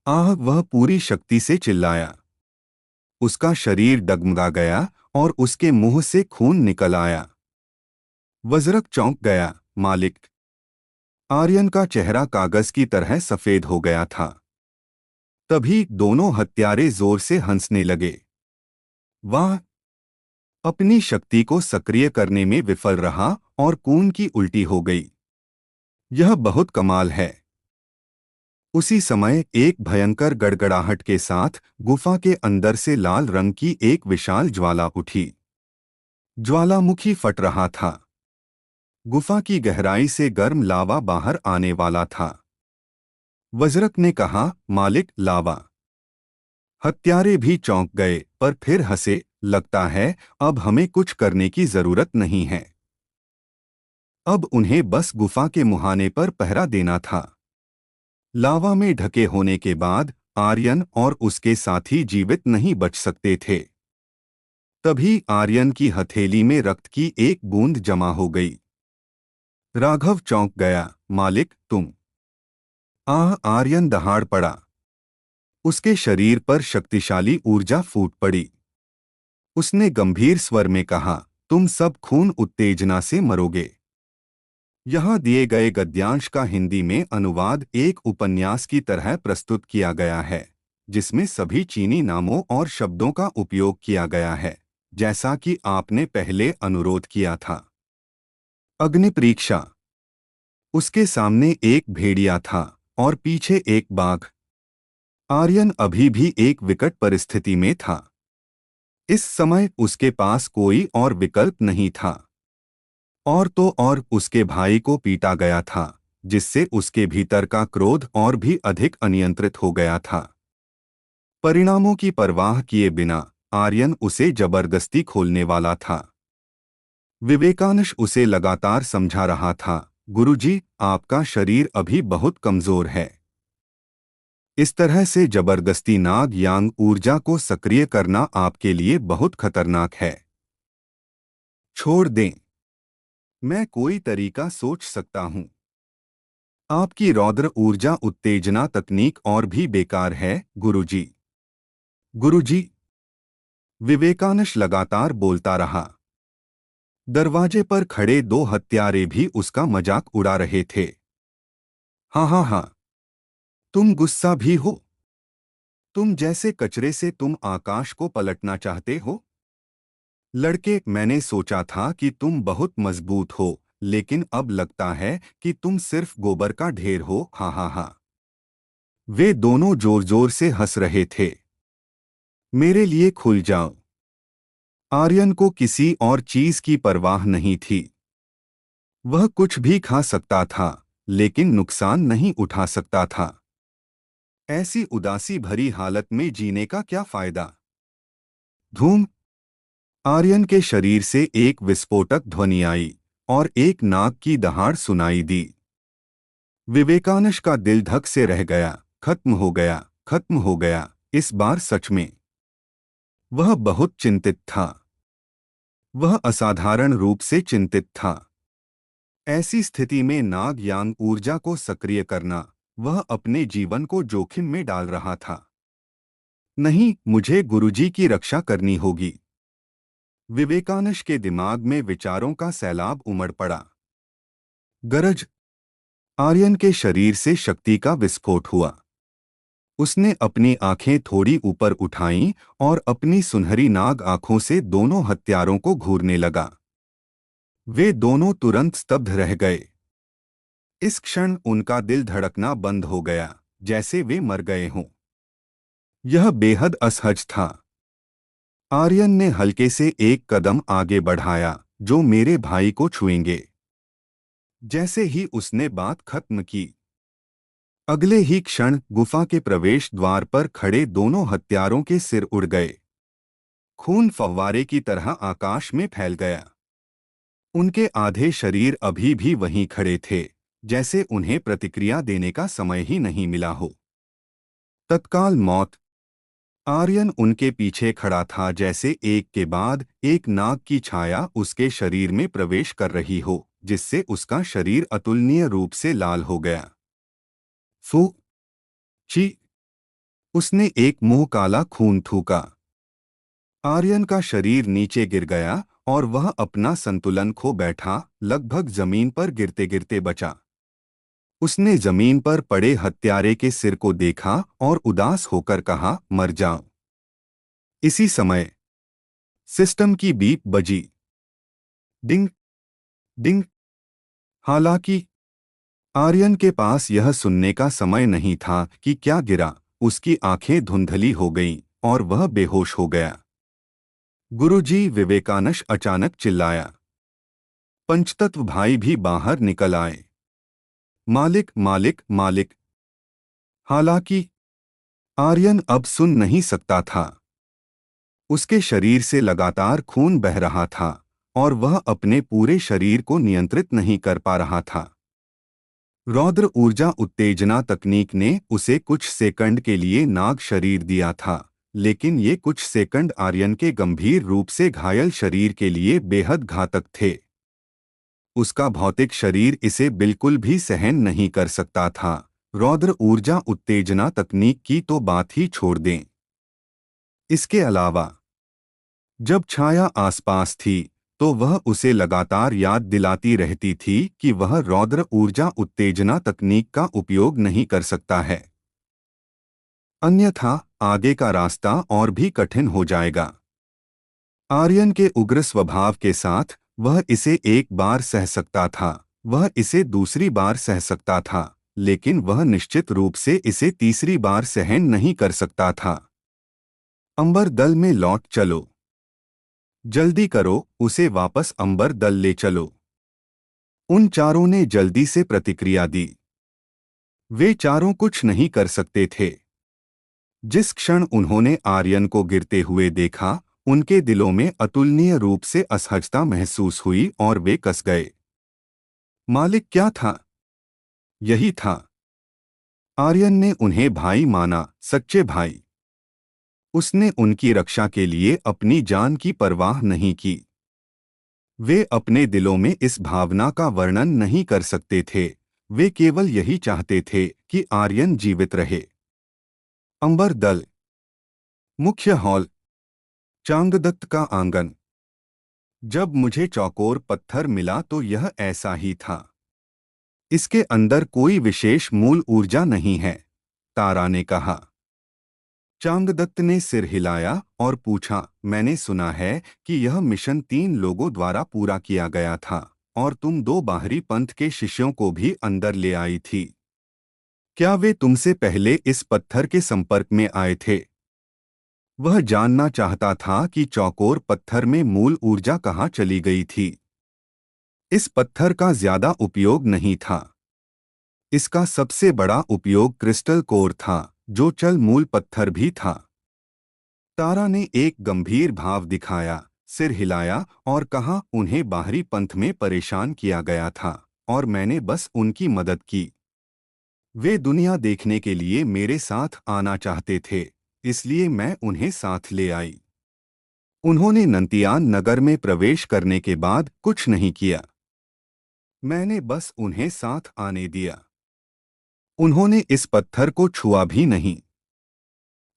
आह, वह पूरी शक्ति से चिल्लाया। उसका शरीर डगमगा गया और उसके मुंह से खून निकल आया। वज्रक चौंक गया, मालिक। आर्यन का चेहरा कागज की तरह सफेद हो गया था। तभी दोनों हत्यारे जोर से हंसने लगे। वाह! अपनी शक्ति को सक्रिय करने में विफल रहा और खून की उल्टी हो गई। यह बहुत कमाल है। उसी समय एक भयंकर गड़गड़ाहट के साथ गुफा के अंदर से लाल रंग की एक विशाल ज्वाला उठी। ज्वालामुखी फट रहा था। गुफा की गहराई से गर्म लावा बाहर आने वाला था। वज्रक ने कहा, मालिक, लावा। हत्यारे भी चौंक गए, पर फिर हंसे। लगता है अब हमें कुछ करने की जरूरत नहीं है। अब उन्हें बस गुफा के मुहाने पर पहरा देना था। लावा में ढके होने के बाद आर्यन और उसके साथी जीवित नहीं बच सकते थे। तभी आर्यन की हथेली में रक्त की एक बूंद जमा हो गई। राघव चौंक गया, मालिक, तुम। आर्यन दहाड़ पड़ा। उसके शरीर पर शक्तिशाली ऊर्जा फूट पड़ी। उसने गंभीर स्वर में कहा, तुम सब खून उत्तेजना से मरोगे। यहाँ दिए गए गद्यांश का हिंदी में अनुवाद एक उपन्यास की तरह प्रस्तुत किया गया है, जिसमें सभी चीनी नामों और शब्दों का उपयोग किया गया है, जैसा कि आपने पहले अनुरोध किया था। अग्निपरीक्षा। उसके सामने एक भेड़िया था और पीछे एक बाघ। आर्यन अभी भी एक विकट परिस्थिति में था। इस समय उसके पास कोई और विकल्प नहीं था। और तो और उसके भाई को पीटा गया था, जिससे उसके भीतर का क्रोध और भी अधिक अनियंत्रित हो गया था। परिणामों की परवाह किए बिना आर्यन उसे जबरदस्ती खोलने वाला था। विवेकानंद उसे लगातार समझा रहा था, गुरुजी, आपका शरीर अभी बहुत कमजोर है। इस तरह से जबरदस्ती नाग यांग ऊर्जा को सक्रिय करना आपके लिए बहुत खतरनाक है। छोड़ दें। मैं कोई तरीका सोच सकता हूं। आपकी रौद्र ऊर्जा उत्तेजना तकनीक और भी बेकार है, गुरुजी। गुरुजी। विवेकानंद लगातार बोलता रहा। दरवाजे पर खड़े दो हत्यारे भी उसका मजाक उड़ा रहे थे। हाँ हाँ हाँ। तुम गुस्सा भी हो। तुम जैसे कचरे से तुम आकाश को पलटना चाहते हो। लड़के, मैंने सोचा था कि तुम बहुत मजबूत हो, लेकिन अब लगता है कि तुम सिर्फ गोबर का ढेर हो। हाँ हाँ हाँ। वे दोनों जोर जोर से हंस रहे थे। मेरे लिए खुल जाओ। आर्यन को किसी और चीज की परवाह नहीं थी। वह कुछ भी खा सकता था, लेकिन नुकसान नहीं उठा सकता था। ऐसी उदासी भरी हालत में जीने का क्या फायदा। धूम। आर्यन के शरीर से एक विस्फोटक ध्वनि आई और एक नाग की दहाड़ सुनाई दी। विवेकानंद का दिल धक से रह गया। खत्म हो गया, खत्म हो गया, इस बार सच में। वह बहुत चिंतित था। वह असाधारण रूप से चिंतित था। ऐसी स्थिति में नाग यांग ऊर्जा को सक्रिय करना, वह अपने जीवन को जोखिम में डाल रहा था। नहीं, मुझे गुरुजी की रक्षा करनी होगी। विवेकानंद के दिमाग में विचारों का सैलाब उमड़ पड़ा। गरज। आर्यन के शरीर से शक्ति का विस्फोट हुआ। उसने अपनी आंखें थोड़ी ऊपर उठाईं और अपनी सुनहरी नाग आंखों से दोनों हत्यारों को घूरने लगा। वे दोनों तुरंत स्तब्ध रह गए। इस क्षण उनका दिल धड़कना बंद हो गया, जैसे वे मर गए हों। यह बेहद असहज था। आर्यन ने हल्के से एक कदम आगे बढ़ाया, जो मेरे भाई को छुएंगे। जैसे ही उसने बात खत्म की, अगले ही क्षण गुफा के प्रवेश द्वार पर खड़े दोनों हत्यारों के सिर उड़ गए। खून फव्वारे की तरह आकाश में फैल गया। उनके आधे शरीर अभी भी वहीं खड़े थे, जैसे उन्हें प्रतिक्रिया देने का समय ही नहीं मिला हो। तत्काल मौत। आर्यन उनके पीछे खड़ा था, जैसे एक के बाद एक नाग की छाया उसके शरीर में प्रवेश कर रही हो, जिससे उसका शरीर अतुलनीय रूप से लाल हो गया। फू। ची। उसने एक मुंह काला खून थूका। आर्यन का शरीर नीचे गिर गया और वह अपना संतुलन खो बैठा, लगभग जमीन पर गिरते गिरते बचा। उसने जमीन पर पड़े हत्यारे के सिर को देखा और उदास होकर कहा, मर जाऊं। इसी समय सिस्टम की बीप बजी। डिंग डिंग। हालांकि आर्यन के पास यह सुनने का समय नहीं था कि क्या गिरा। उसकी आंखें धुंधली हो गईं और वह बेहोश हो गया। गुरुजी, विवेकानंद अचानक चिल्लाया। पंचतत्व भाई भी बाहर निकल आए। मालिक, मालिक, मालिक। हालांकि आर्यन अब सुन नहीं सकता था। उसके शरीर से लगातार खून बह रहा था और वह अपने पूरे शरीर को नियंत्रित नहीं कर पा रहा था। रौद्र ऊर्जा उत्तेजना तकनीक ने उसे कुछ सेकंड के लिए नाग शरीर दिया था, लेकिन ये कुछ सेकंड आर्यन के गंभीर रूप से घायल शरीर के लिए बेहद घातक थे। उसका भौतिक शरीर इसे बिल्कुल भी सहन नहीं कर सकता था। रौद्र ऊर्जा उत्तेजना तकनीक की तो बात ही छोड़ दें। इसके अलावा जब छाया आसपास थी तो वह उसे लगातार याद दिलाती रहती थी कि वह रौद्र ऊर्जा उत्तेजना तकनीक का उपयोग नहीं कर सकता है, अन्यथा आगे का रास्ता और भी कठिन हो जाएगा। आर्यन के उग्र स्वभाव के साथ वह इसे एक बार सह सकता था, वह इसे दूसरी बार सह सकता था, लेकिन वह निश्चित रूप से इसे तीसरी बार सहन नहीं कर सकता था। अंबर दल में लौट चलो। जल्दी करो, उसे वापस अंबर दल ले चलो। उन चारों ने जल्दी से प्रतिक्रिया दी। वे चारों कुछ नहीं कर सकते थे। जिस क्षण उन्होंने आर्यन को गिरते हुए देखा, उनके दिलों में अतुलनीय रूप से असहजता महसूस हुई और वे कस गए। मालिक क्या था? यही था। आर्यन ने उन्हें भाई माना, सच्चे भाई। उसने उनकी रक्षा के लिए अपनी जान की परवाह नहीं की। वे अपने दिलों में इस भावना का वर्णन नहीं कर सकते थे। वे केवल यही चाहते थे कि आर्यन जीवित रहे। अंबर दल, मुख्य हॉल, चांगदत्त का आंगन। जब मुझे चौकोर पत्थर मिला तो यह ऐसा ही था। इसके अंदर कोई विशेष मूल ऊर्जा नहीं है, तारा ने कहा। चांगदत्त ने सिर हिलाया और पूछा, मैंने सुना है कि यह मिशन 3 लोगों द्वारा पूरा किया गया था और तुम 2 बाहरी पंथ के शिष्यों को भी अंदर ले आई थी। क्या वे तुमसे पहले इस पत्थर के संपर्क में आए थे? वह जानना चाहता था कि चौकोर पत्थर में मूल ऊर्जा कहाँ चली गई थी। इस पत्थर का ज्यादा उपयोग नहीं था। इसका सबसे बड़ा उपयोग क्रिस्टल कोर था, जो चल मूल पत्थर भी था। तारा ने एक गंभीर भाव दिखाया, सिर हिलाया और कहा, उन्हें बाहरी पंथ में परेशान किया गया था और मैंने बस उनकी मदद की। वे दुनिया देखने के लिए मेरे साथ आना चाहते थे, इसलिए मैं उन्हें साथ ले आई। उन्होंने नंतियान नगर में प्रवेश करने के बाद कुछ नहीं किया। मैंने बस उन्हें साथ आने दिया। उन्होंने इस पत्थर को छुआ भी नहीं।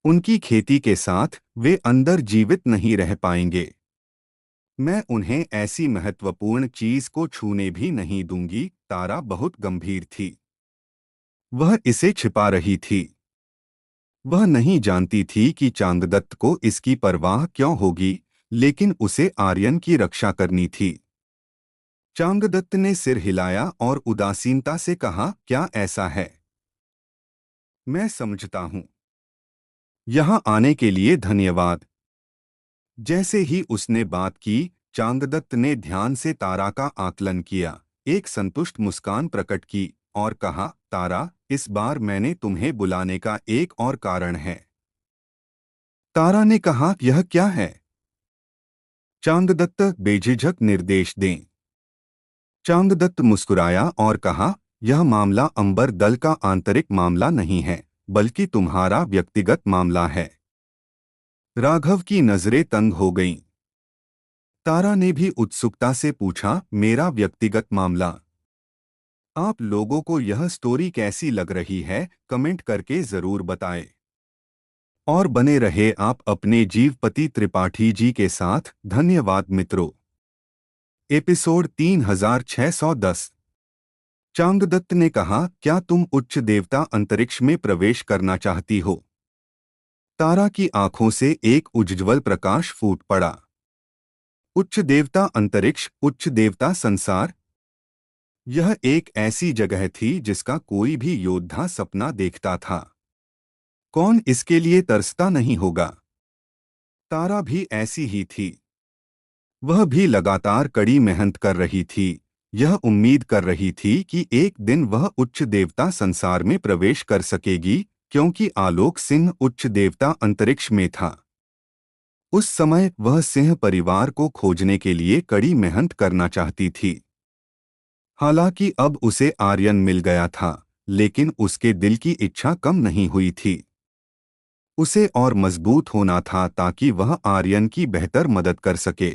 उनकी खेती के साथ वे अंदर जीवित नहीं रह पाएंगे। मैं उन्हें ऐसी महत्वपूर्ण चीज को छूने भी नहीं दूंगी। तारा बहुत गंभीर थी। वह इसे छिपा रही थी। वह नहीं जानती थी कि चांगदत्त को इसकी परवाह क्यों होगी, लेकिन उसे आर्यन की रक्षा करनी थी। चांगदत्त ने सिर हिलाया और उदासीनता से कहा, क्या ऐसा है? मैं समझता हूं। यहाँ आने के लिए धन्यवाद। जैसे ही उसने बात की, चांगदत्त ने ध्यान से तारा का आकलन किया, एक संतुष्ट मुस्कान प्रकट की और कहा, तारा, इस बार मैंने तुम्हें बुलाने का एक और कारण है। तारा ने कहा, यह क्या है? चांगदत्त, बेझिझक निर्देश दें। चांगदत्त मुस्कुराया और कहा, यह मामला अंबर दल का आंतरिक मामला नहीं है, बल्कि तुम्हारा व्यक्तिगत मामला है। राघव की नजरें तंग हो गईं। तारा ने भी उत्सुकता से पूछा, मेरा व्यक्तिगत मामला? आप लोगों को यह स्टोरी कैसी लग रही है, कमेंट करके जरूर बताएं। और बने रहे आप अपने जीवपति त्रिपाठी जी के साथ। धन्यवाद मित्रों। एपिसोड 3610। चांगदत्त ने कहा, क्या तुम उच्च देवता अंतरिक्ष में प्रवेश करना चाहती हो? तारा की आंखों से एक उज्ज्वल प्रकाश फूट पड़ा। उच्च देवता अंतरिक्ष, उच्च देवता संसार। यह एक ऐसी जगह थी जिसका कोई भी योद्धा सपना देखता था। कौन इसके लिए तरसता नहीं होगा? तारा भी ऐसी ही थी। वह भी लगातार कड़ी मेहनत कर रही थी। यह उम्मीद कर रही थी कि एक दिन वह उच्च देवता संसार में प्रवेश कर सकेगी, क्योंकि आलोक सिंह उच्च देवता अंतरिक्ष में था। उस समय वह सिंह परिवार को खोजने के लिए कड़ी मेहनत करना चाहती थी। हालांकि अब उसे आर्यन मिल गया था, लेकिन उसके दिल की इच्छा कम नहीं हुई थी। उसे और मजबूत होना था ताकि वह आर्यन की बेहतर मदद कर सके।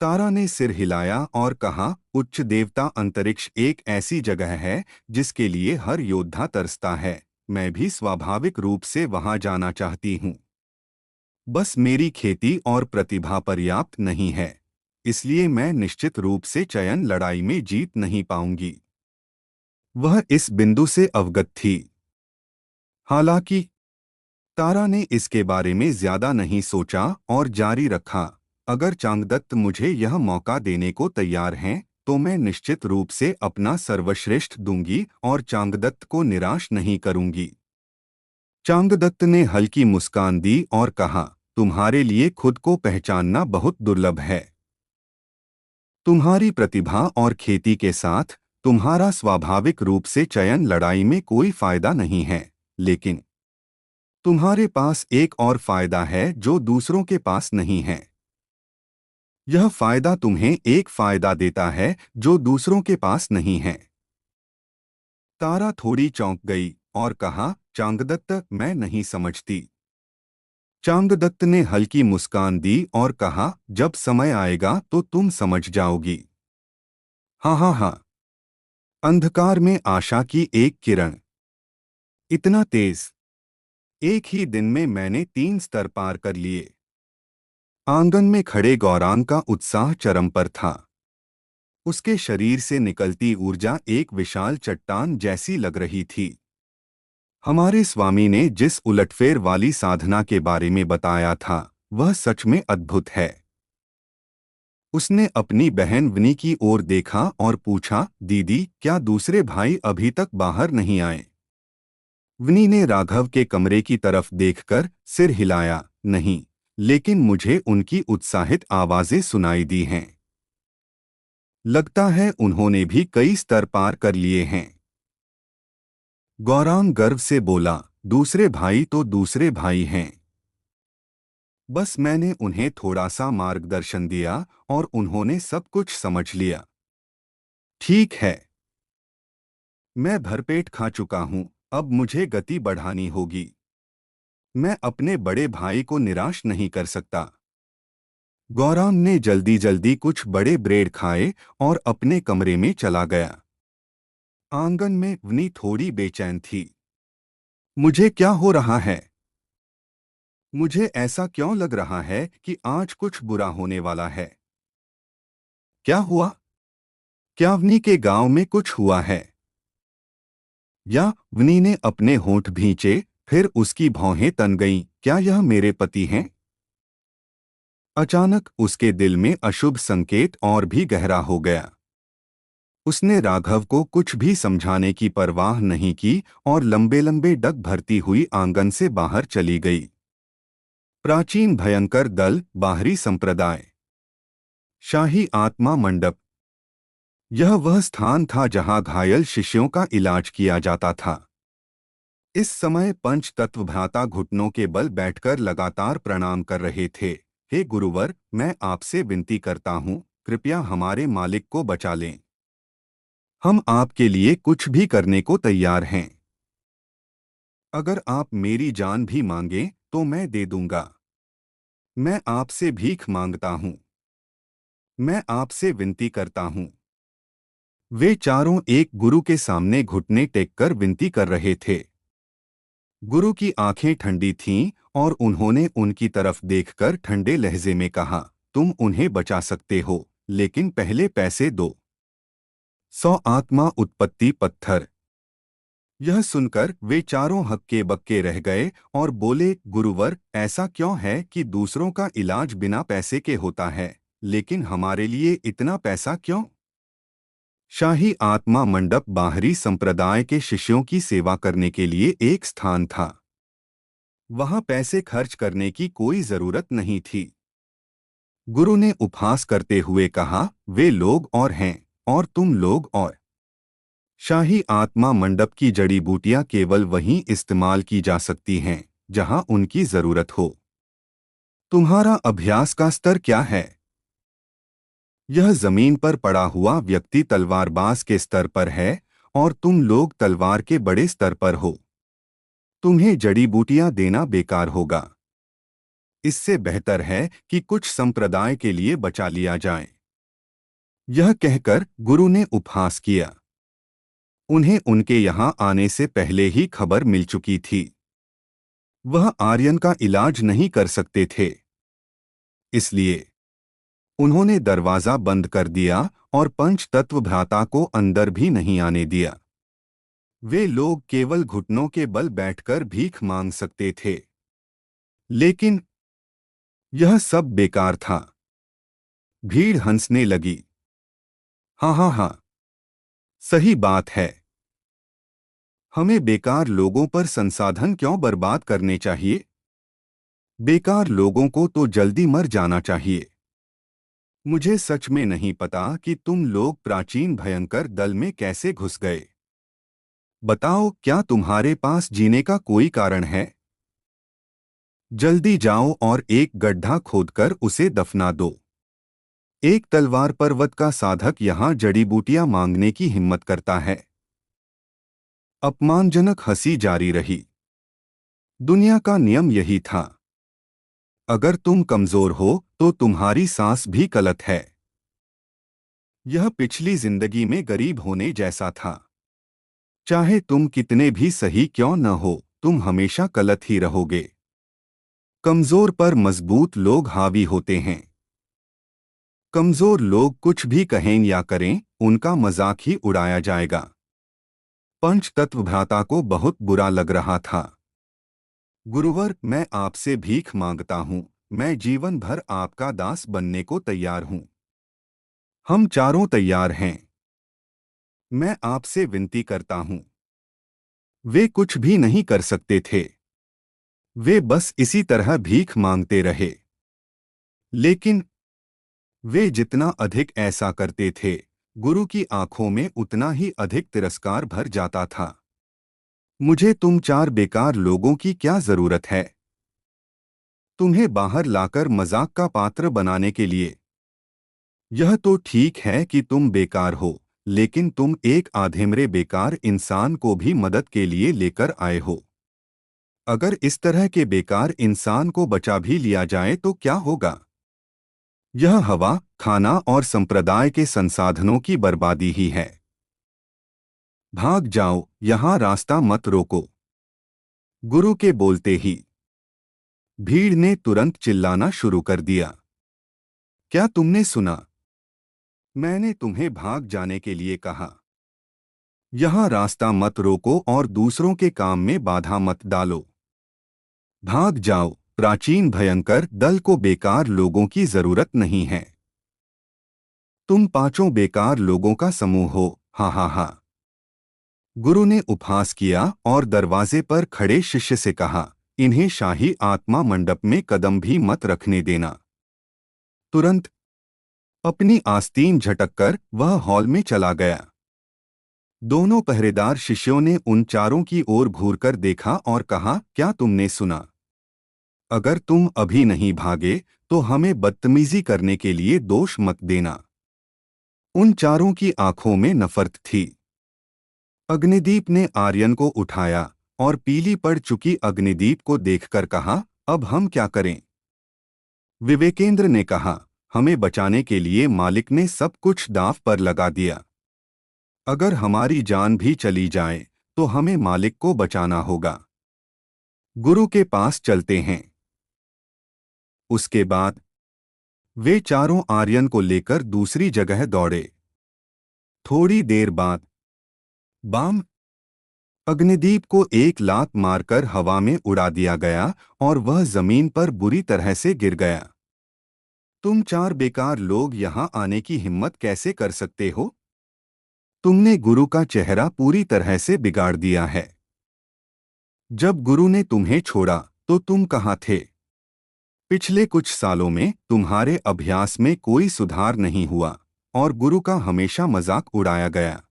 तारा ने सिर हिलाया और कहा, उच्च देवता अंतरिक्ष एक ऐसी जगह है जिसके लिए हर योद्धा तरसता है। मैं भी स्वाभाविक रूप से वहां जाना चाहती हूँ। बस मेरी खेती और प्रतिभा पर्याप्त नहीं है, इसलिए मैं निश्चित रूप से चयन लड़ाई में जीत नहीं पाऊंगी। वह इस बिंदु से अवगत थी। हालांकि तारा ने इसके बारे में ज्यादा नहीं सोचा और जारी रखा, अगर चांगदत्त मुझे यह मौका देने को तैयार हैं, तो मैं निश्चित रूप से अपना सर्वश्रेष्ठ दूंगी और चांगदत्त को निराश नहीं करूंगी। चांगदत्त ने हल्की मुस्कान दी और कहा, तुम्हारे लिए खुद को पहचानना बहुत दुर्लभ है। तुम्हारी प्रतिभा और खेती के साथ तुम्हारा स्वाभाविक रूप से चयन लड़ाई में कोई फायदा नहीं है, लेकिन तुम्हारे पास एक और फायदा है जो दूसरों के पास नहीं है। यह फायदा तुम्हें एक फायदा देता है जो दूसरों के पास नहीं है। तारा थोड़ी चौंक गई और कहा, चांगदत्त, मैं नहीं समझती। चांगदत्त ने हल्की मुस्कान दी और कहा, जब समय आएगा तो तुम समझ जाओगी। हाँ हाँ हाँ। अंधकार में आशा की एक किरण। इतना तेज। एक ही दिन में मैंने 3 स्तर पार कर लिए। आंगन में खड़े गौरांग का उत्साह चरम पर था। उसके शरीर से निकलती ऊर्जा एक विशाल चट्टान जैसी लग रही थी। हमारे स्वामी ने जिस उलटफेर वाली साधना के बारे में बताया था, वह सच में अद्भुत है। उसने अपनी बहन वनी की ओर देखा और पूछा, दीदी, क्या दूसरे भाई अभी तक बाहर नहीं आए? वनी ने राघव के कमरे की तरफ देखकर सिर हिलाया, नहीं, लेकिन मुझे उनकी उत्साहित आवाजें सुनाई दी हैं। लगता है उन्होंने भी कई स्तर पार कर लिए हैं। गौरांग गर्व से बोला, दूसरे भाई तो दूसरे भाई हैं। बस मैंने उन्हें थोड़ा सा मार्गदर्शन दिया और उन्होंने सब कुछ समझ लिया। ठीक है, मैं भरपेट खा चुका हूं, अब मुझे गति बढ़ानी होगी। मैं अपने बड़े भाई को निराश नहीं कर सकता। गौरांग ने जल्दी जल्दी कुछ बड़े ब्रेड खाए और अपने कमरे में चला गया। आंगन में वनी थोड़ी बेचैन थी। मुझे क्या हो रहा है? मुझे ऐसा क्यों लग रहा है कि आज कुछ बुरा होने वाला है? क्या हुआ? क्या वनी के गांव में कुछ हुआ है? या वनी ने अपने होंठ भींचे, फिर उसकी भौहें तन गईं, क्या यह मेरे पति हैं? अचानक उसके दिल में अशुभ संकेत और भी गहरा हो गया। उसने राघव को कुछ भी समझाने की परवाह नहीं की और लंबे लंबे डग भरती हुई आंगन से बाहर चली गई। प्राचीन भयंकर दल, बाहरी संप्रदाय, शाही आत्मा मंडप। यह वह स्थान था जहां घायल शिष्यों का इलाज किया जाता था। इस समय पंच तत्व भ्राता घुटनों के बल बैठकर लगातार प्रणाम कर रहे थे। हे गुरुवर, मैं आपसे विनती करता हूँ, कृपया हमारे मालिक को बचा लें। हम आपके लिए कुछ भी करने को तैयार हैं। अगर आप मेरी जान भी मांगे तो मैं दे दूंगा। मैं आपसे भीख मांगता हूँ। मैं आपसे विनती करता हूँ। वे चारों एक गुरु के सामने घुटने टेककर विनती कर रहे थे। गुरु की आंखें ठंडी थीं और उन्होंने उनकी तरफ देखकर ठंडे लहजे में कहा, तुम उन्हें बचा सकते हो, लेकिन पहले पैसे दो। 100 आत्मा उत्पत्ति पत्थर। यह सुनकर वे चारों हक्के बक्के रह गए और बोले, गुरुवर, ऐसा क्यों है कि दूसरों का इलाज बिना पैसे के होता है, लेकिन हमारे लिए इतना पैसा क्यों? शाही आत्मा मंडप बाहरी संप्रदाय के शिष्यों की सेवा करने के लिए एक स्थान था। वहां पैसे खर्च करने की कोई जरूरत नहीं थी। गुरु ने उपहास करते हुए कहा, वे लोग और हैं और तुम लोग और। शाही आत्मा मंडप की जड़ी बूटियां केवल वहीं इस्तेमाल की जा सकती हैं जहां उनकी जरूरत हो। तुम्हारा अभ्यास का स्तर क्या है? यह जमीन पर पड़ा हुआ व्यक्ति तलवारबाज के स्तर पर है और तुम लोग तलवार के बड़े स्तर पर हो। तुम्हें जड़ी बूटियां देना बेकार होगा। इससे बेहतर है कि कुछ संप्रदाय के लिए बचा लिया जाए। यह कहकर गुरु ने उपहास किया। उन्हें उनके यहां आने से पहले ही खबर मिल चुकी थी। वह आर्यन का इलाज नहीं कर सकते थे। इसलिए उन्होंने दरवाजा बंद कर दिया और पंचतत्व भ्राता को अंदर भी नहीं आने दिया। वे लोग केवल घुटनों के बल बैठकर भीख मांग सकते थे। लेकिन यह सब बेकार था। भीड़ हंसने लगी। हाँ हाँ हाँ, सही बात है। हमें बेकार लोगों पर संसाधन क्यों बर्बाद करने चाहिए? बेकार लोगों को तो जल्दी मर जाना चाहिए। मुझे सच में नहीं पता कि तुम लोग प्राचीन भयंकर दल में कैसे घुस गए। बताओ, क्या तुम्हारे पास जीने का कोई कारण है? जल्दी जाओ और एक गड्ढा खोदकर उसे दफना दो। एक तलवार पर्वत का साधक यहाँ जड़ी बूटियां मांगने की हिम्मत करता है। अपमानजनक हंसी जारी रही। दुनिया का नियम यही था। अगर तुम कमजोर हो तो तुम्हारी सांस भी गलत है। यह पिछली जिंदगी में गरीब होने जैसा था। चाहे तुम कितने भी सही क्यों न हो, तुम हमेशा गलत ही रहोगे। कमजोर पर मजबूत लोग हावी होते हैं। कमजोर लोग कुछ भी कहें या करें, उनका मजाक ही उड़ाया जाएगा। पंचतत्व भ्राता को बहुत बुरा लग रहा था। गुरुवर, मैं आपसे भीख मांगता हूँ। मैं जीवन भर आपका दास बनने को तैयार हूँ। हम चारों तैयार हैं। मैं आपसे विनती करता हूँ। वे कुछ भी नहीं कर सकते थे। वे बस इसी तरह भीख मांगते रहे। लेकिन वे जितना अधिक ऐसा करते थे, गुरु की आंखों में उतना ही अधिक तिरस्कार भर जाता था। मुझे तुम चार बेकार लोगों की क्या जरूरत है? तुम्हें बाहर लाकर मजाक का पात्र बनाने के लिए। यह तो ठीक है कि तुम बेकार हो, लेकिन तुम एक आधेमरे बेकार इंसान को भी मदद के लिए लेकर आए हो। अगर इस तरह के बेकार इंसान को बचा भी लिया जाए तो क्या होगा? यह हवा, खाना और संप्रदाय के संसाधनों की बर्बादी ही है। भाग जाओ, यहाँ रास्ता मत रोको। गुरु के बोलते ही भीड़ ने तुरंत चिल्लाना शुरू कर दिया। क्या तुमने सुना? मैंने तुम्हें भाग जाने के लिए कहा। यहाँ रास्ता मत रोको और दूसरों के काम में बाधा मत डालो। भाग जाओ, प्राचीन भयंकर दल को बेकार लोगों की जरूरत नहीं है। तुम पांचों बेकार लोगों का समूह हो। हा हा हा। गुरु ने उपहास किया और दरवाजे पर खड़े शिष्य से कहा, इन्हें शाही आत्मा मंडप में कदम भी मत रखने देना। तुरंत अपनी आस्तीन झटककर वह हॉल में चला गया। दोनों पहरेदार शिष्यों ने उन चारों की ओर घूरकर देखा और कहा, क्या तुमने सुना? अगर तुम अभी नहीं भागे तो हमें बदतमीजी करने के लिए दोष मत देना। उन चारों की आंखों में नफरत थी। अग्निदीप ने आर्यन को उठाया और पीली पड़ चुकी अग्निदीप को देखकर कहा, अब हम क्या करें? विवेकेंद्र ने कहा, हमें बचाने के लिए मालिक ने सब कुछ दांव पर लगा दिया। अगर हमारी जान भी चली जाए तो हमें मालिक को बचाना होगा। गुरु के पास चलते हैं। उसके बाद वे चारों आर्यन को लेकर दूसरी जगह दौड़े। थोड़ी देर बाद बाम अग्निदीप को एक लात मारकर हवा में उड़ा दिया गया और वह जमीन पर बुरी तरह से गिर गया। तुम चार बेकार लोग यहाँ आने की हिम्मत कैसे कर सकते हो? तुमने गुरु का चेहरा पूरी तरह से बिगाड़ दिया है। जब गुरु ने तुम्हें छोड़ा तो तुम कहाँ थे? पिछले कुछ सालों में तुम्हारे अभ्यास में कोई सुधार नहीं हुआ और गुरु का हमेशा मजाक उड़ाया गया।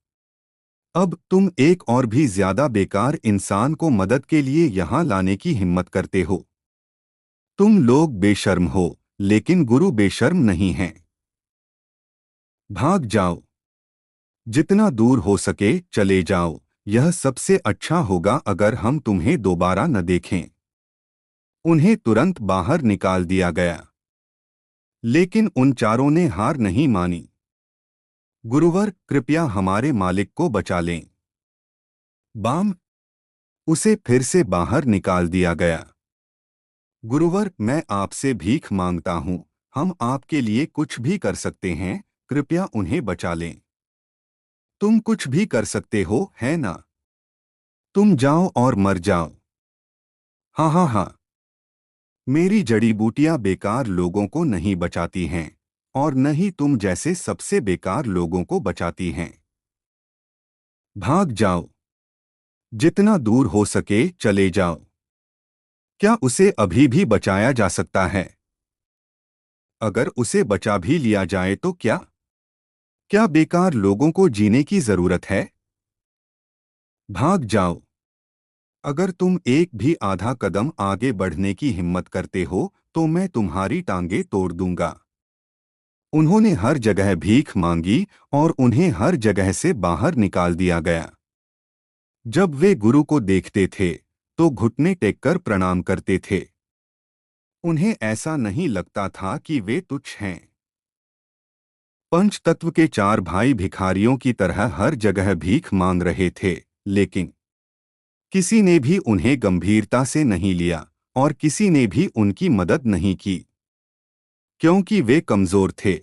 अब तुम एक और भी ज्यादा बेकार इंसान को मदद के लिए यहाँ लाने की हिम्मत करते हो। तुम लोग बेशर्म हो, लेकिन गुरु बेशर्म नहीं हैं। भाग जाओ। जितना दूर हो सके चले जाओ। यह सबसे अच्छा होगा अगर हम तुम्हें दोबारा न देखें। उन्हें तुरंत बाहर निकाल दिया गया। लेकिन उन चारों ने हार नहीं मानी। गुरुवर, कृपया हमारे मालिक को बचा लें। बाम। उसे फिर से बाहर निकाल दिया गया। गुरुवर, मैं आपसे भीख मांगता हूं, हम आपके लिए कुछ भी कर सकते हैं, कृपया उन्हें बचा लें। तुम कुछ भी कर सकते हो, है ना? तुम जाओ और मर जाओ। हाँ हाँ हाँ। मेरी जड़ी बूटियां बेकार लोगों को नहीं बचाती हैं और न ही तुम जैसे सबसे बेकार लोगों को बचाती हैं। भाग जाओ। जितना दूर हो सके चले जाओ। क्या उसे अभी भी बचाया जा सकता है? अगर उसे बचा भी लिया जाए तो क्या? क्या बेकार लोगों को जीने की जरूरत है? भाग जाओ। अगर तुम एक भी आधा कदम आगे बढ़ने की हिम्मत करते हो तो मैं तुम्हारी टांगे तोड़ दूंगा। उन्होंने हर जगह भीख मांगी और उन्हें हर जगह से बाहर निकाल दिया गया। जब वे गुरु को देखते थे तो घुटने टेककर प्रणाम करते थे। उन्हें ऐसा नहीं लगता था कि वे तुच्छ हैं। पंचतत्व के चार भाई भिखारियों की तरह हर जगह भीख मांग रहे थे, लेकिन किसी ने भी उन्हें गंभीरता से नहीं लिया और किसी ने भी उनकी मदद नहीं की, क्योंकि वे कमजोर थे,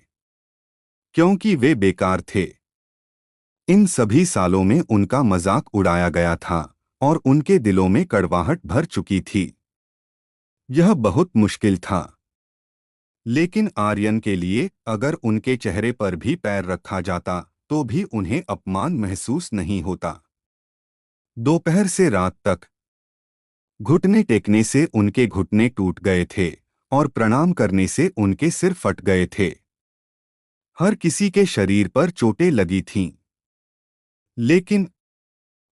क्योंकि वे बेकार थे। इन सभी सालों में उनका मजाक उड़ाया गया था और उनके दिलों में कड़वाहट भर चुकी थी। यह बहुत मुश्किल था। लेकिन आर्यन के लिए अगर उनके चेहरे पर भी पैर रखा जाता तो भी उन्हें अपमान महसूस नहीं होता। दोपहर से रात तक घुटने टेकने से उनके घुटने टूट गए थे और प्रणाम करने से उनके सिर फट गए थे। हर किसी के शरीर पर चोटें लगी थीं, लेकिन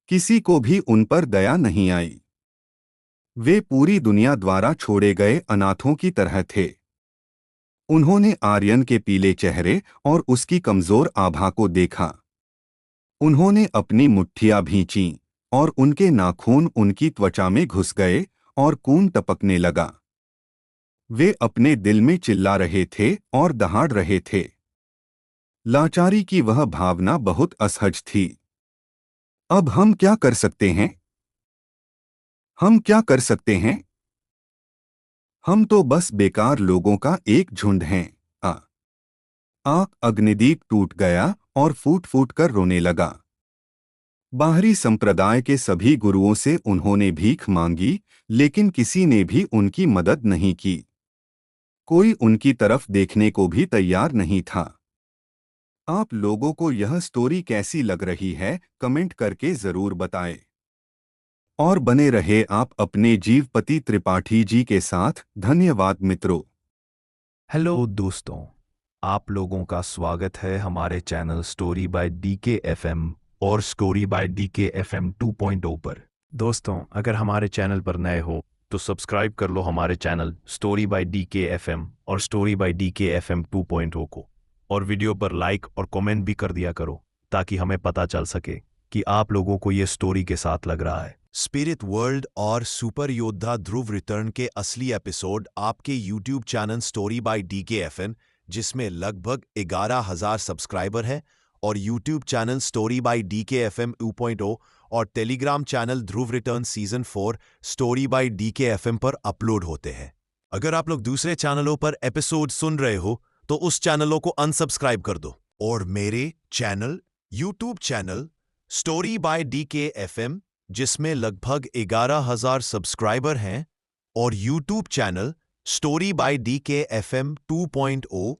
किसी को भी उन पर दया नहीं आई। वे पूरी दुनिया द्वारा छोड़े गए अनाथों की तरह थे। उन्होंने आर्यन के पीले चेहरे और उसकी कमजोर आभा को देखा। उन्होंने अपनी मुट्ठियां भींचीं और उनके नाखून उनकी त्वचा में घुस गए और खून टपकने लगा। वे अपने दिल में चिल्ला रहे थे और दहाड़ रहे थे। लाचारी की वह भावना बहुत असहज थी। अब हम क्या कर सकते हैं? हम क्या कर सकते हैं? हम तो बस बेकार लोगों का एक झुंड हैं। अग्निदीप टूट गया और फूट फूट कर रोने लगा। बाहरी संप्रदाय के सभी गुरुओं से उन्होंने भीख मांगी, लेकिन किसी ने भी उनकी मदद नहीं की। कोई उनकी तरफ देखने को भी तैयार नहीं था। आप लोगों को यह स्टोरी कैसी लग रही है, कमेंट करके जरूर बताएं। और बने रहे आप अपने जीवपति त्रिपाठी जी के साथ। धन्यवाद मित्रों। हेलो दोस्तों, आप लोगों का स्वागत है हमारे चैनल स्टोरी बाय DKFM और स्टोरी बाय DKFM 2.0 पर। दोस्तों, अगर हमारे चैनल पर नए हो तो सब्सक्राइब कर लो हमारे चैनल स्टोरी बाय DKFM और स्टोरी बाय DKFM 2.0 को, और वीडियो पर लाइक और कमेंट भी कर दिया करो ताकि हमें पता चल सके कि आप लोगों को ये स्टोरी के साथ लग रहा है। स्पिरिट वर्ल्ड और सुपर योद्धा ध्रुव रिटर्न के असली एपिसोड आपके YouTube channel story bye DKFM, जिसमें लगभग 11,000 सब्सक्राइबर हैं, और YouTube channel story bye DKFM 2.0 और Telegram channel Dhruv return season 4 story by DKFM पर अपलोड होते हैं। अगर आप लोग दूसरे चैनलों पर एपिसोड सुन रहे हो तो उस चैनलों को अनसब्सक्राइब कर दो और मेरे channel YouTube channel story bye DKFM, जिसमें लगभग 11,000 सब्सक्राइबर हैं, और YouTube channel story bye DKFM 2.0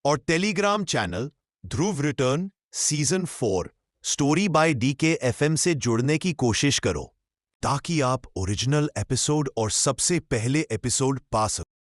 और Telegram channel Dhruv return season 4 story by DKFM से जुड़ने की कोशिश करो ताकि आप ओरिजिनल एपिसोड और सबसे पहले एपिसोड पा सको।